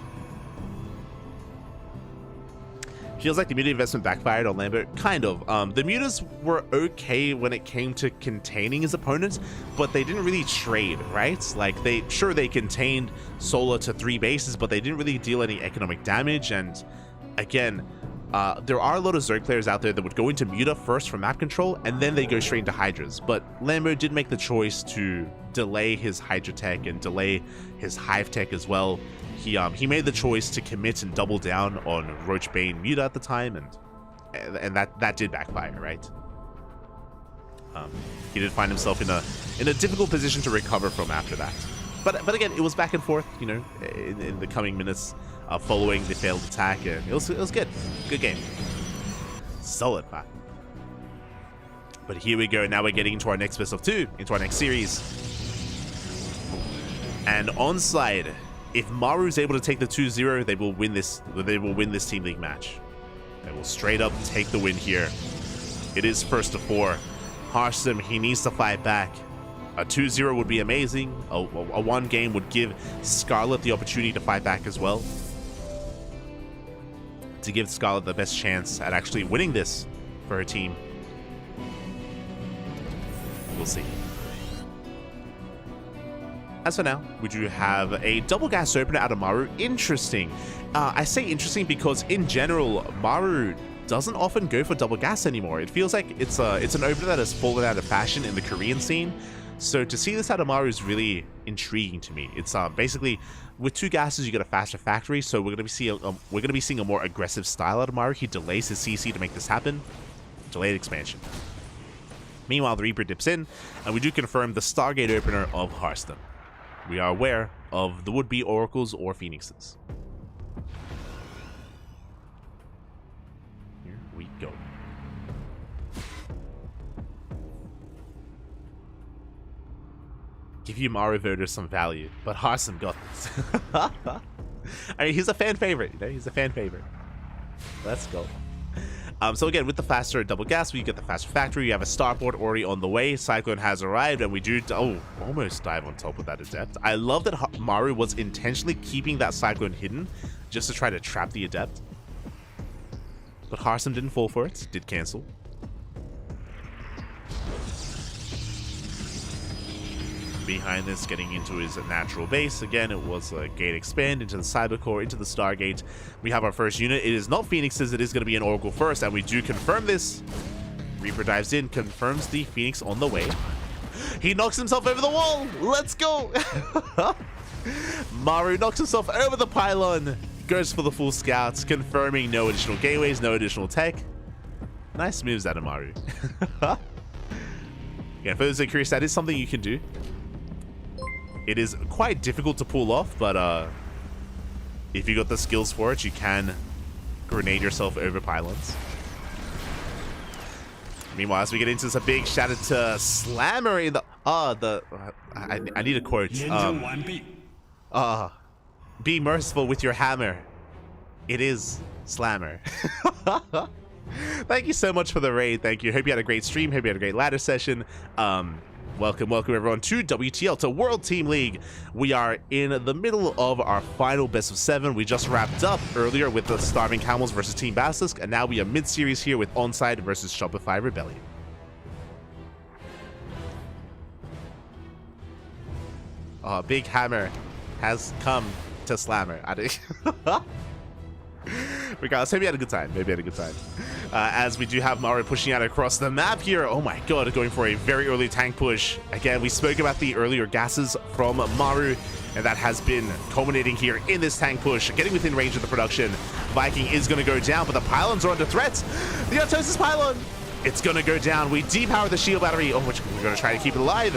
Feels like the muta investment backfired on Lambert. Kind of. The mutas were okay when it came to containing his opponents, but they didn't really trade, right? Like, they contained Solar to 3 bases, but they didn't really deal any economic damage. And again, there are a lot of Zerg players out there that would go into muta first for map control, and then they go straight into Hydras. But Lambert did make the choice to delay his Hydra tech and delay his Hive tech as well. He made the choice to commit and double down on Roach Bane Muta at the time, and that did backfire, right? He did find himself in a difficult position to recover from after that. But again, it was back and forth, you know, in the coming minutes following the failed attack. And it was good game, solid path. But here we go. Now we're getting into our next best of 2, into our next series. And Onside, if Maru's able to take the 2-0, they will win this. They will win this Team League match. They will straight up take the win here. It is first to 4. Hearthstone, he needs to fight back. A 2-0 would be amazing. A 1 game would give Scarlet the opportunity to fight back as well, to give Scarlet the best chance at actually winning this for her team. We'll see. As for now, we do have a double gas opener out of Maru. Interesting. I say interesting because in general, Maru doesn't often go for double gas anymore. It feels like it's an opener that has fallen out of fashion in the Korean scene. So to see this out of Maru is really intriguing to me. It's basically with 2 gases you get a faster factory, so we're gonna be seeing a more aggressive style out of Maru. He delays his CC to make this happen. Delayed expansion. Meanwhile, the Reaper dips in, and we do confirm the Stargate opener of Hearthstone. We are aware of the would-be oracles or phoenixes. Here we go. Give you Mario voters some value, but Hearthstone got this. I mean, he's a fan favorite, you know? He's a fan favorite. Let's go. So again, with the faster double gas, we get the faster factory. You have a starport already on the way. Cyclone has arrived, and we do almost dive on top of that Adept. I love that Maru was intentionally keeping that Cyclone hidden just to try to trap the Adept. But Hearthstone didn't fall for it, did cancel. Behind this, getting into his natural base. Again, it was a gate expand into the Cybercore, into the Stargate. We have our first unit. It is not Phoenixes, it is going to be an Oracle first, and we do confirm this. Reaper dives in, confirms the Phoenix on the way. He knocks himself over the wall. Let's go. Maru knocks himself over the pylon. Goes for the full scouts, confirming no additional gateways, no additional tech. Nice moves out of Maru. Yeah, for those that are curious, that is something you can do. It is quite difficult to pull off, but if you got the skills for it, you can grenade yourself over pylons. Meanwhile, as we get into this, a big shout out to Slammer in the I need a quote. Be merciful with your hammer. It is Slammer. Thank you so much for the raid. Thank you. Hope you had a great stream. Hope you had a great ladder session. Welcome everyone to WTL, to World Team League. We are in the middle of our final best of 7. We just wrapped up earlier with the Starving Camels versus Team Basilisk, and now we are mid-series here with Onside versus Shopify Rebellion. Big hammer has come to Slammer. Regardless, maybe had a good time. As we do have Maru pushing out across the map here. Oh my god, going for a very early tank push. Again, we spoke about the earlier gases from Maru, and that has been culminating here in this tank push, getting within range of the production. Viking is going to go down, but the pylons are under threat. The Artosis pylon, it's going to go down. We depower the shield battery, which we're going to try to keep it alive.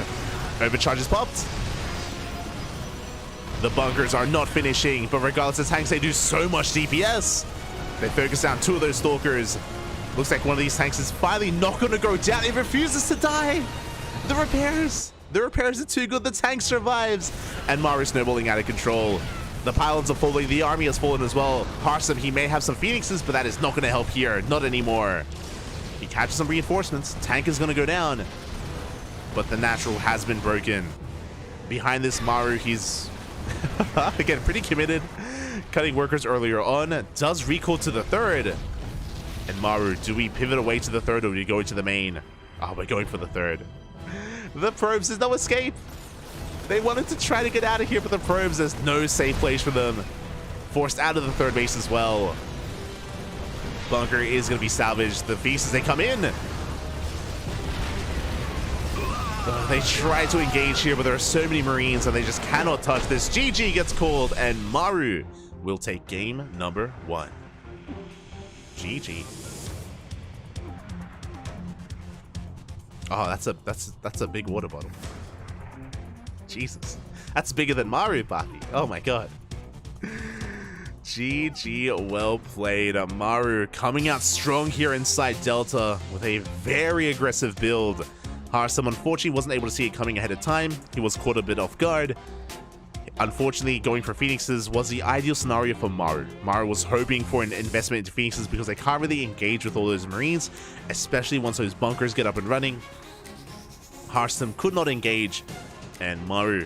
Overcharge is popped. The bunkers are not finishing, but regardless of tanks, they do so much DPS. They focus down 2 of those stalkers. Looks like one of these tanks is finally not going to go down. It refuses to die. The repairs are too good. The tank survives, and Maru snowballing out of control. The pylons are falling. The army has fallen as well. Hearthstone, he may have some phoenixes, but that is not going to help here. Not anymore. He catches some reinforcements. Tank is going to go down, but the natural has been broken. Behind this, Maru, he's again pretty committed, cutting workers earlier on. Does recall to the third, and Maru, do we pivot away to the third, or do we go into the main? We're going for the third. The probes, there's no escape. They wanted to try to get out of here, but the probes, there's no safe place for them. Forced out of the third base as well. Bunker is going to be salvaged. The beasts, as they come in, they try to engage here, but there are so many Marines and they just cannot touch this. GG gets called, and Maru will take game number 1. GG. That's a big water bottle. Jesus. That's bigger than Maru, Baki. Oh my god. GG, well played. Maru coming out strong here inside Delta with a very aggressive build. Hearthstone unfortunately wasn't able to see it coming ahead of time. He was caught a bit off guard. Unfortunately, going for Phoenixes was the ideal scenario for Maru. Maru was hoping for an investment into Phoenixes because they can't really engage with all those Marines, especially once those bunkers get up and running. Hearthstone could not engage, and Maru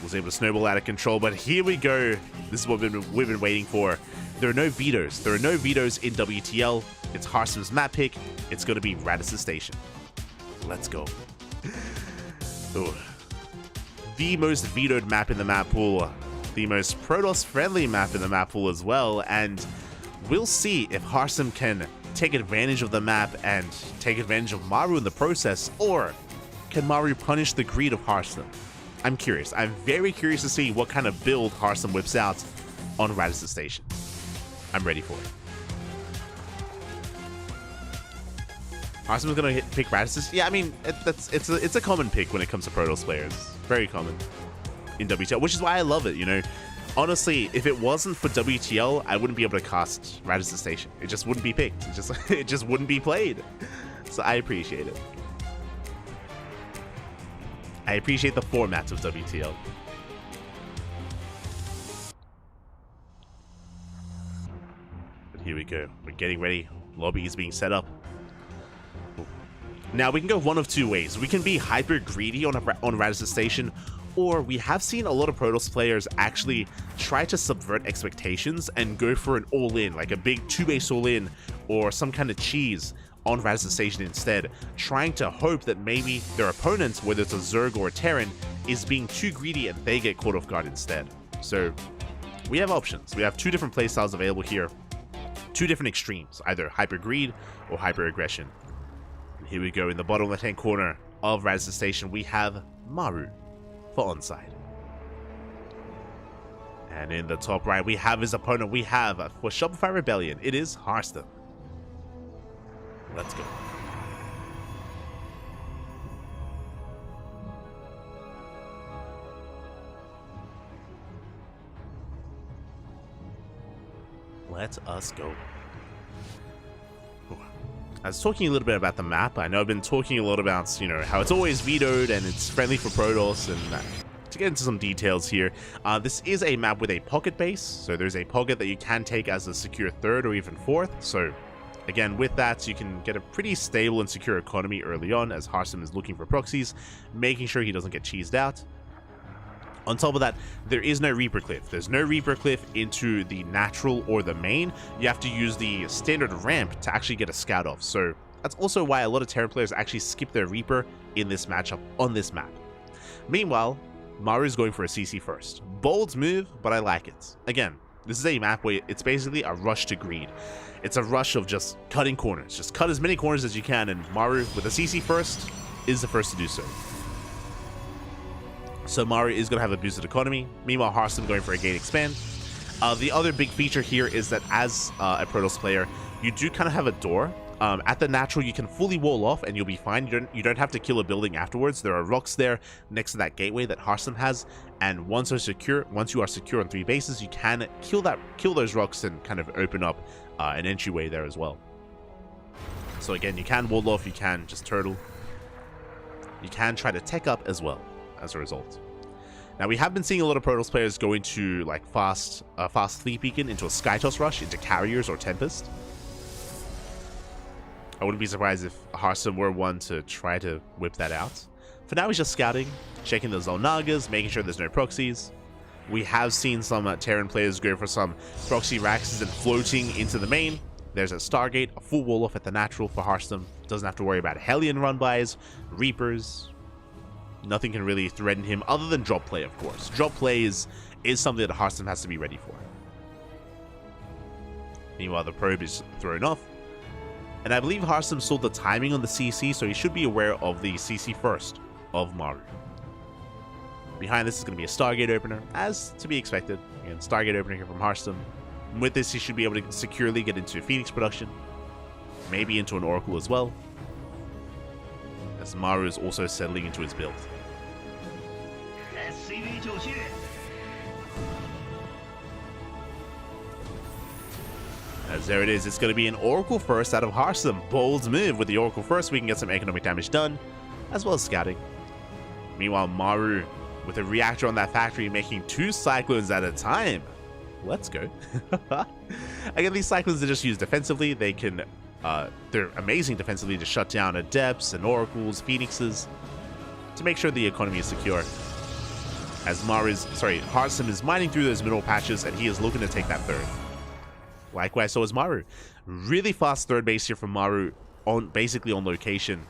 was able to snowball out of control. But here we go. This is what we've been waiting for. There are no vetoes. There are no vetoes in WTL. It's Hearthstone's map pick. It's going to be Radisson Station. Let's go. Ooh. The most vetoed map in the map pool. The most Protoss-friendly map in the map pool as well. And we'll see if Hearthstone can take advantage of the map and take advantage of Maru in the process, or can Maru punish the greed of Hearthstone? I'm curious. I'm very curious to see what kind of build Hearthstone whips out on Radisson Station. I'm ready for it. Hearthstone's gonna pick Radisson. Yeah, I mean, it's a common pick when it comes to Protoss players. Very common in WTL, which is why I love it, you know. Honestly, if it wasn't for WTL, I wouldn't be able to cast Radisson Station. It just wouldn't be picked. It just wouldn't be played. So I appreciate it. I appreciate the format of WTL. But here we go. We're getting ready. Lobby is being set up. Now, we can go one of two ways. We can be hyper greedy on Radisson Station, or we have seen a lot of Protoss players actually try to subvert expectations and go for an all-in, like a big 2-base all-in, or some kind of cheese on Radisson Station instead, trying to hope that maybe their opponent, whether it's a Zerg or a Terran, is being too greedy and they get caught off guard instead. So we have options. We have two different playstyles available here, two different extremes, either hyper greed or hyper aggression. And here we go, in the bottom left-hand corner of Radisson Station, we have Maru for onside. And in the top right, we have his opponent. We have, for Shopify Rebellion, it is Hearthstone. Let's go. Let us go. I was talking a little bit about the map. I know I've been talking a lot about, you know, how it's always vetoed and it's friendly for Protoss, and to get into some details here, this is a map with a pocket base, so there's a pocket that you can take as a secure third or even fourth. So again, with that, you can get a pretty stable and secure economy early on, as Hearthstone is looking for proxies, making sure he doesn't get cheesed out. On top of that, there is no Reaper Cliff. There's no Reaper Cliff into the natural or the main. You have to use the standard ramp to actually get a scout off. So that's also why a lot of Terran players actually skip their Reaper in this matchup on this map. Meanwhile, Maru is going for a CC first. Bold move, but I like it. Again, this is a map where it's basically a rush to greed. It's a rush of just cutting corners. Just cut as many corners as you can, and Maru, with a CC first, is the first to do so. So Maru is going to have a boosted economy. Meanwhile, Hearthstone going for a gate expand. The other big feature here is that as a Protoss player, you do kind of have a door. At the natural, you can fully wall off and you'll be fine. You don't have to kill a building afterwards. There are rocks there next to that gateway that Hearthstone has, and once you are secure on 3 bases, you can kill those rocks and kind of open up an entryway there as well. So again, you can wall off, you can just turtle, you can try to tech up as well as a result. Now, we have been seeing a lot of Protoss players go into like fast Fleet Beacon into a Skytoss rush into Carriers or Tempest. I wouldn't be surprised if Hearthstone were one to try to whip that out. For now, he's just scouting, checking the Zolnagas, making sure there's no proxies. We have seen some Terran players go for some proxy Raxes and floating into the main. There's a Stargate, a full wall off at the natural for Hearthstone. Doesn't have to worry about Hellion run-bys, Reapers. Nothing can really threaten him other than drop play, of course. Drop play is something that Hearthstone has to be ready for. Meanwhile, the probe is thrown off. And I believe Hearthstone saw the timing on the CC, so he should be aware of the CC first of Maru. Behind this is going to be a Stargate opener, as to be expected. Again, Stargate opener here from Hearthstone. With this, he should be able to securely get into Phoenix production. Maybe into an Oracle as well, as Maru is also settling into his build. As there it is, it's going to be an Oracle first out of Hearthstone. Bold move with the Oracle first. We can get some economic damage done, as well as scouting. Meanwhile, Maru with a reactor on that factory, making 2 Cyclones at a time. Let's go. Again, these Cyclones are just used defensively. They can, they're amazing defensively to shut down Adepts and Oracles, Phoenixes, to make sure the economy is secure. As Hearthstone is mining through those middle patches, and he is looking to take that third. Likewise, so is Maru. Really fast third base here from Maru, basically on location.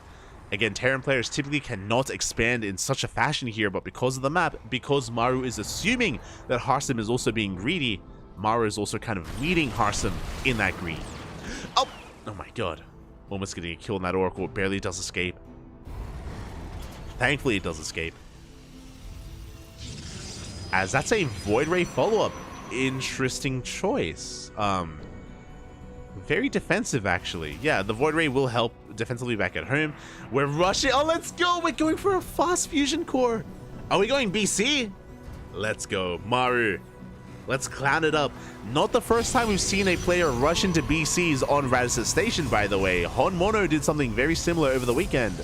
Again, Terran players typically cannot expand in such a fashion here, but because of the map, because Maru is assuming that Hearthstone is also being greedy, Maru is also kind of leading Hearthstone in that greed. Oh my god. Almost getting a kill on that Oracle. Barely does escape. Thankfully, it does escape. As that's a Void Ray follow-up. Interesting choice. Very defensive, actually. Yeah, the Void Ray will help defensively back at home. We're rushing. Oh, let's go. We're going for a fast fusion core. Are we going BC? Let's go. Maru. Let's clown it up. Not the first time we've seen a player rush into BCs on Radisson Station, by the way. Hon Mono did something very similar over the weekend.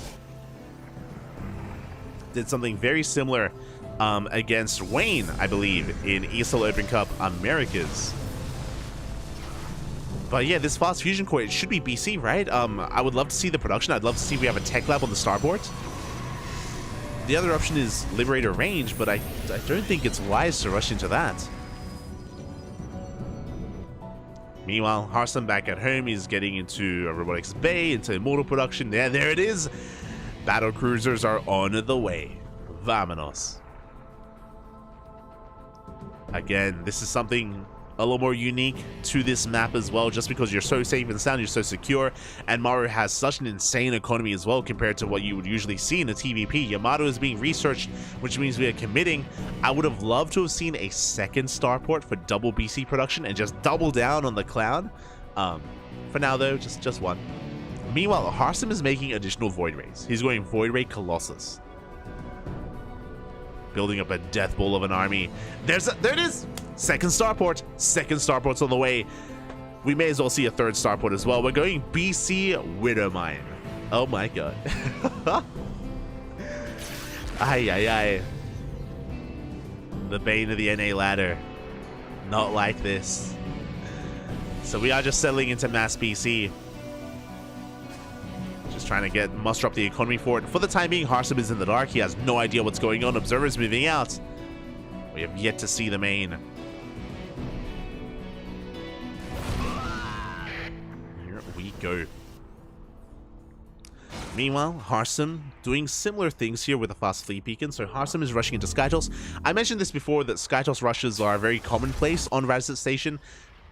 Did something very similar against Wayne, I believe, in ESL Open Cup Americas. But yeah, this fast fusion core, it should be BC, right? I would love to see the production. I'd love to see we have a tech lab on the starboard. The other option is Liberator range, but I don't think it's wise to rush into that. Meanwhile, Harsam back at home, he's getting into a Robotics Bay, into Immortal production. Yeah, there it is. Battle cruisers are on the way. Vamonos. Again, this is something a little more unique to this map as well, just because you're so safe and sound, you're so secure, and Maru has such an insane economy as well compared to what you would usually see in a TVP. Yamato is being researched, which means we are committing. I would have loved to have seen a second starport for double BC production and just double down on the cloud. For now though, just one. Meanwhile, Harsam is making additional Void Rays. He's going Void Ray Colossus. Building up a death ball of an army. There it is! Second starport. Second starport's on the way. We may as well see a third starport as well. We're going BC Widowmine. Oh my god. Ay, ay, ay. The bane of the NA ladder. Not like this. So we are just settling into mass BC. Just trying to muster up the economy for it. For the time being, Harsam is in the dark. He has no idea what's going on. Observer's moving out. We have yet to see the main. Here we go. Meanwhile, Harsam doing similar things here with a fast fleet beacon. So Harsam is rushing into Skytoss. I mentioned this before, that Skytoss rushes are very commonplace on Radisson Station.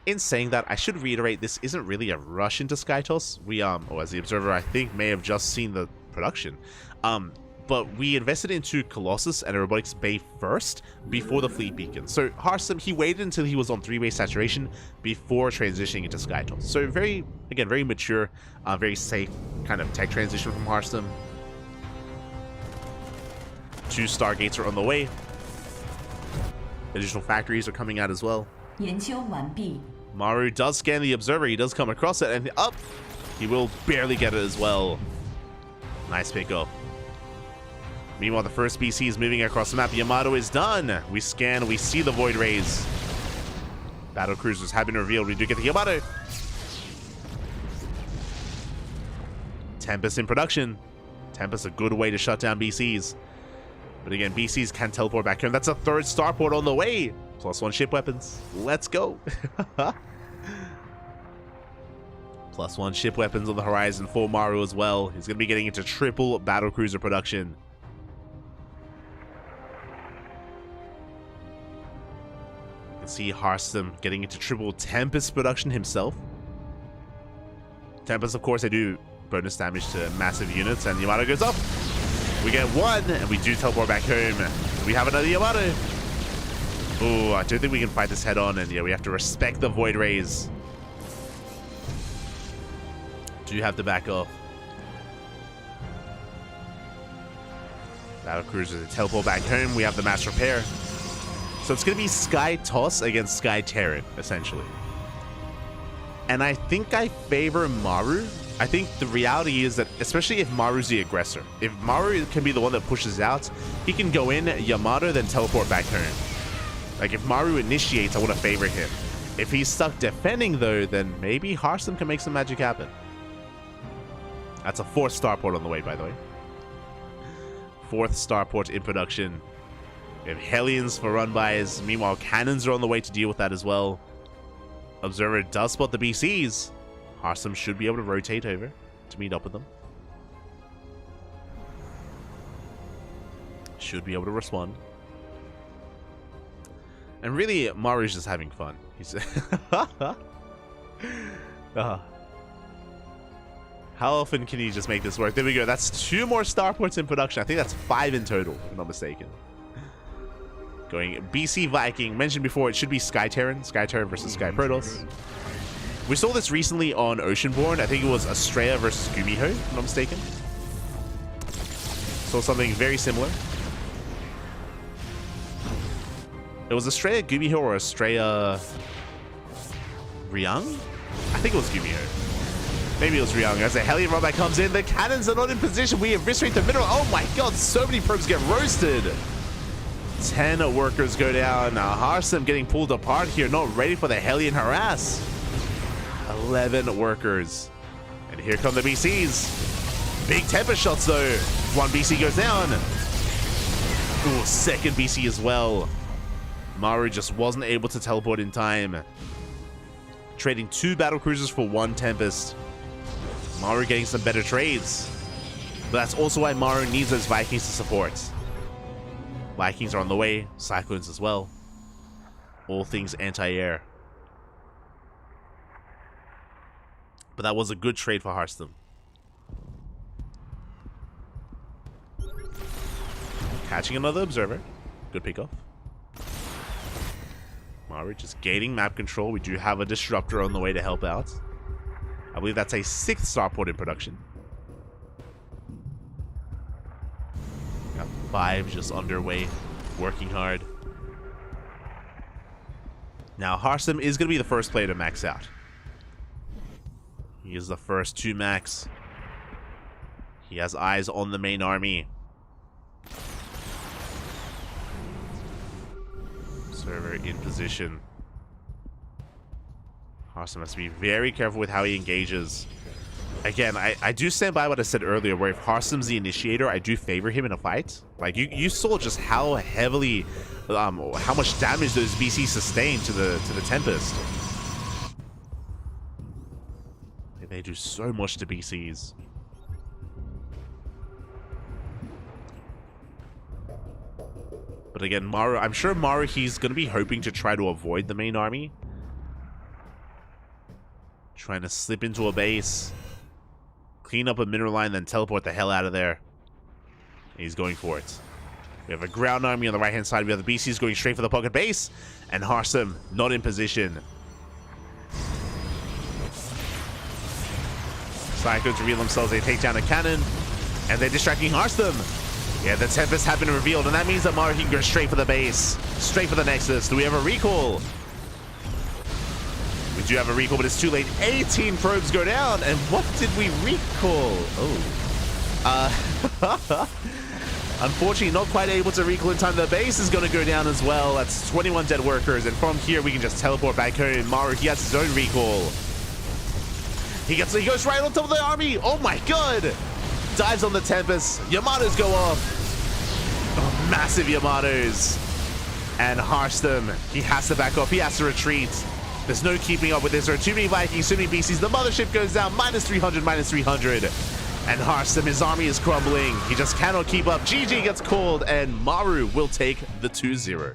In saying that, I should reiterate, this isn't really a rush into Skytoss. We, as the observer, I think, may have just seen the production. But we invested into Colossus and a Robotics Bay first, before the fleet beacon. So Harsam, he waited until he was on 3-way saturation before transitioning into Skytoss. So very mature, very safe kind of tech transition from Harsam. 2 Stargates are on the way. Additional factories are coming out as well. Maru does scan the observer. He does come across it, and up. He will barely get it as well. Nice pickup. Meanwhile, the first BC is moving across the map. Yamato is done. We scan. We see the Void Rays. Battle cruisers have been revealed. We do get the Yamato. Tempest in production. Tempest, a good way to shut down BCs. But again, BCs can teleport back home. That's a third starport on the way. +1 ship weapons. Let's go. +1 ship weapons on the horizon for Maru as well. He's going to be getting into triple battle cruiser production. You can see Harsam getting into triple Tempest production himself. Tempest, of course, they do bonus damage to massive units, and Yamato goes up. We get 1, and we do teleport back home. We have another Yamato. Oh, I don't think we can fight this head on, and yeah, we have to respect the Void Rays. Do have to back off. Battle cruisers teleport back home. We have the mass repair. So it's going to be Sky Toss against Sky Terran, essentially. And I think I favor Maru. I think the reality is that, especially if Maru's the aggressor, if Maru can be the one that pushes out, he can go in, Yamato, then teleport back home. Like, if Maru initiates, I want to favor him. If he's stuck defending, though, then maybe Harsam can make some magic happen. That's a 4th starport on the way, by the way. 4th starport in production. We have Hellions for run-bys. Meanwhile, cannons are on the way to deal with that as well. Observer does spot the BCs. Harsam should be able to rotate over to meet up with them. Should be able to respond. And really, Maru's just having fun. He's How often can you just make this work? There we go. That's 2 more starports in production. I think that's 5 in total, if I'm not mistaken. Going BC Viking. Mentioned before, it should be Sky Terran versus Sky Protoss. We saw this recently on Oceanborn. I think it was Estrella versus Gumiho, if I'm not mistaken. Saw something very similar. It was Estrella Gumiho or Estrella Ryung? I think it was Gumiho. Maybe it was Ryung. As a Hellion Robot comes in, the cannons are not in position. We eviscerate the middle. Oh my god, so many probes get roasted. 10 workers go down. Harsem getting pulled apart here, not ready for the Hellion harass. 11 workers. And here come the BCs. Big Tempest shots though. 1 BC goes down. Ooh, second BC as well. Maru just wasn't able to teleport in time. Trading 2 battle cruisers for 1 Tempest. Maru getting some better trades. But that's also why Maru needs those Vikings to support. Vikings are on the way. Cyclones as well. All things anti-air. But that was a good trade for Hearthstone. Catching another observer. Good pickoff. Maru just gaining map control. We do have a disruptor on the way to help out. I believe that's a 6th starport in production. Got 5 just underway, working hard. Now, Harsem is going to be the first player to max out. He is the first to max. He has eyes on the main army. Server in position. Harsem has to be very careful with how he engages. Again, I do stand by what I said earlier, where if Harsem's the initiator, I do favor him in a fight. Like, you saw just how heavily, how much damage those BCs sustained to the Tempest. They do so much to BCs. But again, Maru, I'm sure Maru, he's going to be hoping to try to avoid the main army. Trying to slip into a base. Clean up a mineral line, then teleport the hell out of there. He's going for it. We have a ground army on the right-hand side. We have the BCs going straight for the pocket base. And Harsem not in position. Cyclones reveal themselves. They take down a cannon. And they're distracting Harsem. Yeah, the Tempest have been revealed. And that means that Maru can go straight for the base. Straight for the Nexus. Do we have a recall? We do have a recall, but it's too late. 18 probes go down. And what did we recall? Oh. Unfortunately, not quite able to recall in time. The base is going to go down as well. That's 21 dead workers. And from here, we can just teleport back home. Maru, he has his own recall. He goes right on top of the army. Oh my god. Dives on the Tempest. Yamatos go off. Oh, massive Yamatos. And Harstem, he has to back off. He has to retreat. There's no keeping up with this. There are too many Vikings, too many BCs. The mothership goes down. Minus 300, minus 300. And Harstem, his army is crumbling. He just cannot keep up. GG gets called, and Maru will take the 2-0.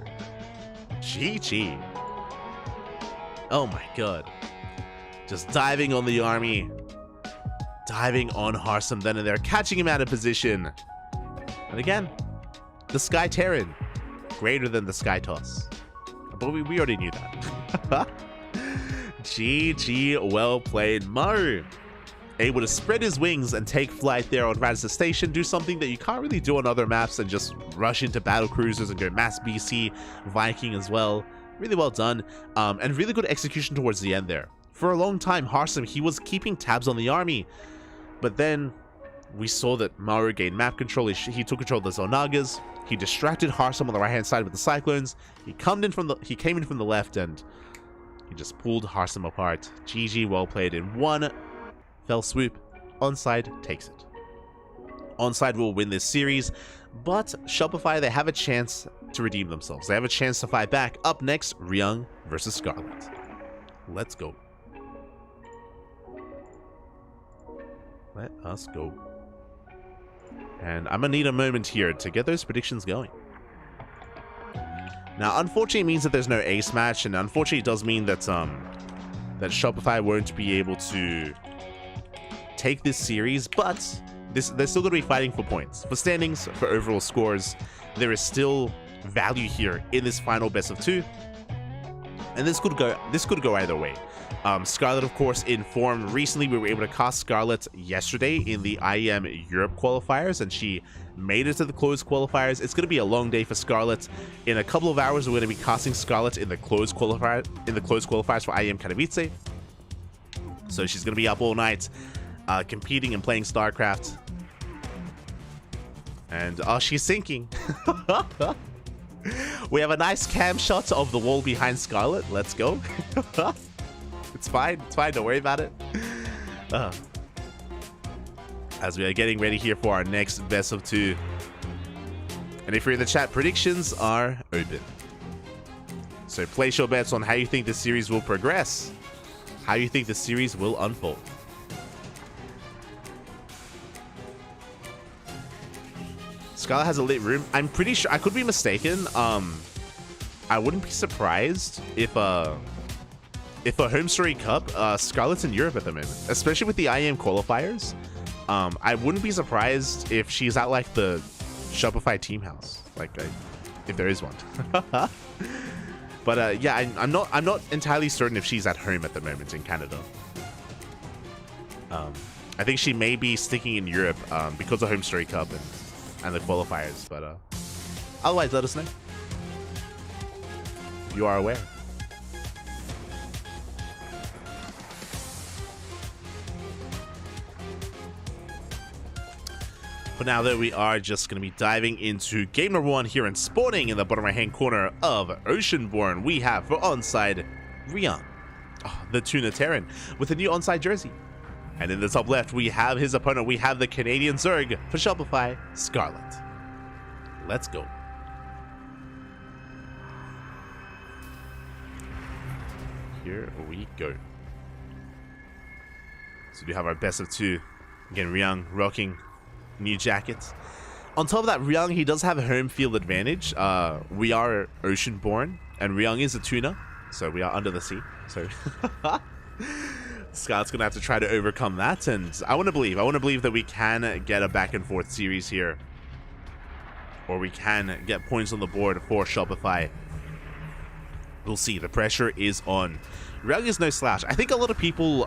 GG. Oh my god. Just diving on the army. Diving on Harstem then and there. Catching him out of position. And again, the Sky Terran. Greater than the Sky Toss. But we already knew that. GG, well played. Maru able to spread his wings and take flight there on Radisson Station, do something that you can't really do on other maps, and just rush into battle cruisers and go mass BC Viking as well. Really well done, and really good execution towards the end there. For a long time, Harstem, he was keeping tabs on the army, but then we saw that Maru gained map control. He took control of the Zonagas. He distracted Harstem on the right-hand side with the Cyclones. He came in from the left, and he just pulled Harstem apart. GG, well played in one fell swoop. Onside takes it. Onside will win this series, but Shopify, they have a chance to redeem themselves. They have a chance to fight back. Up next, Ryung versus Scarlet. Let's go. Let us go. And I'm gonna need a moment here to get those predictions going. Now, unfortunately, it means that there's no ace match, and unfortunately, it does mean that that Shopify won't be able to take this series, but they're still going to be fighting for points. For standings, for overall scores, there is still value here in this final best of 2. And this could go either way. Scarlet, of course, in form. Recently, we were able to cast Scarlet yesterday in the IEM Europe qualifiers, and she made it to the closed qualifiers. It's going to be a long day for Scarlet. In a couple of hours, we're going to be casting Scarlet in the closed qualifiers for IEM Katowice. So she's going to be up all night, competing and playing StarCraft. And she's sinking. We have a nice cam shot of the wall behind Scarlet. Let's go. It's fine. It's fine. Don't worry about it. As we are getting ready here for our next best of 2. And if you're in the chat, predictions are open. So place your bets on how you think the series will progress. How you think the series will unfold. Scarlet has a lit room. I'm pretty sure, I could be mistaken. I wouldn't be surprised if a home story cup, Scarlet's in Europe at the moment, especially with the IEM qualifiers. I wouldn't be surprised if she's at like the Shopify team house, if there is one. But yeah, I'm not entirely certain if she's at home at the moment in Canada. I think she may be sticking in Europe because of home story cup and the qualifiers, but otherwise let us know if you are aware. But now that we are just going to be diving into game number 1 here and spawning in the bottom right hand corner of Oceanborn, we have for onside Ryung, the Tuna Terran, with a new onside jersey. And in the top left, we have his opponent. We have the Canadian Zerg for Shopify, Scarlet. Let's go. Here we go. So we have our best of 2. Again, Ryung rocking new jackets. On top of that, Ryung, he does have a home field advantage. We are Oceanborn, and Ryung is a tuna, so we are under the sea. So Scott's gonna have to try to overcome that, and I want to believe that we can get a back and forth series here, or we can get points on the board for Shopify. We'll see. The pressure is on. Ryung is no slouch. I think a lot of people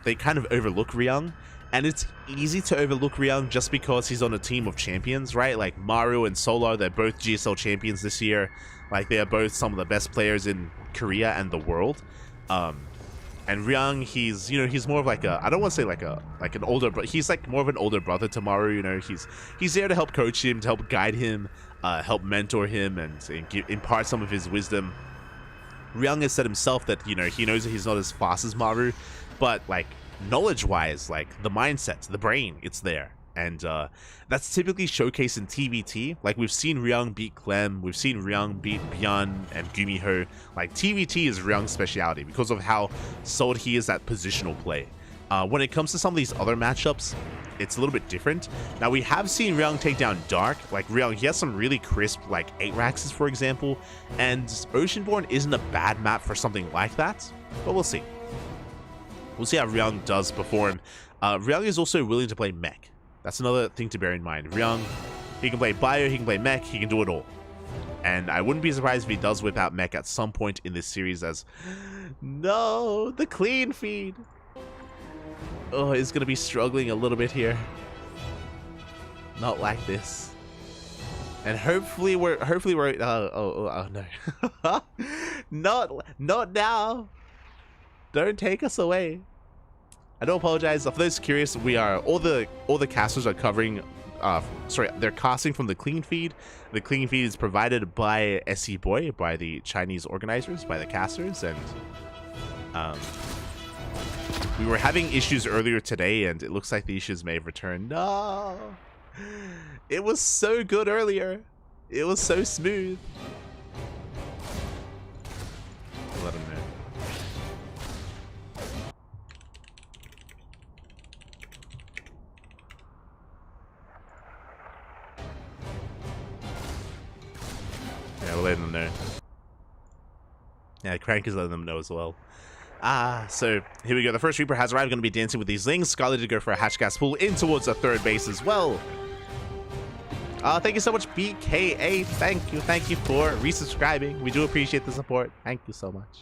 they kind of overlook Ryung, and it's easy to overlook Ryung just because he's on a team of champions, right? Like Maru and Solar, they're both GSL champions this year. Like, they are both some of the best players in Korea and the world. And Ryung, he's more of like a, I don't want to say like an older, but he's like more of an older brother to Maru. You know, he's there to help coach him, to help guide him, help mentor him, and impart some of his wisdom. Ryung has said himself that, you know, he knows that he's not as fast as Maru, but like knowledge-wise, like the mindset, the brain, it's there. And that's typically showcased in TVT. Like, we've seen Ryung beat Clem, we've seen Ryung beat Byun and Gumiho. Like, TVT is Ryung's speciality because of how solid he is at positional play. When it comes to some of these other matchups, it's a little bit different. Now, we have seen Ryung take down Dark. Like, Ryung, he has some really crisp, like, 8-Raxes, for example. And Oceanborn isn't a bad map for something like that, but we'll see. We'll see how Ryung does perform. Ryung is also willing to play mech. That's another thing to bear in mind. Ryung, he can play bio, he can play mech, he can do it all. And I wouldn't be surprised if he does whip out mech at some point in this series as... No, the clean feed. Oh, he's going to be struggling a little bit here. Not like this. And hopefully we're oh no. Not now. Don't take us away. I do apologize. For those curious, we are all the casters are covering. They're casting from the clean feed. The clean feed is provided by SE Boy, by the Chinese organizers, by the casters, and we were having issues earlier today, and it looks like the issues may have returned. No, it was so good earlier. It was so smooth. Let him know. Yeah, we're letting them know. Yeah, Crank is letting them know as well. So here we go. The first Reaper has arrived, going to be dancing with these Lings. Scarlet to go for a hatch gas pull in towards the third base as well. Thank you so much, BKA. Thank you for resubscribing. We do appreciate the support. Thank you so much.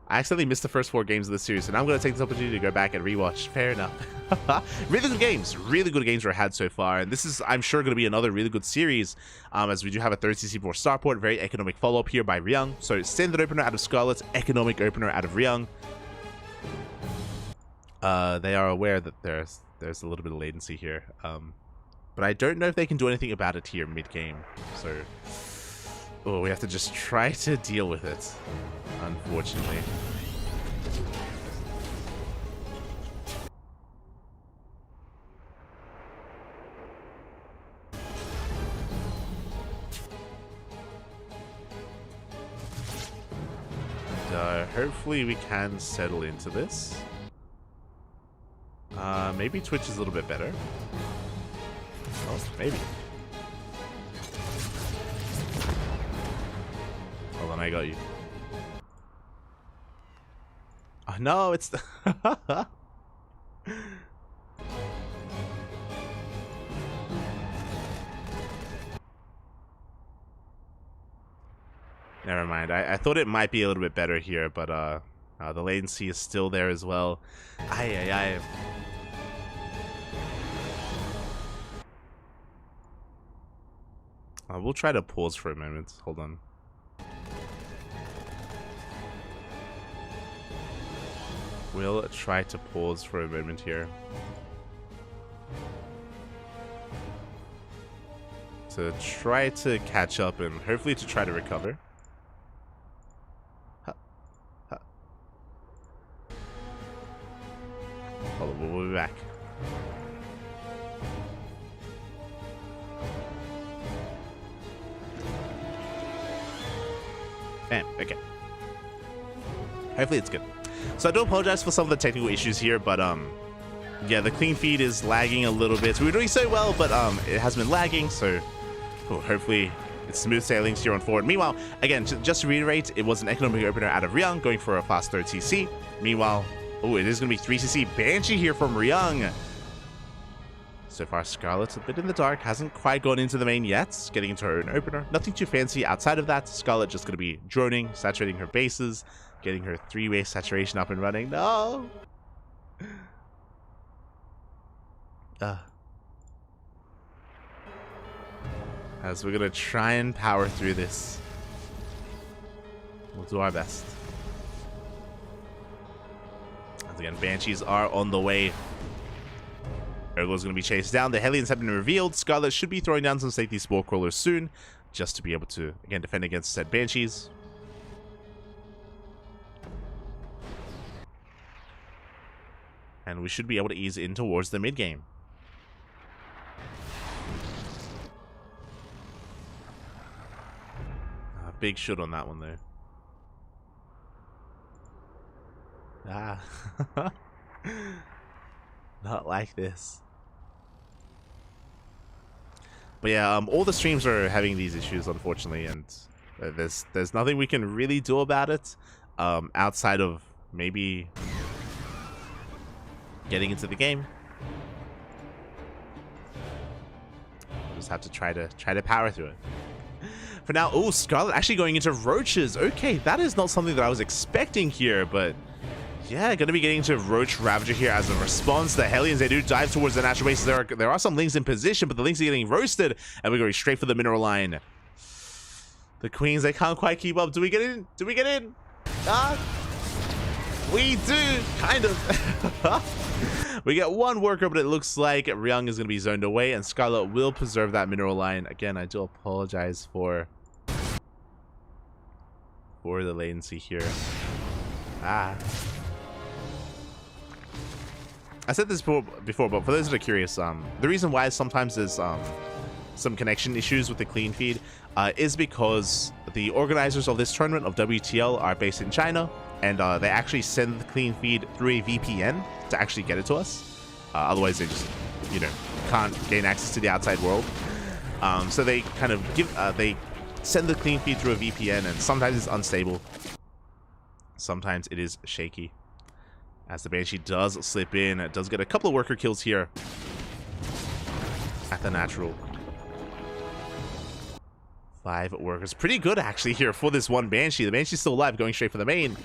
I accidentally missed the first 4 games of the series, and I'm going to take this opportunity to go back and rewatch. Fair enough. Really good games. Really good games we've had so far, and this is, I'm sure, going to be another really good series, as we do have a 30cc before Starport. Very economic follow-up here by Ryung. So standard opener out of Scarlet, economic opener out of Ryung. They are aware that there's a little bit of latency here, but I don't know if they can do anything about it here mid-game. So, oh, we have to just try to deal with it, unfortunately. And, hopefully we can settle into this. Maybe Twitch is a little bit better. Oh, maybe. Hold on, I got you. Oh, no, it's... Never mind. I thought it might be a little bit better here, but the latency is still there as well. Aye. We'll try to pause for a moment. Hold on. We'll try to pause for a moment here. To try to catch up and hopefully to try to recover. Hold on, we'll be back. Bam, okay. Hopefully it's good. So I do apologize for some of the technical issues here, but yeah, the clean feed is lagging a little bit. We were doing so well, but it has been lagging, so hopefully it's smooth sailings here on forward. Meanwhile, again, just to reiterate, it was an economic opener out of Ryung, going for a fast 3cc. Meanwhile, oh, it is going to be 3cc Banshee here from Ryung. So far, Scarlet's a bit in the dark, hasn't quite gone into the main yet, getting into her own opener. Nothing too fancy outside of that. Scarlet just going to be droning, saturating her bases, getting her 3-way saturation up and running. No! As we're going to try and power through this. We'll do our best. Once again, Banshees are on the way. Ergo's going to be chased down. The Hellions have been revealed. Scarlet should be throwing down some safety Spore Crawlers soon, just to be able to, again, defend against said Banshees. And we should be able to ease in towards the mid-game. Big shot on that one, though. Not like this. But yeah, all the streams are having these issues, unfortunately, and there's nothing we can really do about it, outside of maybe getting into the game. We'll just have to try to power through it. For now, oh, Scarlet actually going into Roaches. Okay, that is not something that I was expecting here, but yeah, going to be getting into Roach Ravager here as a response. The Hellions, they do dive towards the natural bases. There are some Lings in position, but the Lings are getting roasted, and we're going straight for the mineral line. The Queens, they can't quite keep up. Do we get in? Do we get in? We do, kind of. We get one worker, but it looks like Ryung is going to be zoned away, and Scarlet will preserve that mineral line. Again, I do apologize for the latency here. I said this before, but for those that are curious, the reason why sometimes there's some connection issues with the clean feed is because the organizers of this tournament of WTL are based in China, and they actually send the clean feed through a VPN to actually get it to us. Otherwise, they just, can't gain access to the outside world. So they kind of give, they send the clean feed through a VPN, and sometimes it's unstable. Sometimes it is shaky. As the Banshee does slip in, it does get a couple of worker kills here at the natural. 5 workers. Pretty good, actually, here for this one Banshee. The Banshee's still alive, going straight for the main.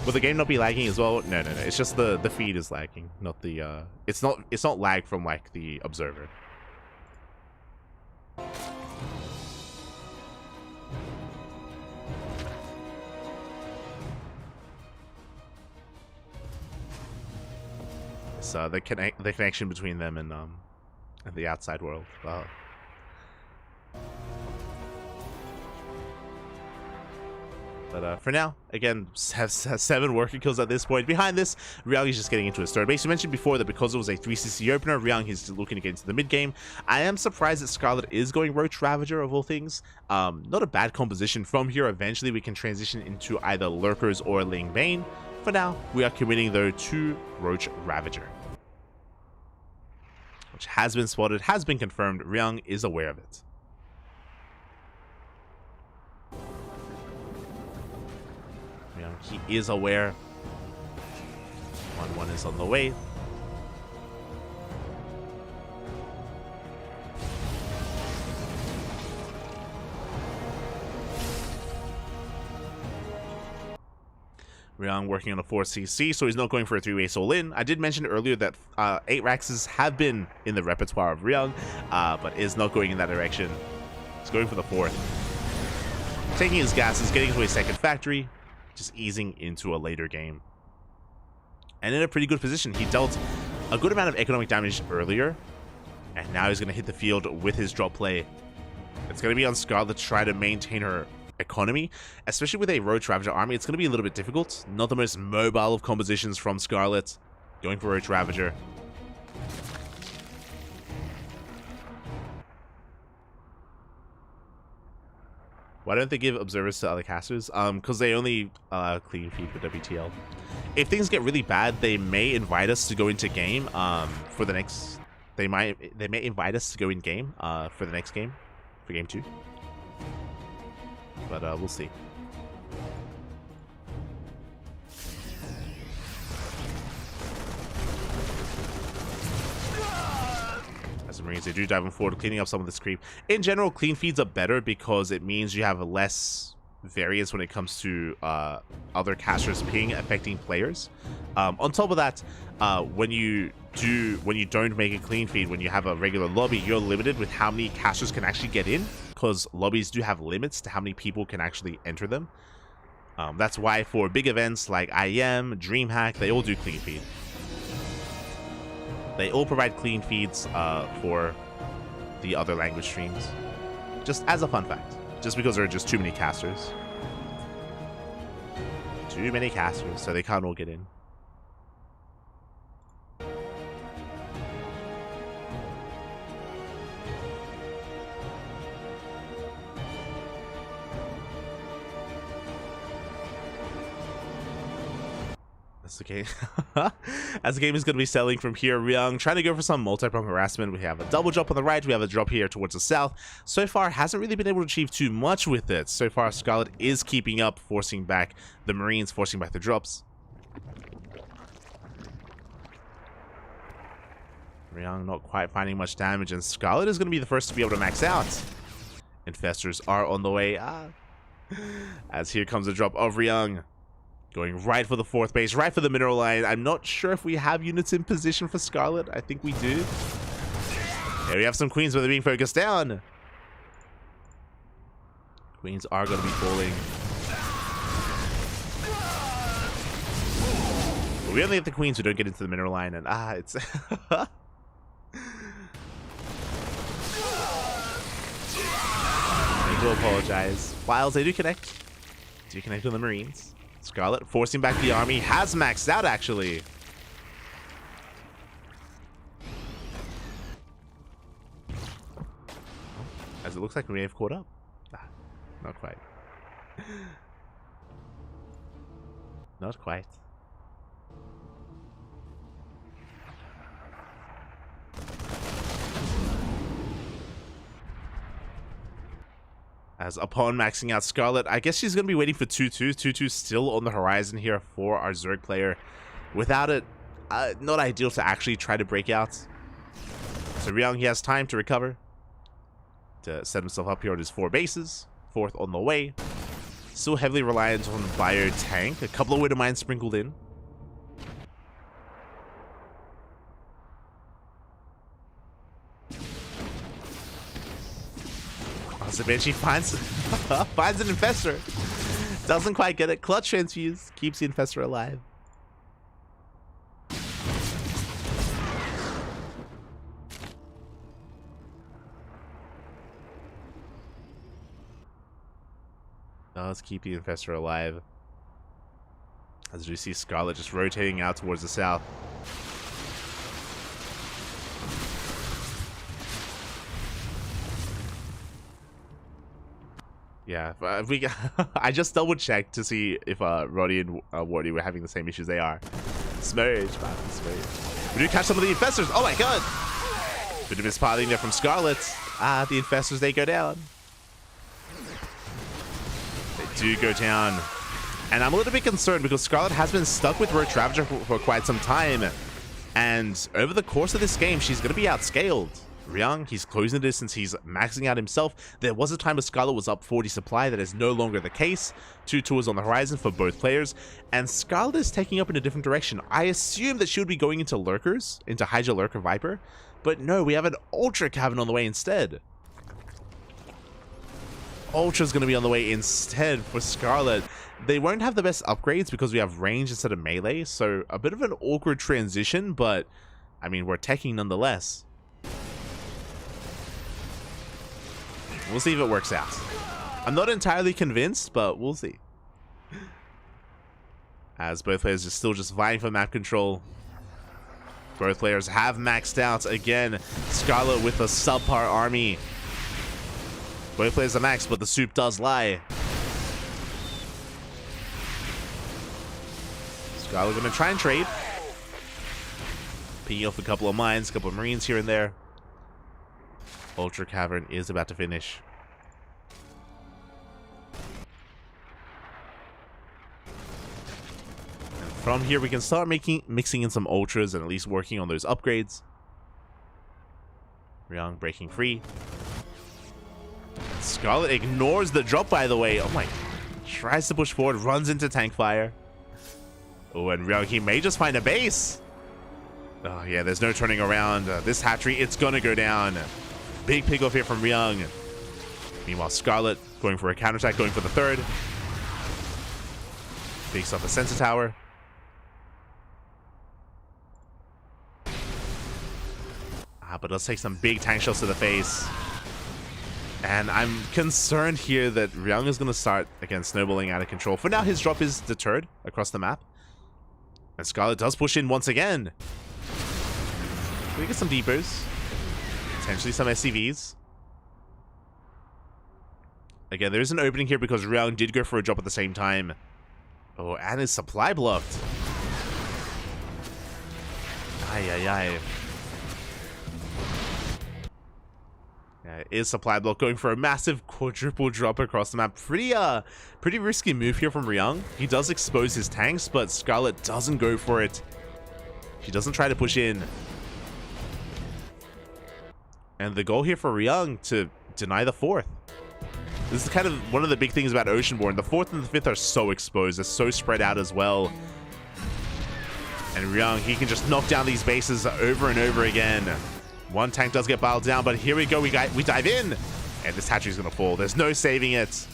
Will the game not be lagging as well? No. It's just the feed is lagging, not the it's not lag from like the observer. So the connection between them and the outside world. But for now, again, has 7 working kills at this point. Behind this, Ryang is just getting into his third base. You mentioned before that because it was a 3CC opener, Ryang is looking to get into the mid game. I am surprised that Scarlet is going Roach Ravager of all things. Not a bad composition. From here, eventually we can transition into either Lurkers or Ling Bane. For now, we are committing though to Roach Ravager, which has been spotted, has been confirmed. Ryang is aware of it. He is aware. 1-1 is on the way. Ryang working on a 4CC, so he's not going for a 3-way all-in. I did mention earlier that 8 Raxes have been in the repertoire of Ryang, but is not going in that direction. He's going for the 4th. Taking his gases, getting to a second factory, just easing into a later game. And in a pretty good position. He dealt a good amount of economic damage earlier, and now he's going to hit the field with his drop play. It's going to be on Scarlet to try to maintain her economy, especially with a Roach Ravager army. It's going to be a little bit difficult. Not the most mobile of compositions from Scarlet. Going for Roach Ravager. Why don't they give observers to other casters? Because they only clean feed for WTL. If things get really bad, they may invite us to go into game for the next. They may invite us to go in game for the next game, for game 2. But we'll see. As the Marines, they do dive on forward, cleaning up some of this creep. In general, clean feeds are better because it means you have less variance when it comes to other casters ping affecting players. On top of that, when you don't make a clean feed, when you have a regular lobby, you're limited with how many casters can actually get in, because lobbies do have limits to how many people can actually enter them. That's why for big events like IEM, DreamHack, they all do clean feed. They all provide clean feeds for the other language streams, just as a fun fact. Just because there are just too many casters. Too many casters, so they can't all get in. That's okay. As the game is going to be selling from here, Ryang trying to go for some multi-prong harassment. We have a double drop on the right, we have a drop here towards the south. So far, hasn't really been able to achieve too much with it. So far, Scarlet is keeping up, forcing back the Marines, forcing back the drops. Ryang not quite finding much damage, and Scarlet is going to be the first to be able to max out. Infestors are on the way. As here comes the drop of Ryang. Going right for the 4th base, right for the mineral line. I'm not sure if we have units in position for Scarlet. I think we do. Here we have some queens, but they're being focused down. Queens are going to be falling. But we only have the queens who don't get into the mineral line, and it's... I do apologize. Whiles, they do connect. Do connect with the Marines. Scarlet forcing back the army, has maxed out actually. As it looks like we may have caught up. Not quite. Not quite. As upon maxing out Scarlet, I guess she's going to be waiting for 2-2. 2-2 still on the horizon here for our Zerg player. Without it, not ideal to actually try to break out. So Ryung, he has time to recover, to set himself up here on his 4 bases. 4th on the way. Still heavily reliant on Bio Tank. A couple of Widow Mines sprinkled in. So Banshee finds finds an Infestor. Doesn't quite get it. Clutch Transfuse keeps the Infestor alive. Let's keep the Infestor alive. As we see Scarlet just rotating out towards the south. Yeah, I just double checked to see if Roddy and Wardy were having the same issues they are. Smurge, man, smurge. We do catch some of the Infestors. Oh my god! Bit of mispiling there from Scarlet. The Infestors, they go down. They do go down. And I'm a little bit concerned because Scarlet has been stuck with Roach Ravager for quite some time. And over the course of this game, she's going to be outscaled. Ryung, he's closing the distance, he's maxing out himself. There was a time where Scarlet was up 40 supply, that is no longer the case. 2-2 is on the horizon for both players, and Scarlet is taking up in a different direction. I assume that she would be going into Lurkers, into Hydra Lurker Viper, but no, we have an Ultra Cavern on the way instead. Ultra's going to be on the way instead for Scarlet. They won't have the best upgrades because we have range instead of melee, so a bit of an awkward transition, but I mean, we're teching nonetheless. We'll see if it works out. I'm not entirely convinced, but we'll see. As both players are still just vying for map control. Both players have maxed out. Again, Scarlet with a subpar army. Both players are maxed, but the soup does lie. Scarlet gonna try and trade. Picking off a couple of mines, a couple of marines here and there. Ultra Cavern is about to finish. And from here, we can start mixing in some ultras and at least working on those upgrades. Ryung breaking free. Scarlet ignores the drop, by the way. Oh my. Tries to push forward, runs into tank fire. Oh, and Ryung, he may just find a base. Oh yeah, there's no turning around. This hatchery, it's gonna go down. Big pick off here from Ryung. Meanwhile, Scarlet going for a counterattack, going for the 3rd. Takes off a sensor tower. But let's take some big tank shells to the face. And I'm concerned here that Ryung is going to start, again, snowballing out of control. For now, his drop is deterred across the map. And Scarlet does push in once again. We get some depots. Potentially some SCVs. Again, there is an opening here because Ryung did go for a drop at the same time. Oh, and his supply blocked. Ay, ay, ay. Yeah, it is supply block, going for a massive quadruple drop across the map. Pretty risky move here from Ryung. He does expose his tanks, but Scarlet doesn't go for it. She doesn't try to push in. And the goal here for Ryung to deny the 4th. This is kind of one of the big things about Oceanborn. The 4th and the 5th are so exposed. They're so spread out as well. And Ryung, he can just knock down these bases over and over again. One tank does get biled down, but here we go. We dive in. And this hatchery's going to fall. There's no saving it.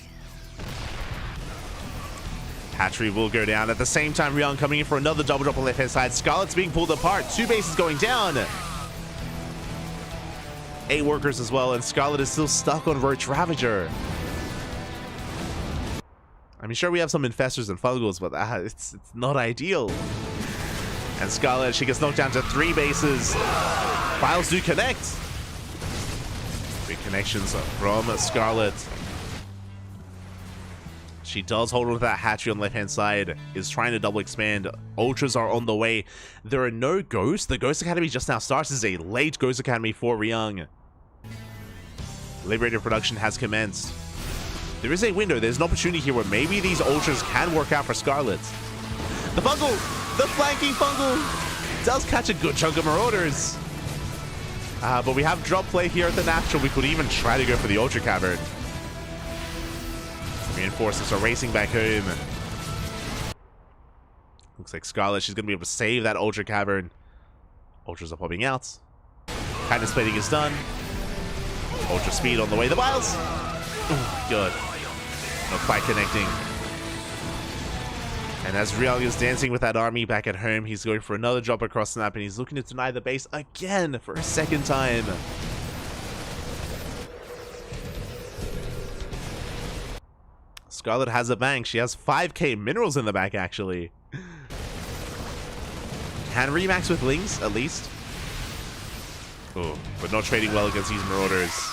Hatchery will go down. At the same time, Ryung coming in for another double drop on the left-hand side. Scarlet's being pulled apart. 2 bases going down. 8 workers as well, and Scarlet is still stuck on Roach Ravager. I mean, sure, we have some Infestors and Fungals, but it's not ideal. And Scarlet, she gets knocked down to 3 bases. Files do connect. Big connections from Scarlet. She does hold on to that hatchery on the left-hand side, is trying to double expand. Ultras are on the way. There are no ghosts. The Ghost Academy just now starts. This is a late Ghost Academy for Ryung. Liberator production has commenced. There is a window. There's an opportunity here where maybe these ultras can work out for Scarlet. The fungal, the flanking fungal, does catch a good chunk of Marauders. But we have drop play here at the natural. We could even try to go for the Ultra Cavern. Reinforcements are racing back home. Looks like Scarlet, she's going to be able to save that Ultra Cavern. Ultras are popping out. Kindness plating is done. Ultra speed on the way. The Biles! Ooh, good. Not quite connecting. And as Ryung is dancing with that army back at home, he's going for another drop across snap, and he's looking to deny the base again for a second time. Scarlet has a bank. She has 5k minerals in the back, actually. Can remax with Lings, at least. Oh, but not trading well against these Marauders.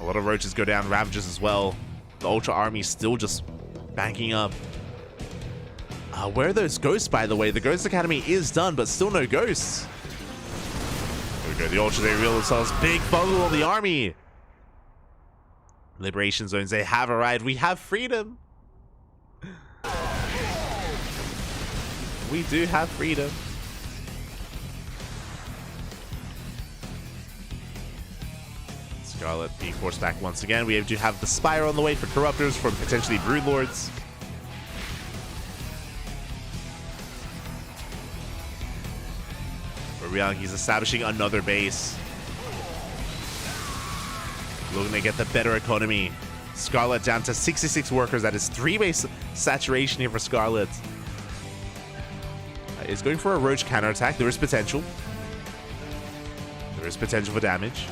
A lot of Roaches go down, Ravages as well. The Ultra Army still just banking up. Where are those ghosts, by the way? The Ghost Academy is done, but still no ghosts. There we go. The Ultras, they reveal themselves. Big bungle on the army. Liberation zones, they have arrived. We have freedom. We do have freedom. Scarlet being forced back once again. We do have the Spire on the way for Corruptors from potentially Broodlords. Ryung, he's establishing another base. Looking to get the better economy. Scarlet down to 66 workers. That is 3 base saturation here for Scarlet. Is going for a Roach counterattack. There is potential. There is potential for damage.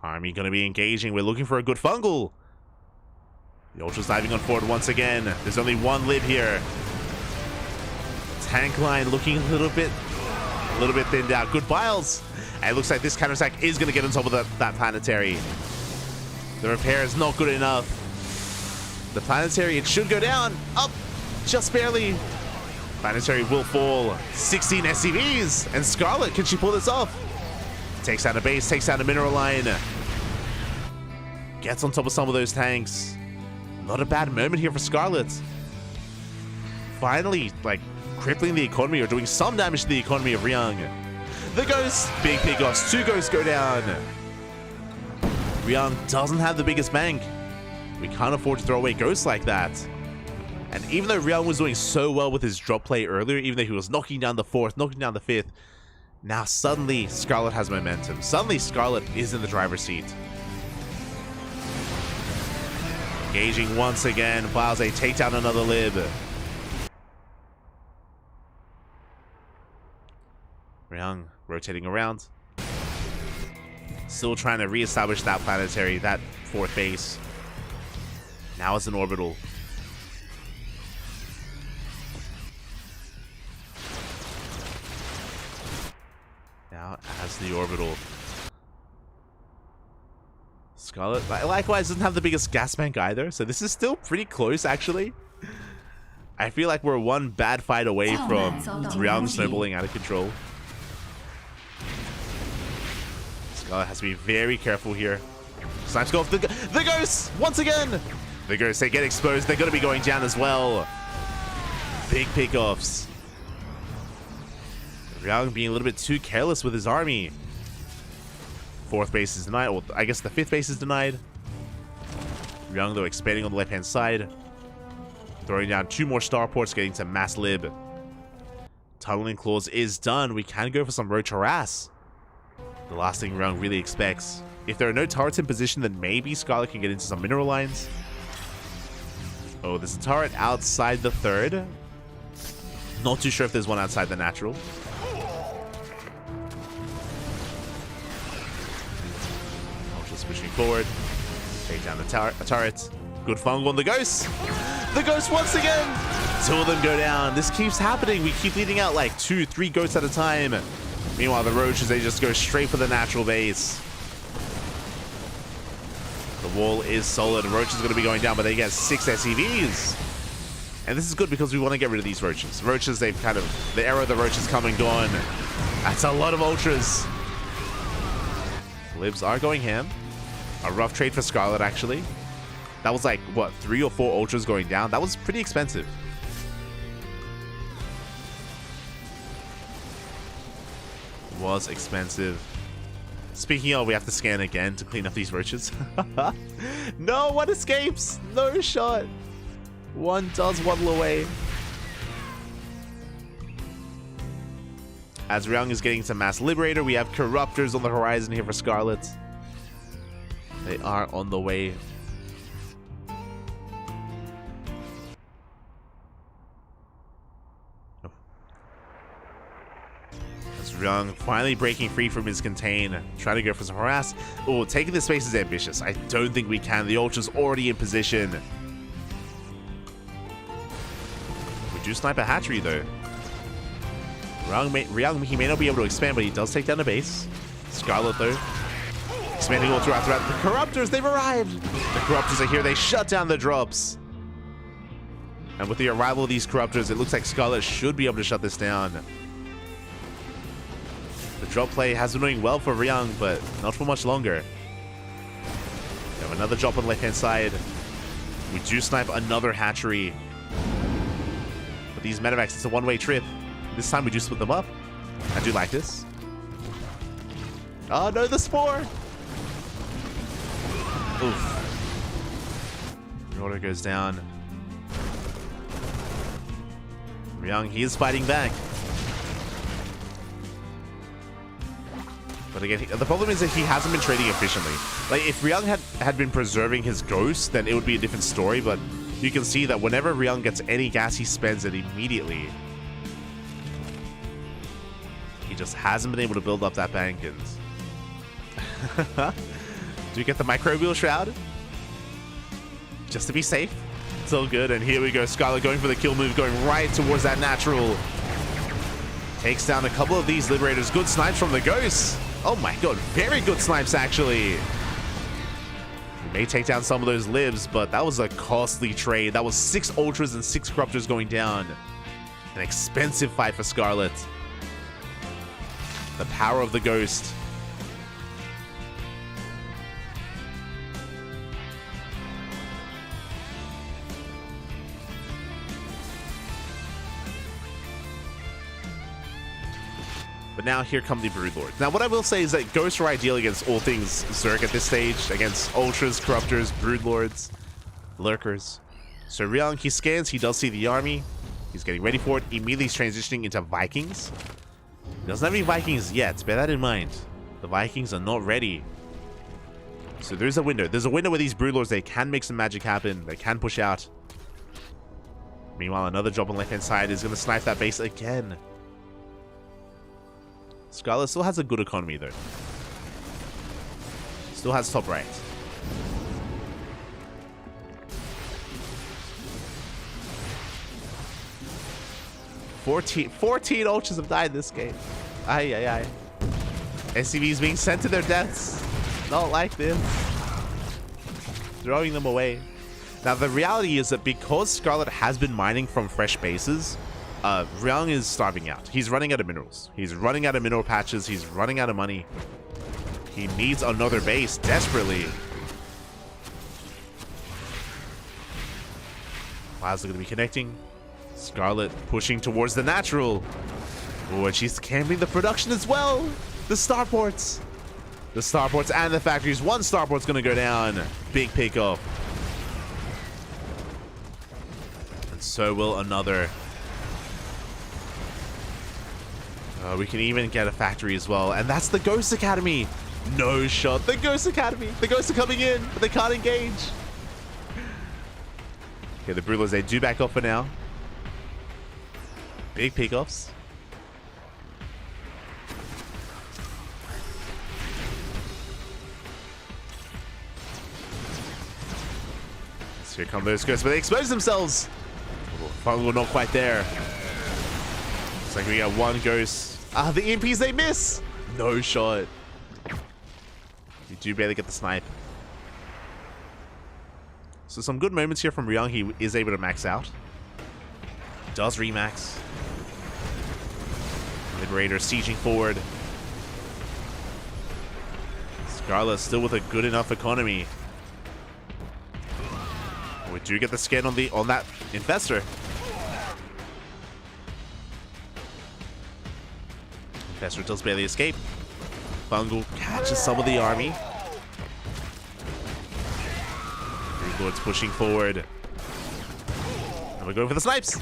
Army going to be engaging. We're looking for a good fungal. The Ultra's diving on forward once again. There's only one lib here. Tank line looking a little bit thinned out. Good Biles. And it looks like this counterattack is going to get on top of that planetary. The repair is not good enough. The planetary, it should go down. Up, just barely. Planetary will fall. 16 SCVs. And Scarlet, can she pull this off? Takes out a base, takes out a mineral line. Gets on top of some of those tanks. Not a bad moment here for Scarlet. Finally, like, crippling the economy or doing some damage to the economy of Ryung. The Ghost, big pickoffs, 2 Ghosts go down. Ryung doesn't have the biggest bank. We can't afford to throw away Ghosts like that. And even though Ryung was doing so well with his drop play earlier, even though he was knocking down the 4th, knocking down the 5th, now suddenly Scarlet has momentum. Suddenly Scarlet is in the driver's seat. Engaging once again, Biles take down another lib. Ryung rotating around. Still trying to reestablish that planetary, that 4th base. Now it's an orbital. Now as the orbital. Scarlet, likewise, doesn't have the biggest gas bank either, so this is still pretty close, actually. I feel like we're one bad fight away from Ryung snowballing out of control. Scarlet has to be very careful here. It's time to go off the Ghosts once again. The Ghosts, they get exposed. They're going to be going down as well. Big pickoffs. Ryung being a little bit too careless with his army. 4th base is denied. Well, I guess the 5th base is denied. Ryung, though, expanding on the left-hand side. Throwing down 2 more starports, getting to mass lib. Tunneling Claws is done. We can go for some Roach Harass. The last thing Ryung really expects. If there are no turrets in position, then maybe Scarlet can get into some mineral lines. Oh, there's a turret outside the 3rd. Not too sure if there's one outside the natural. Ultra's pushing forward. Take down the turret. Good fungal on the Ghost. The Ghost once again. 2 of them go down. This keeps happening. We keep leading out like 2, 3 Ghosts at a time. Meanwhile, the Roaches, they just go straight for the natural base. The wall is solid. Roach is going to be going down, but they get 6 SCVs. And this is good because we want to get rid of these Roaches. Roaches, they've kind of... The era of the Roaches come and gone. That's a lot of Ultras. Libs are going ham. A rough trade for Scarlet, actually. That was like, what, 3 or 4 ultras going down? That was pretty expensive. Was expensive. Speaking of, we have to scan again to clean up these roaches. No, one escapes. No shot. One does waddle away. As Ryung is getting some Mass Liberator, we have Corruptors on the horizon here for Scarlet. They are on the way. As Ryung finally breaking free from his contain, trying to go for some harass. Oh, taking the space is ambitious. I don't think we can. The Ultra's already in position. We do snipe a hatchery though. Ryung, he may not be able to expand, but he does take down a base. Scarlet though, expanding all throughout. The Corruptors, they've arrived. The Corruptors are here. They shut down the drops. And with the arrival of these Corruptors, it looks like Scarlet should be able to shut this down. The drop play has been doing well for Ryung, but not for much longer. We have another drop on the left-hand side. We do snipe another hatchery. But these medevacs, it's a one-way trip. This time we do split them up. I do like this. Oh no, the spore! Oof. The order goes down. Ryung, he is fighting back. But again, the problem is that he hasn't been trading efficiently. Like, if Ryung had been preserving his ghost, then it would be a different story, but you can see that whenever Ryung gets any gas, he spends it immediately. He just hasn't been able to build up that bank. And do you get the Microbial Shroud? Just to be safe. It's all good. And here we go. Scarlet going for the kill move, going right towards that natural. Takes down a couple of these Liberators. Good snipes from the Ghosts. Oh my god. Very good snipes, actually. We may take down some of those libs, but that was a costly trade. That was 6 Ultras and 6 Corruptors going down. An expensive fight for Scarlet. The power of the Ghost. But now here come the Broodlords. Now what I will say is that Ghosts are ideal against all things Zerg at this stage. Against Ultras, Corruptors, Broodlords, Lurkers. So Ryung, he scans, he does see the army. He's getting ready for it. Immediately he's transitioning into Vikings. He doesn't have any Vikings yet, bear that in mind. The Vikings are not ready. So there's a window. There's a window where these Broodlords, they can make some magic happen. They can push out. Meanwhile, another drop on the left-hand side is going to snipe that base again. Scarlet still has a good economy, though. Still has top right. Fourteen Ultras have died this game. Aye, aye, aye. SCVs being sent to their deaths. Not like this. Throwing them away. Now, the reality is that because Scarlet has been mining from fresh bases, Ryung is starving out. He's running out of minerals. He's running out of mineral patches. He's running out of money. He needs another base desperately. Wow's going to be connecting. Scarlet pushing towards the natural. Oh, and she's camping the production as well. The starports. The starports and the factories. One starport's going to go down. Big pick off. And so will another. We can even get a factory as well. And that's the Ghost Academy. No shot. The Ghost Academy. The Ghosts are coming in, but they can't engage. Okay, the Broodlords, they do back off for now. Big pickoffs. So here come those Ghosts, but they expose themselves. Fungal not quite there. Looks like we got one Ghost. Ah, the EMPs, they miss. No shot. We do barely get the snipe. So some good moments here from Ryung. He is able to max out. Does remax. Liberator sieging forward. Scarlet still with a good enough economy. We do get the skin on that Infestor. Infestor does barely escape. Bungle catches some of the army. Broodlord's pushing forward. And we're going for the snipes.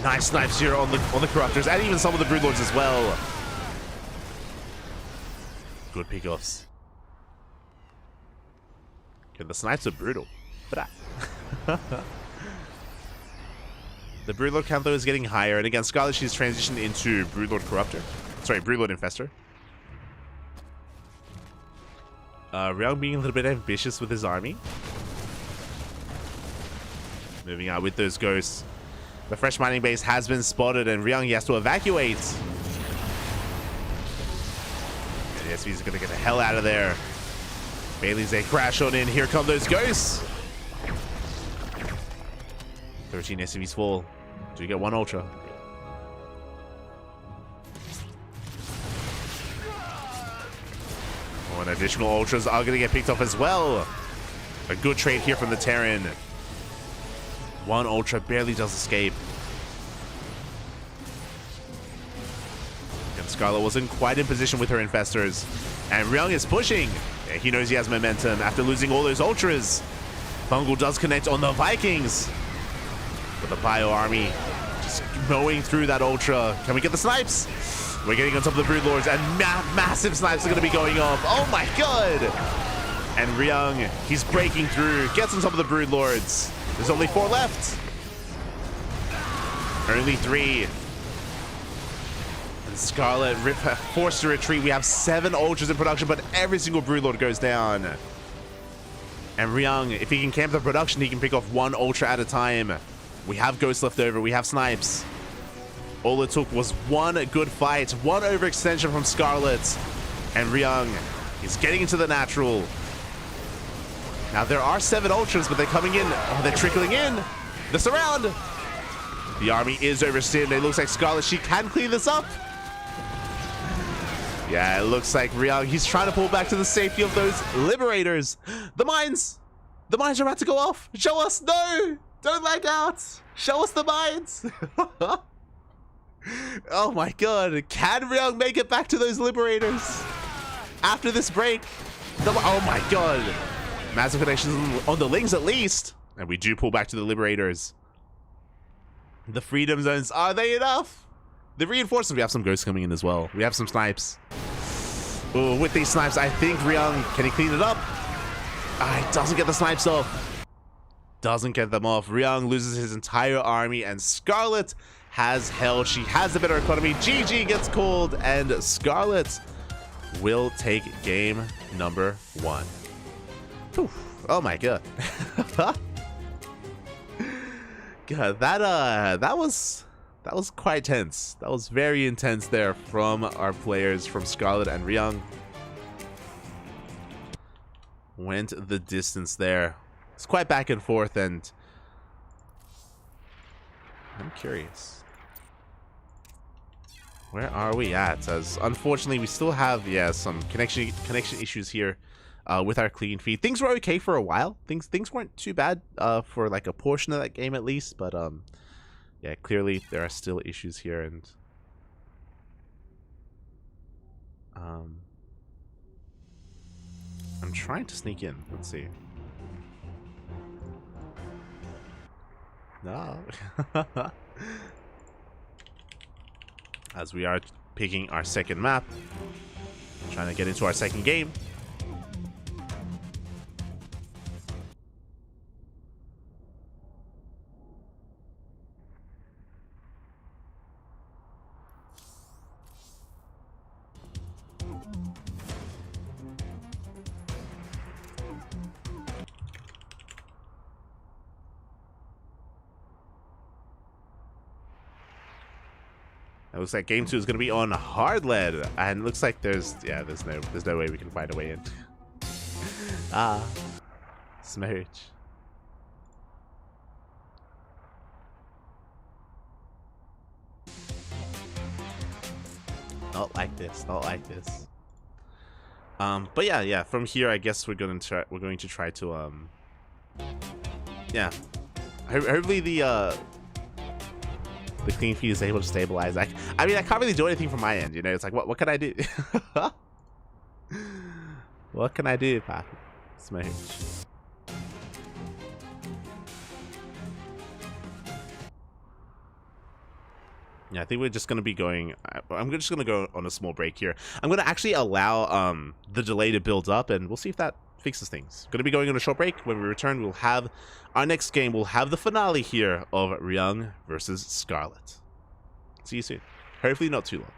Nice snipes here on the Corruptors, and even some of the Broodlords as well. Good pickoffs. Okay, the snipes are brutal. The Broodlord count though is getting higher, and again, Scarlet, she's transitioned into Broodlord Corruptor. Sorry, Broodlord Infestor. Ryung being a little bit ambitious with his army. Moving out with those ghosts. The fresh mining base has been spotted, and Ryung, he has to evacuate. And the SV is going to get the hell out of there. Bailey's a crash on in. Here come those ghosts. 13 SCVs fall. Do you get one Ultra? Oh, and additional Ultras are going to get picked off as well. A good trade here from the Terran. One Ultra barely does escape. And Scarlet wasn't quite in position with her Infestors. And Ryung is pushing. Yeah, he knows he has momentum after losing all those Ultras. Bungle does connect on the Vikings. But the Bio Army just mowing through that Ultra. Can we get the snipes? We're getting on top of the Broodlords, and massive snipes are going to be going off. Oh my god! And Ryung, he's breaking through, gets on top of the Broodlords. There's only 4 left. Only 3. And Scarlet forced to retreat. We have 7 Ultras in production, but every single Broodlord goes down. And Ryung, if he can camp the production, he can pick off 1 Ultra at a time. We have ghosts left over. We have snipes. All it took was 1 good fight, 1 overextension from Scarlet. And Ryung is getting into the natural. Now, there are 7 Ultras, but they're coming in. Oh, they're trickling in. The surround. The army is overstimmed. It looks like Scarlet, she can clean this up. Yeah, it looks like Ryung, he's trying to pull back to the safety of those Liberators. The mines. The mines are about to go off. Show us. No. Don't lag out. Show us the mines. Oh my god. Can Ryung make it back to those Liberators after this break? Oh my god. Massive connections on the Lings at least. And we do pull back to the Liberators. The Freedom Zones, are they enough? The reinforcements, we have some ghosts coming in as well. We have some snipes. Oh, with these snipes, I think Ryung, can he clean it up? He doesn't get the snipes off. Doesn't get them off. Ryung loses his entire army, and Scarlet has held. She has the better economy. GG gets called, and Scarlet will take game number 1. Whew. Oh my god. God, that was quite tense. That was very intense there from our players, from Scarlet and Ryung. Went the distance there. It's quite back and forth, and I'm curious. Where are we at? As unfortunately, we still have some connection issues here with our clean feed. Things were okay for a while. Things weren't too bad for like a portion of that game at least, but yeah, clearly there are still issues here, and I'm trying to sneak in. Let's see. No. As we are picking our second map, trying to get into our second game. It looks like game 2 is going to be on hard lead, and it looks like there's no way we can find a way in. Smerch. Not like this. Not like this. But yeah, from here I guess we're going to try to yeah. Hopefully the clean feed is able to stabilize. I mean, I can't really do anything from my end, you know. It's like, what can I do? What can I do, Pat? Smash. Yeah, I think we're just going to be going... I'm just going to go on a small break here. I'm going to actually allow the delay to build up, and we'll see if that fixes things. Going to be going on a short break. When we return, we'll have our next game. We'll have the finale here of Ryung versus Scarlet. See you soon. Hopefully not too long.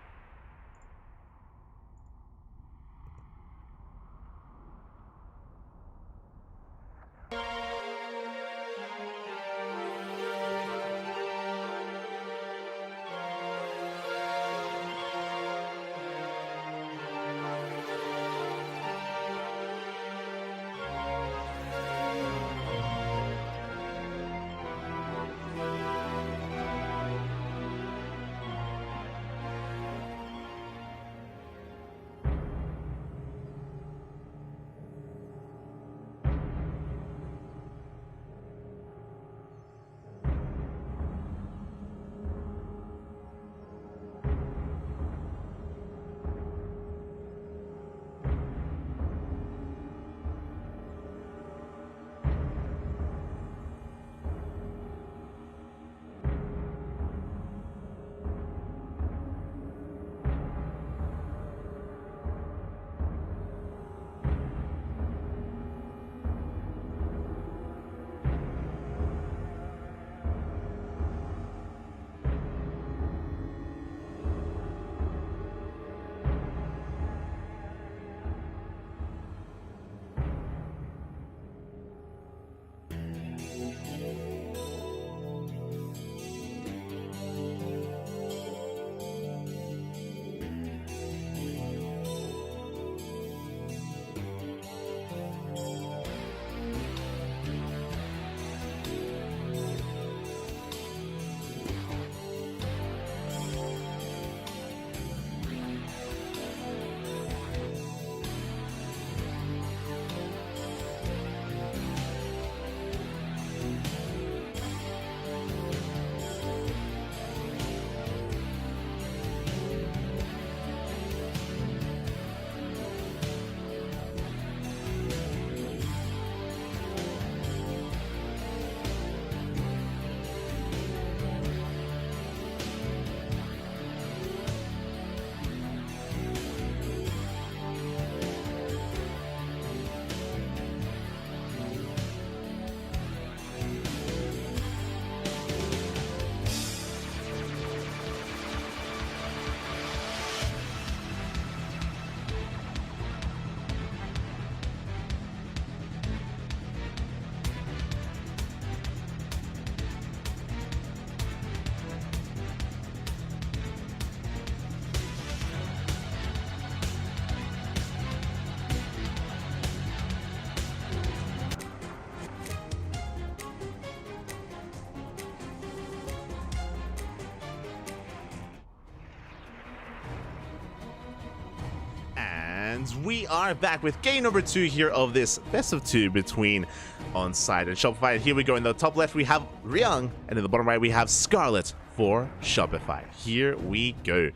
And we are back with game number 2 here of this best of 2 between Onside and Shopify. And here we go. In the top left, we have Ryung, and in the bottom right, we have Scarlet for Shopify. Here we go.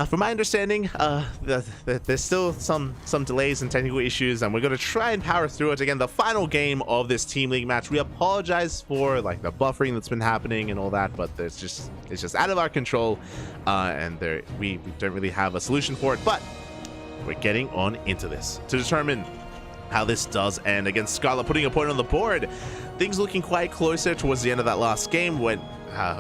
From my understanding, there's still some delays and technical issues, and we're going to try and power through it. Again, the final game of this Team League match. We apologize for like the buffering that's been happening and all that, but it's just out of our control, and we don't really have a solution for it. But we're getting on into this to determine how this does end. Against Scarlet putting a point on the board. Things looking quite closer towards the end of that last game when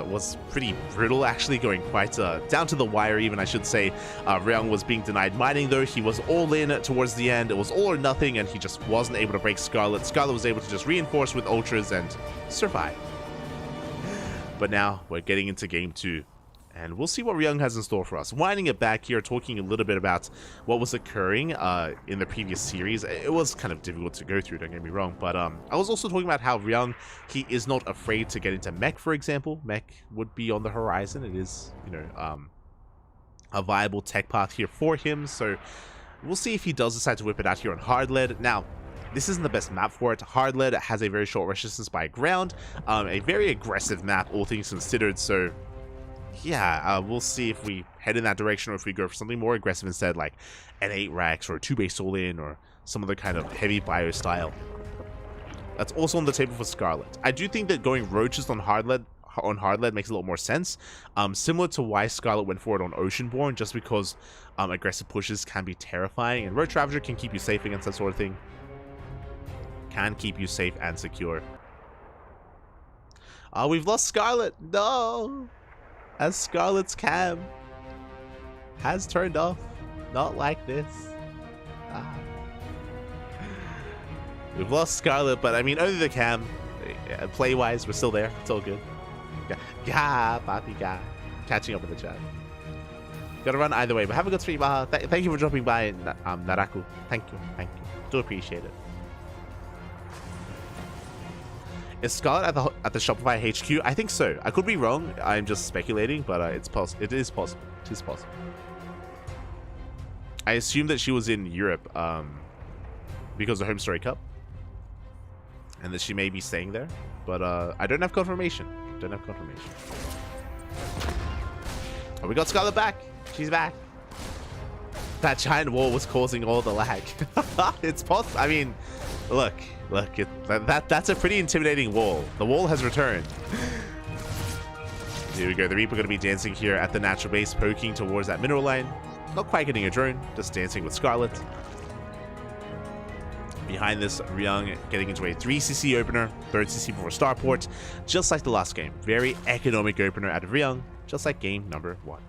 was pretty brutal, actually, going quite down to the wire even, I should say. Ryung was being denied mining, though. He was all in towards the end. It was all or nothing, and he just wasn't able to break Scarlet. Scarlet was able to just reinforce with ultras and survive. But now we're getting into game 2. And we'll see what Ryung has in store for us. Winding it back here, talking a little bit about what was occurring in the previous series. It was kind of difficult to go through, don't get me wrong. But I was also talking about how Ryung, he is not afraid to get into mech, for example. Mech would be on the horizon. It is, you know, a viable tech path here for him. So We'll see if he does decide to whip it out here on hard lead. Now, this isn't the best map for it. Hard lead has a very short resistance by ground, a very aggressive map, all things considered. So, yeah, we'll see if we head in that direction or if we go for something more aggressive instead, like an 8 racks or a 2 base all-in or some other kind of heavy bio style. That's also on the table for Scarlet. I do think that going roaches on hard lead makes a lot more sense, similar to why Scarlet went forward on Oceanborn, just because aggressive pushes can be terrifying, and Roach Ravager can keep you safe against that sort of thing. Can keep you safe and secure. We've lost Scarlet. No, as Scarlet's cam has turned off. Not like this. We've lost Scarlet, but I mean, only the cam. Play-wise, we're still there. It's all good. Yeah, papi, ga. Catching up in the chat. Gotta run either way, but have a good stream. Thank you for dropping by, Naraku. Thank you. Do appreciate it. Is Scarlet at the Shopify HQ? I think so. I could be wrong. I'm just speculating, but it is possible. It is possible. I assume that she was in Europe because of Home Story Cup, and that she may be staying there, but I don't have confirmation. Oh, we got Scarlet back. She's back. That giant wall was causing all the lag. It's possible. I mean, look. That's a pretty intimidating wall. The wall has returned. Here we go. The Reaper going to be dancing here at the natural base, poking towards that mineral line. Not quite getting a drone, just dancing with Scarlet. Behind this, Ryung getting into a 3cc opener, 3rd CC before starport, just like the last game. Very economic opener out of Ryung, just like game number 1.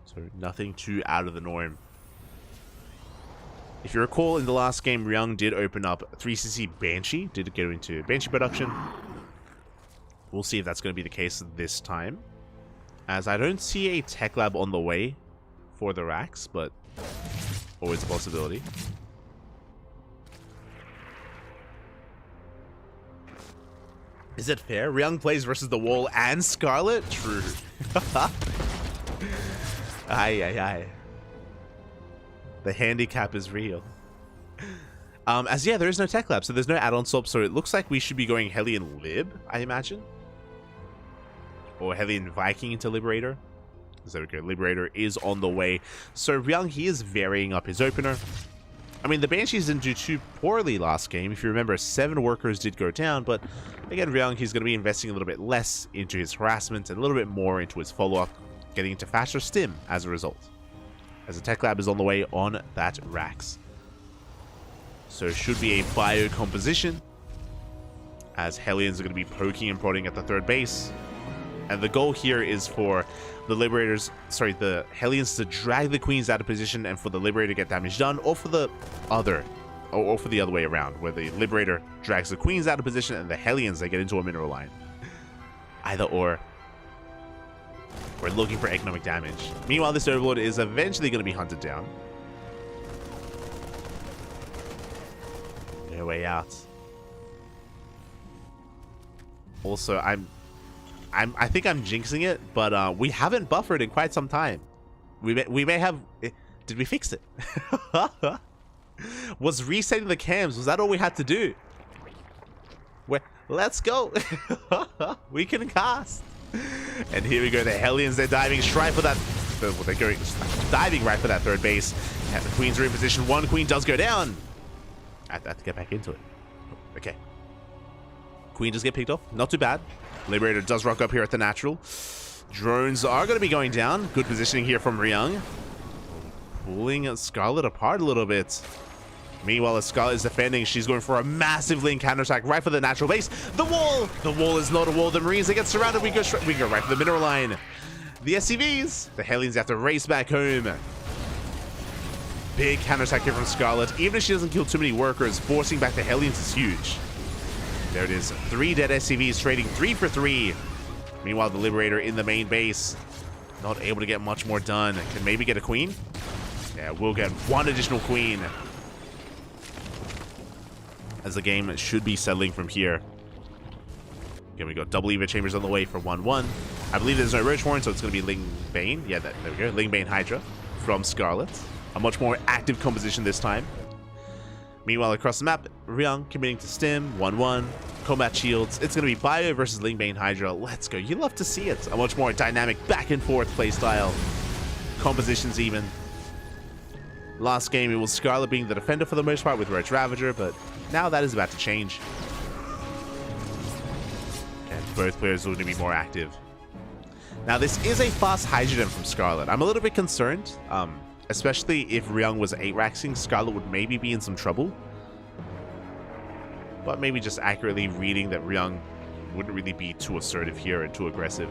So nothing too out of the norm. If you recall, in the last game, Ryung did open up 3cc Banshee, did go into Banshee production. We'll see if that's going to be the case this time, as I don't see a tech lab on the way for the racks, but always a possibility. Is it fair? Ryung plays versus the wall and Scarlet? True. Aye. The handicap is real. As yeah, there is no tech lab, so there's no add-on swap, so it looks like we should be going Hellion Lib, I imagine. Or Hellion Viking into Liberator. So okay, Liberator is on the way. So Ryung, he is varying up his opener. I mean, the Banshees didn't do too poorly last game. If you remember, 7 workers did go down, but again, Ryung, he's going to be investing a little bit less into his harassment and a little bit more into his follow-up, getting into faster stim as a result, as the tech lab is on the way on that Rax. So it should be a bio composition, as Hellions are going to be poking and prodding at the 3rd base. And the goal here is for the the Hellions to drag the Queens out of position and for the Liberator to get damage done, or for the other way around, where the Liberator drags the Queens out of position and the Hellions, they get into a mineral line. Either or. We're looking for economic damage. Meanwhile, this Overlord is eventually going to be hunted down. No way out. Also, I think I'm jinxing it, but we haven't buffered in quite some time. We may have. Did we fix it? Was resetting the cams? Was that all we had to do? Let's go. We can cast. And here we go. The Hellions, they're diving straight for that. They're going diving right for that 3rd base. And the Queens are in position. 1 Queen does go down. I have to get back into it. Okay. Queen does get picked off. Not too bad. Liberator does rock up here at the natural. Drones are going to be going down. Good positioning here from Ryung. Pulling Scarlet apart a little bit. Meanwhile, as Scarlet is defending, she's going for a massive link counterattack right for the natural base. The wall! The wall is not a wall. The Marines, they get surrounded. We go right for the mineral line. The SCVs. The Hellions have to race back home. Big counterattack here from Scarlet. Even if she doesn't kill too many workers, forcing back the Hellions is huge. There it is. 3 dead SCVs trading 3 for 3. Meanwhile, the Liberator in the main base, not able to get much more done. Can maybe get a Queen? Yeah, we'll get 1 additional Queen, as the game should be settling from here. Again, we got double Eva Chambers on the way for 1-1. I believe there's no Roach Warren, so it's going to be Ling Bane. Yeah, there we go. Ling Bane Hydra from Scarlet. A much more active composition this time. Meanwhile, across the map, Ryung committing to Stim, 1-1, combat shields. It's going to be Bio versus Ling Bane Hydra. Let's go. You love to see it. A much more dynamic back and forth playstyle. Compositions even. Last game, it was Scarlet being the defender for the most part with Roach Ravager, but now that is about to change. And both players are going to be more active. Now, this is a fast Hydra from Scarlet. I'm a little bit concerned, especially if Ryung was 8-raxing, Scarlet would maybe be in some trouble. But maybe just accurately reading that Ryung wouldn't really be too assertive here and too aggressive.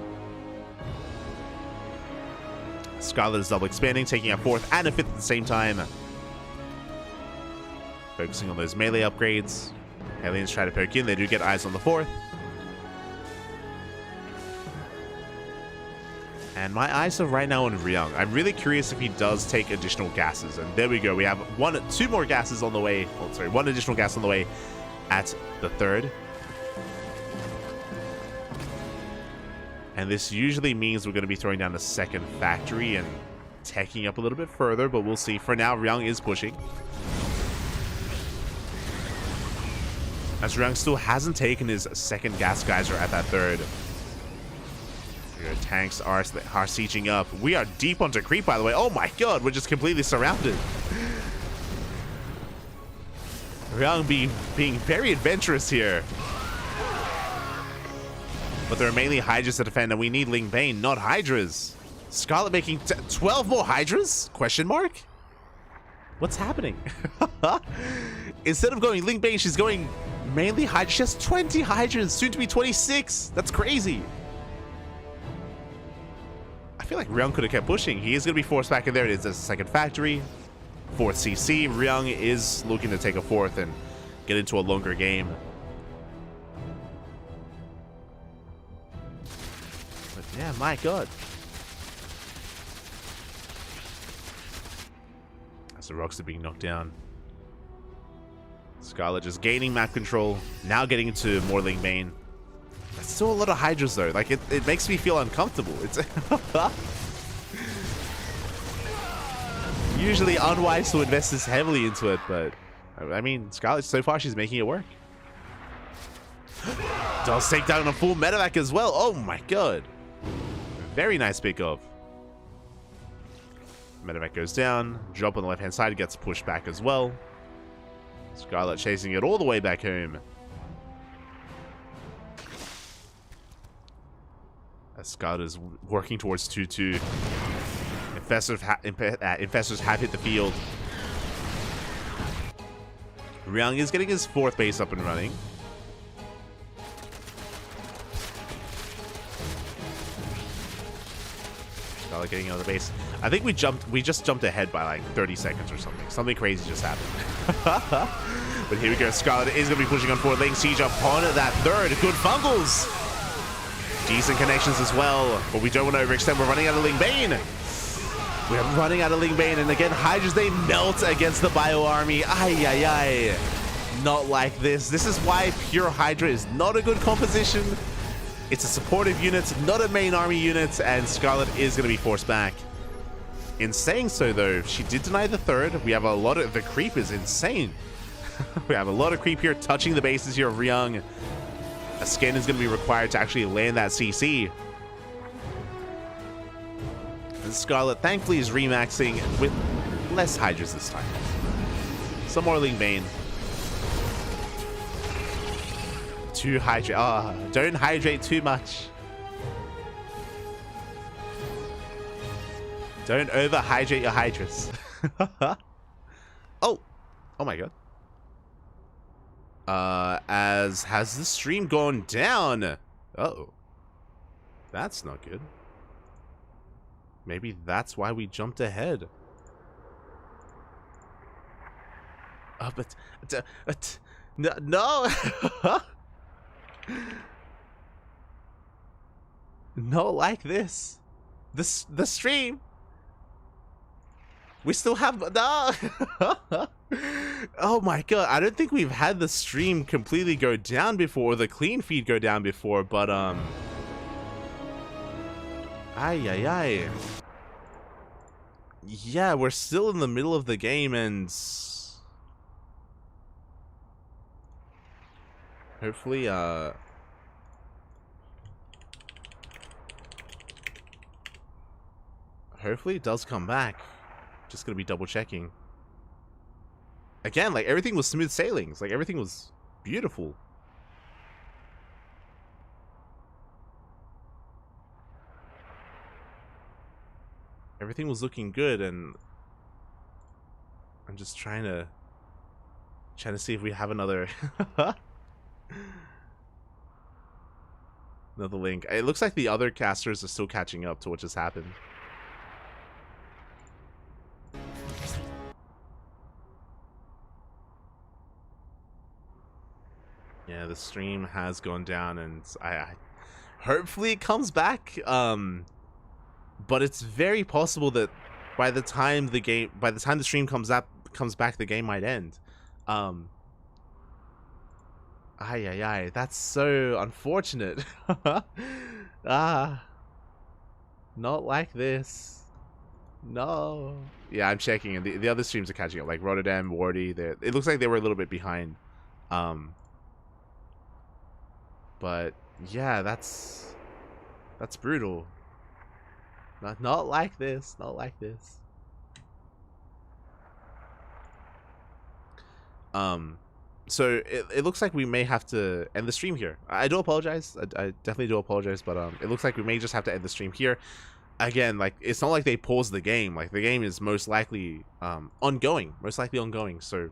Scarlet is double expanding, taking a 4th and a 5th at the same time. Focusing on those melee upgrades. Aliens try to poke in, they do get eyes on the 4th. And my eyes are right now on Ryung. I'm really curious if he does take additional gases. And there we go. We have two more gases on the way. Oh, sorry, 1 additional gas on the way at the 3rd. And this usually means we're going to be throwing down the 2nd factory and teching up a little bit further, but we'll see. For now, Ryung is pushing. As Ryung still hasn't taken his 2nd gas geyser at that 3rd. Tanks are sieging up. We are deep onto creep, by the way. Oh my god, we're just completely surrounded. Ryung being very adventurous here. But there are mainly Hydras to defend, and we need Ling Bane, not Hydras. Scarlet making 12 more Hydras? Question mark? What's happening? Instead of going Ling Bane, she's going mainly Hydras. She has 20 Hydras, soon to be 26. That's crazy. I feel like Ryung could have kept pushing. He is going to be forced back in there. It is a 2nd factory. 4th CC. Ryung is looking to take a 4th and get into a longer game. But yeah, my god. As the rocks are being knocked down. Scarlet just gaining map control. Now getting into more Ling Bane. That's still a lot of Hydras though. Like it makes me feel uncomfortable. It's usually unwise to invest this heavily into it, but I mean, Scarlet so far she's making it work. Does take down a full medevac as well. Oh my god. Very nice pick up. Medevac goes down. Drop on the left hand side gets pushed back as well. Scarlet chasing it all the way back home. As Scarlet is working towards 2-2. Infestors have hit the field. Ryung is getting his 4th base up and running. Scarlet getting out of the base. I think we just jumped ahead by like 30 seconds or something. Something crazy just happened. But here we go. Scarlet is going to be pushing on forward, laying siege upon that 3rd. Good fungles. Decent connections as well, but we don't want to overextend. We're running out of Ling Bane. We're running out of Ling Bane, and again, Hydras, they melt against the Bio Army. Ay, ay, ay. Not like this. This is why pure Hydra is not a good composition. It's a supportive unit, not a main army unit, and Scarlet is going to be forced back. In saying so, though, she did deny the 3rd. We have a lot of... The creep is insane. We have a lot of creep here, touching the bases here of Ryung. A scan is going to be required to actually land that CC. And Scarlet, thankfully, is remaxing with less Hydras this time. Some more Ling Bane. 2 Hydra. Don't hydrate too much. Don't over-hydrate your Hydras. Oh my god. Has the stream gone down? Uh-oh. That's not good. Maybe that's why we jumped ahead. Oh, but no. No, like this. The stream. We still have no. Oh my god! I don't think we've had the stream completely go down before, or the clean feed go down before. But Ay, ay, ay. Yeah, we're still in the middle of the game, and hopefully, hopefully it does come back. Just gonna be double checking. Again, like, everything was smooth sailings. Like, everything was beautiful. Everything was looking good, and I'm just trying to see if we have another another link. It looks like the other casters are still catching up to what just happened. Yeah, the stream has gone down, and I hopefully it comes back. But it's very possible that by the time the stream comes back, the game might end. Ay, ay, ay, that's so unfortunate. Ah, not like this. No. Yeah, I'm checking, and the other streams are catching up. Like Rotterdam, Wardy, it looks like they were a little bit behind. But yeah, that's brutal. Not like this. Not like this. So it looks like we may have to end the stream here. I do apologize. I definitely do apologize, but it looks like we may just have to end the stream here. Again, like, it's not like they paused the game. Like, the game is most likely ongoing. Most likely ongoing. So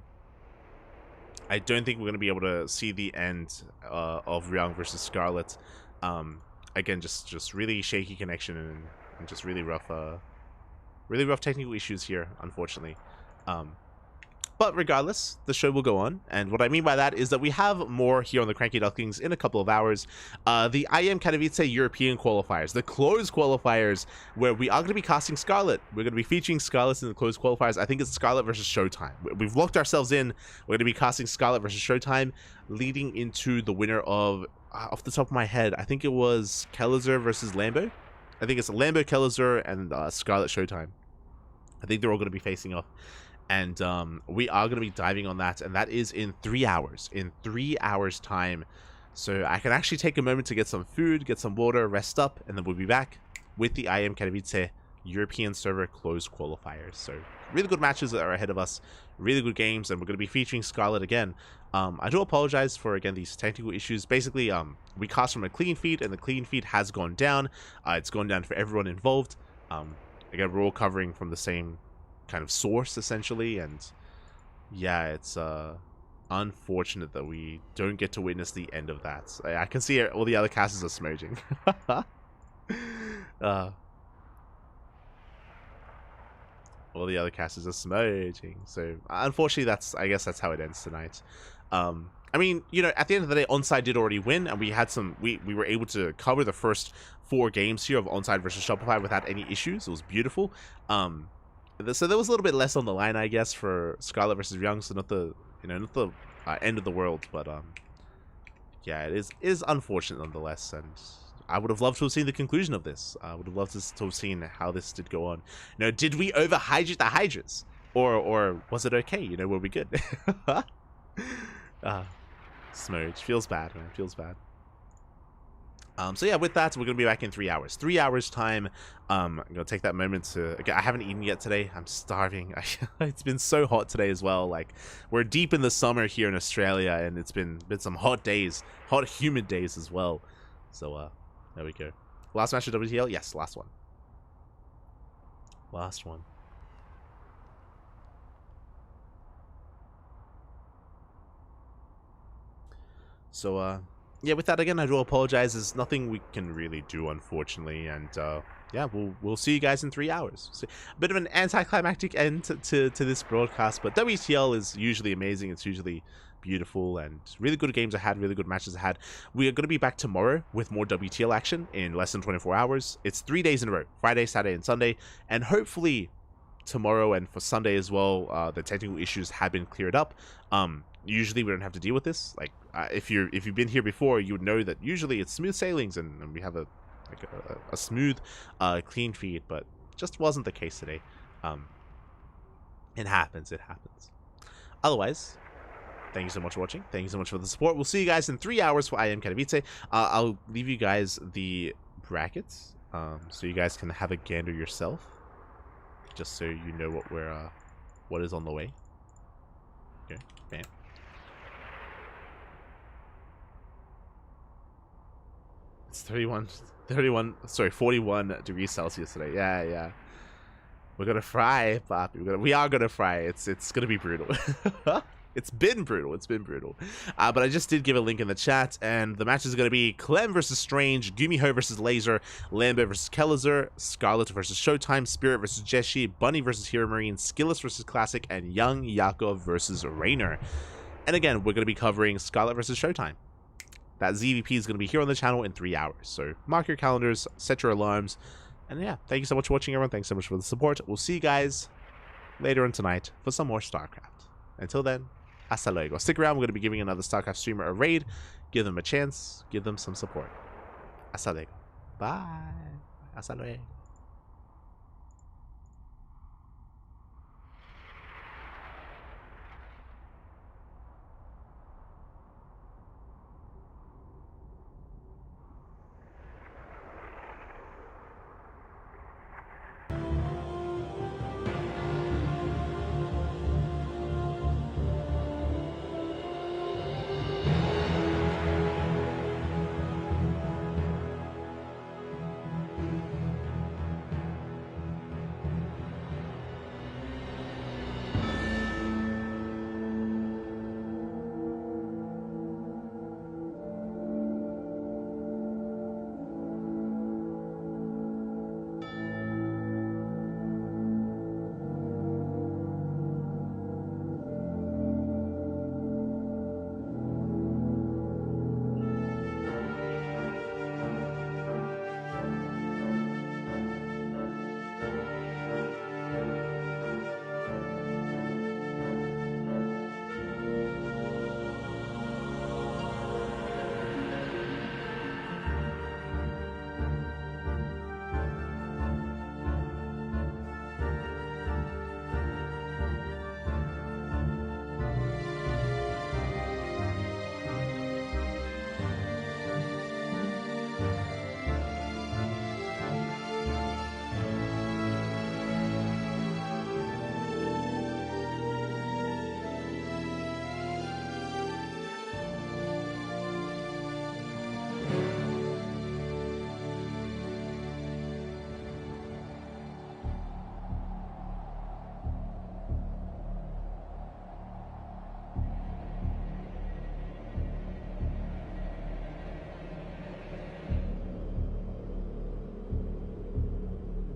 I don't think we're going to be able to see the end of Ryung versus Scarlet. Again, just really shaky connection and just really rough technical issues here, unfortunately. But regardless, the show will go on, and what I mean by that is that we have more here on the CranKy Ducklings in a couple of hours. The IM Katowice European qualifiers, the closed qualifiers, where we are going to be casting Scarlet. We're going to be featuring Scarlet in the closed qualifiers. I think it's Scarlet versus Showtime. We've locked ourselves in. We're going to be casting Scarlet versus Showtime, leading into the winner of, off the top of my head, I think it was Kellizer versus Lambo. I think it's Lambo, Kellizer, and Scarlet Showtime. I think they're all going to be facing off. And we are going to be diving on that, and that is in 3 hours. In 3 hours time. So I can actually take a moment to get some food, get some water, rest up, and then we'll be back with the IM Katowice European server closed qualifiers. So really good matches that are ahead of us, really good games, and we're going to be featuring Scarlet again. I do apologize for, again, these technical issues. Basically, we cast from a clean feed, and the clean feed has gone down. It's gone down for everyone involved. Again, we're all covering from the same kind of source, essentially, and yeah, it's unfortunate that we don't get to witness the end of that. I can see all the other casters are smudging. All the other casters are smudging, so unfortunately I guess that's how it ends tonight. I mean, you know, at the end of the day, Onside did already win, and we had some, we were able to cover the first 4 games here of Onside versus Shopify without any issues. It was beautiful. So there was a little bit less on the line, I guess, for Scarlet versus Ryung, so not the, you know, not the end of the world, but yeah, it is unfortunate nonetheless, and I would have loved to have seen the conclusion of this. I would have loved to have seen how this did go on. You know, did we over hydrate the Hydras, or was it okay? You know, were we good? Smudge, feels bad, man, feels bad. So yeah, with that, we're going to be back in 3 hours. 3 hours time. I'm going to take that moment to... Again, I haven't eaten yet today. I'm starving. It's been so hot today as well. Like, we're deep in the summer here in Australia, and it's been some hot days. Hot, humid days as well. So, there we go. Last match of WTL? Yes, last one. Last one. So, yeah, with that, again, I do apologize. There's nothing we can really do, unfortunately, and yeah, we'll see you guys in 3 hours. So, a bit of an anticlimactic end to this broadcast, but WTL is usually amazing. It's usually beautiful, and really good games ahead, really good matches ahead. We are going to be back tomorrow with more WTL action in less than 24 hours. It's 3 days in a row, Friday, Saturday, and Sunday, and hopefully tomorrow and for Sunday as well, the technical issues have been cleared up. Usually we don't have to deal with this. Like, if you've been here before, you would know that usually it's smooth sailings, and we have a like a smooth, clean feed, but just wasn't the case today. It happens. It happens. Otherwise, thank you so much for watching. Thank you so much for the support. We'll see you guys in 3 hours for I Am Katowice. I'll leave you guys the brackets, so you guys can have a gander yourself, just so you know what is on the way. Okay, bam. It's 41 degrees Celsius today. Yeah. We're gonna fry, Poppy. We are gonna fry. It's gonna be brutal. It's been brutal. But I just did give a link in the chat, and the matches are going to be Clem versus Strange, Gumiho versus Laser, Lambert versus Kellizer, Scarlet versus Showtime, Spirit versus Jeshi, Bunny versus Hero Marine, Skillless versus Classic, and Young Yakov versus Rainer. And again, we're going to be covering Scarlet versus Showtime. That ZVP is going to be here on the channel in 3 hours. So mark your calendars, set your alarms, and yeah, thank you so much for watching, everyone. Thanks so much for the support. We'll see you guys later on tonight for some more StarCraft. Until then, hasta luego. Stick around. We're going to be giving another StarCraft streamer a raid. Give them a chance. Give them some support. Hasta luego. Bye. Hasta luego.